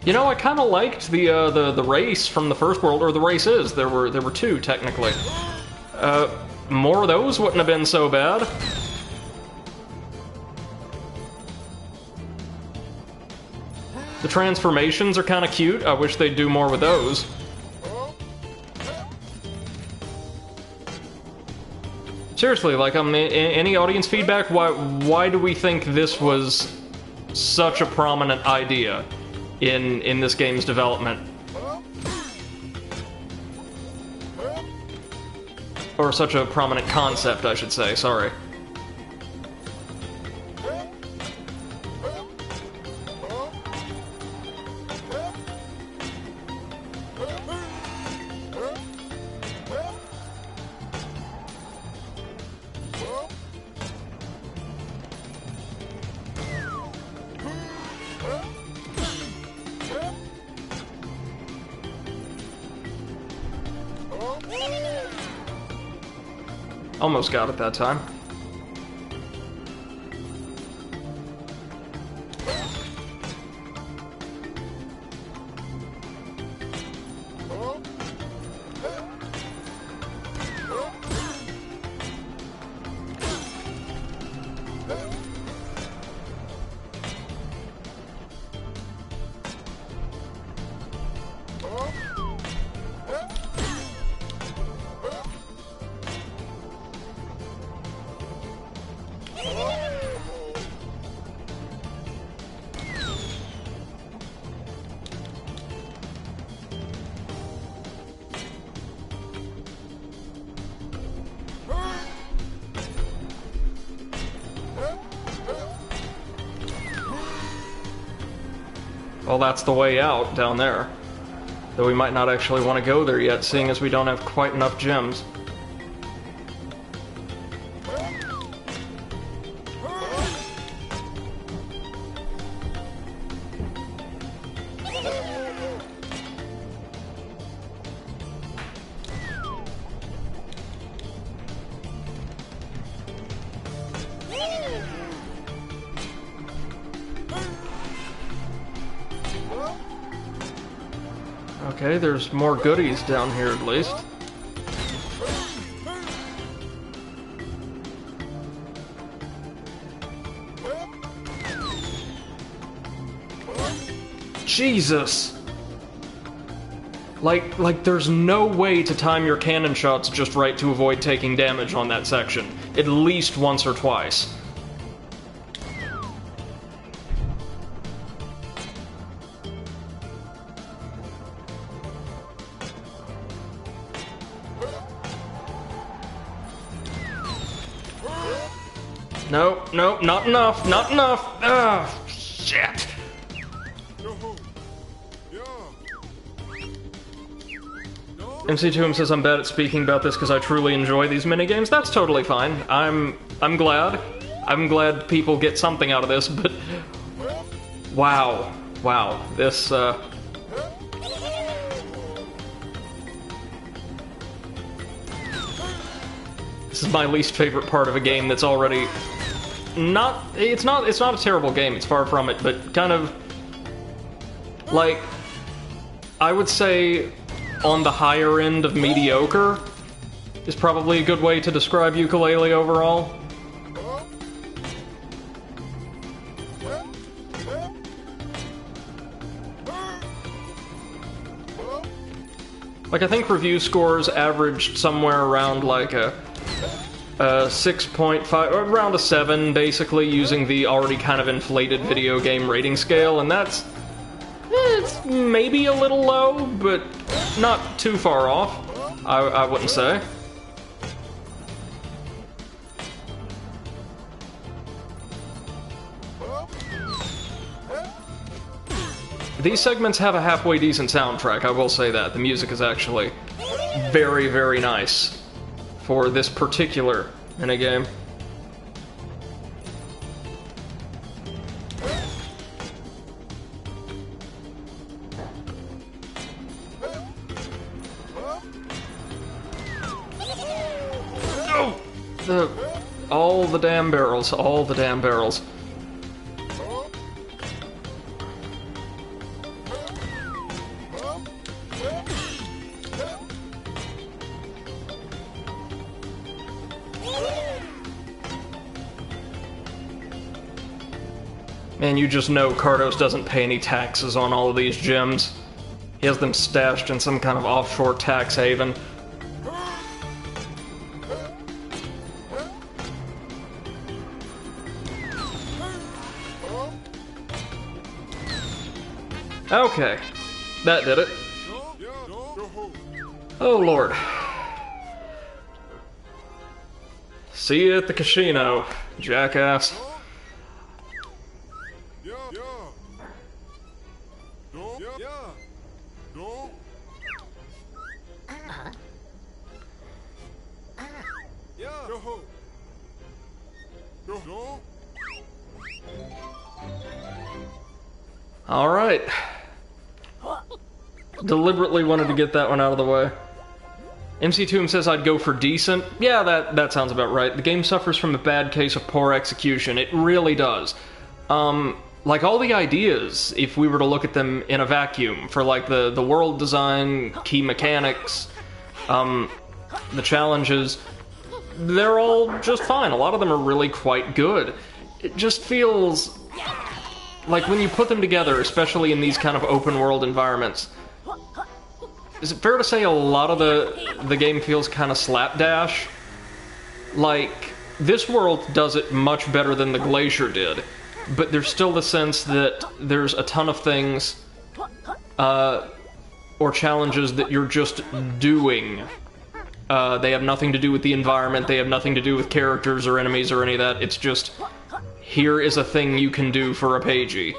You know, I kind of liked the race from the first world, or the races. There were two technically. More of those wouldn't have been so bad. The transformations are kind of cute. I wish they'd do more with those. Seriously, like, any audience feedback? Why do we think this was such a prominent idea in this game's development? Or such a prominent concept, I should say, sorry. Almost got it that time. Well, that's the way out, down there. Though we might not actually want to go there yet, seeing as we don't have quite enough gems. Okay, there's more goodies down here at least. Jesus! Like there's no way to time your cannon shots just right to avoid taking damage on that section. At least once or twice. Nope, nope, not enough, not enough! Ah, shit! MC2M says I'm bad at speaking about this because I truly enjoy these minigames. That's totally fine. I'm glad. I'm glad people get something out of this, but... Wow. Wow. This, This is my least favorite part of a game that's already... It's not a terrible game, it's far from it, but kind of... Like... I would say... on the higher end of mediocre is probably a good way to describe Yooka-Laylee overall. Like, I think review scores averaged somewhere around like a 6.5, or around a 7, basically, using the already kind of inflated video game rating scale, and that's... it's maybe a little low, but not too far off, I wouldn't say. These segments have a halfway decent soundtrack, I will say that. The music is actually very, very nice for this particular in a game. All the damn barrels, all the damn barrels. Man, you just know Kardos doesn't pay any taxes on all of these gems. He has them stashed in some kind of offshore tax haven. Okay, that did it. Oh lord. See you at the casino, jackass. Alright. Deliberately wanted to get that one out of the way. MC Tomb says I'd go for decent. Yeah, that sounds about right. The game suffers from a bad case of poor execution. It really does. Like all the ideas, if we were to look at them in a vacuum, for like the world design, key mechanics, the challenges, they're all just fine. A lot of them are really quite good. It just feels like when you put them together, especially in these kind of open world environments, is it fair to say a lot of the game feels kind of slapdash? Like, this world does it much better than the Glacier did, but there's still the sense that there's a ton of things, or challenges that you're just doing. They have nothing to do with the environment, they have nothing to do with characters or enemies or any of that, it's just, here is a thing you can do for a pagey.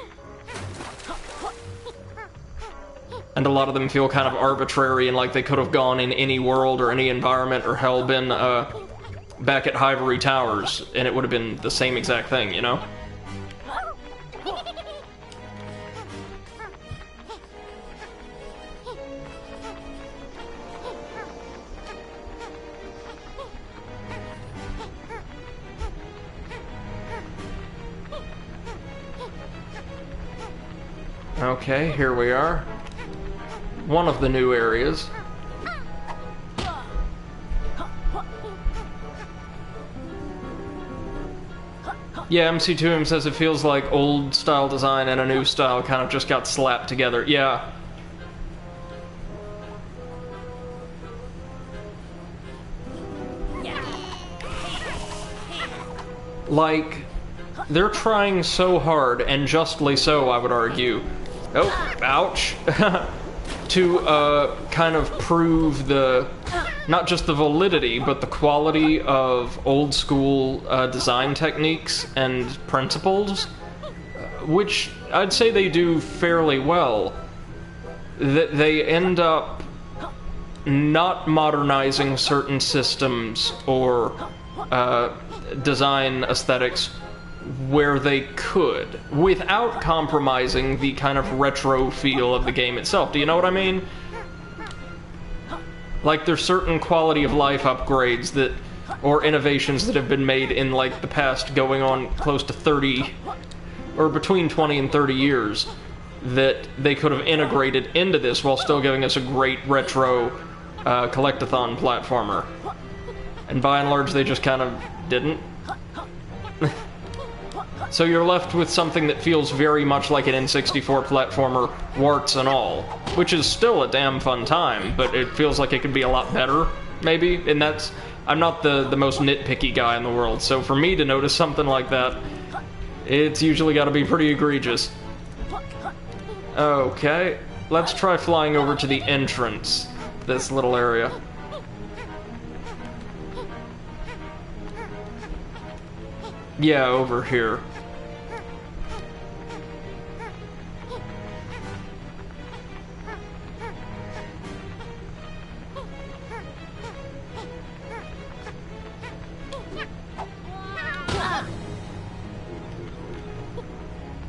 And a lot of them feel kind of arbitrary and like they could have gone in any world or any environment, or hell, been back at Hivory Towers, and it would have been the same exact thing, you know? Okay, here we are. One of the new areas. Yeah, MC2M says it feels like old style design and a new style kind of just got slapped together. Yeah. Like, they're trying so hard, and justly so, I would argue. Oh, ouch. To kind of prove not just the validity, but the quality of old school design techniques and principles, which I'd say they do fairly well. That they end up not modernizing certain systems or design aesthetics where they could, without compromising the kind of retro feel of the game itself. Do you know what I mean? Like, there's certain quality of life upgrades that, or innovations that have been made in, like, the past going on close to 30, or between 20 and 30 years, that they could have integrated into this while still giving us a great retro collectathon platformer. And by and large, they just kind of didn't. So you're left with something that feels very much like an N64 platformer, warts and all. Which is still a damn fun time, but it feels like it could be a lot better, maybe? And that's... I'm not the most nitpicky guy in the world, so for me to notice something like that, it's usually gotta be pretty egregious. Okay, let's try flying over to the entrance, this little area. Yeah, over here.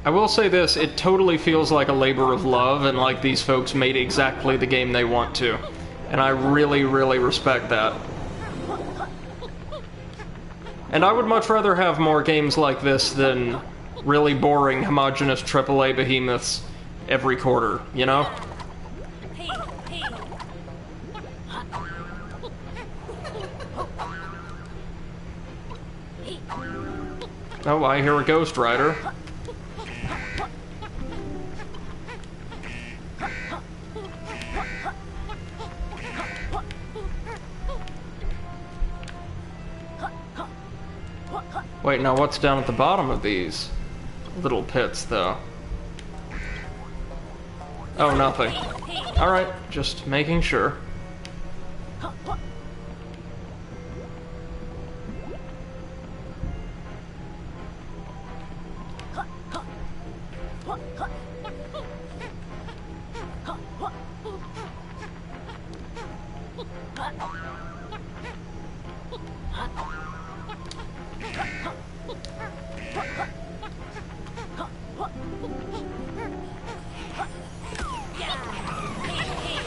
I will say this, it totally feels like a labor of love, and like these folks made exactly the game they want to. And I really, really respect that. And I would much rather have more games like this than really boring, homogenous AAA behemoths every quarter, you know? Oh, I hear a Ghost Rider. Wait, now what's down at the bottom of these little pits, though? Oh, nothing. Alright, just making sure.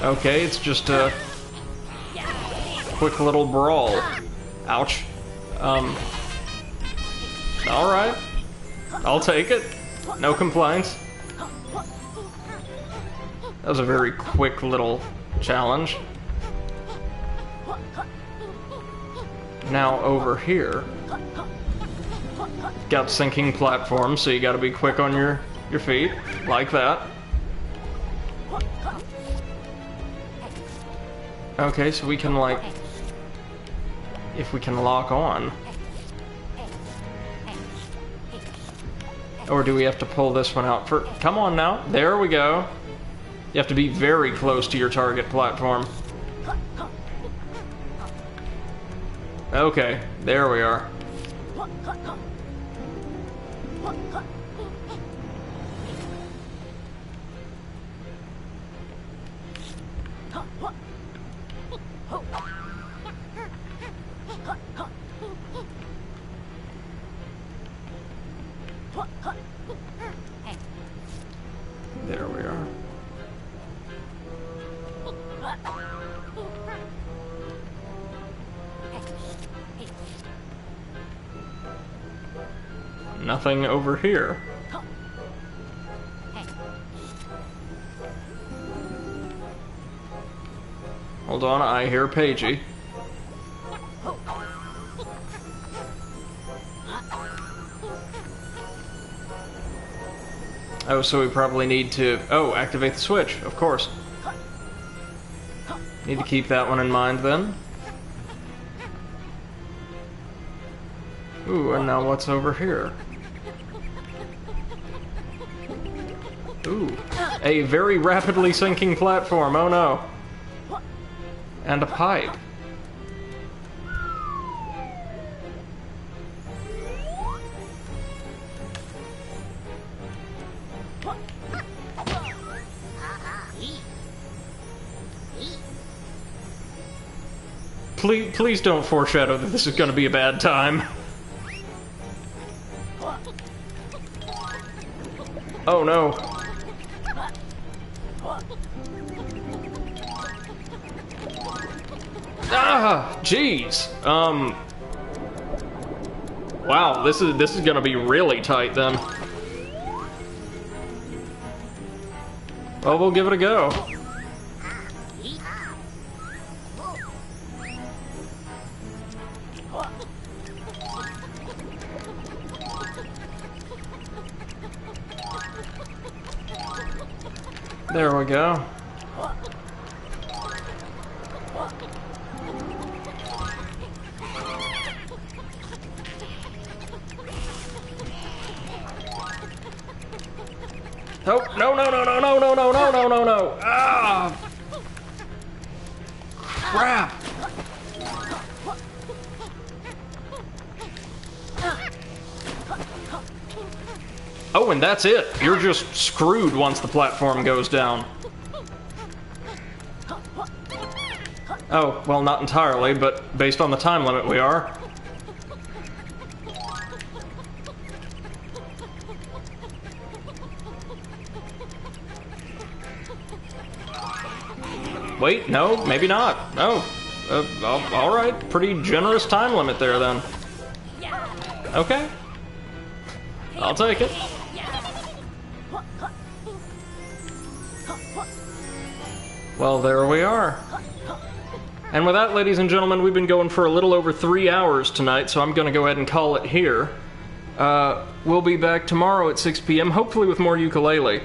Okay, it's just a quick little brawl. Ouch. Alright. I'll take it. No complaints. That was a very quick little challenge. Now over here, got sinking platforms, so you gotta be quick on your feet, like that. Okay, so we can, like, if we can lock on. Or do we have to pull this one out for... Come on now, there we go. You have to be very close to your target platform. Okay, there we are. There we are. Nothing over here. Hold on, I hear Paigey. Oh, so we probably need to... Oh, activate the switch, of course. Need to keep that one in mind, then. Ooh, and now what's over here? Ooh, a very rapidly sinking platform, oh no. And a pipe. Please don't foreshadow that this is going to be a bad time. Oh no. Ah, jeez. Wow, this is going to be really tight then. Well, we'll give it a go. There we go. Oh, no, no, no, no, no, no, no, no, no, no, no. Ah! Crap! Oh, and that's it. You're just screwed once the platform goes down. Oh, well, not entirely, but based on the time limit, we are. Wait, no, maybe not. Oh, alright. Pretty generous time limit there, then. Okay. I'll take it. Well, there we are. And with that, ladies and gentlemen, we've been going for a little over 3 hours tonight, so I'm going to go ahead and call it here. We'll be back tomorrow at 6 p.m., hopefully with more Yooka-Laylee.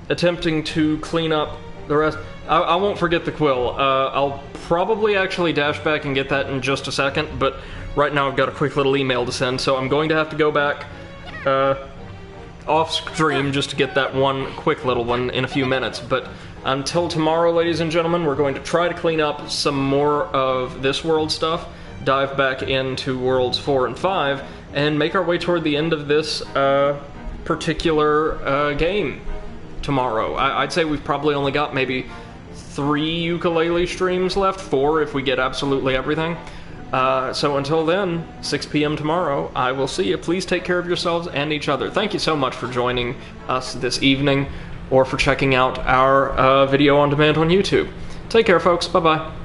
Attempting to clean up the rest. I won't forget the quill. I'll probably actually dash back and get that in just a second, but right now I've got a quick little email to send, so I'm going to have to go back off stream just to get that one quick little one in a few minutes. But until tomorrow, ladies and gentlemen, we're going to try to clean up some more of this world stuff, dive back into worlds 4 and 5, and make our way toward the end of this particular game tomorrow. I'd say we've probably only got maybe 3 Yooka-Laylee streams left, 4 if we get absolutely everything. So until then, 6 p.m. tomorrow, I will see you. Please take care of yourselves and each other. Thank you so much for joining us this evening, or for checking out our video on demand on YouTube. Take care, folks. Bye-bye.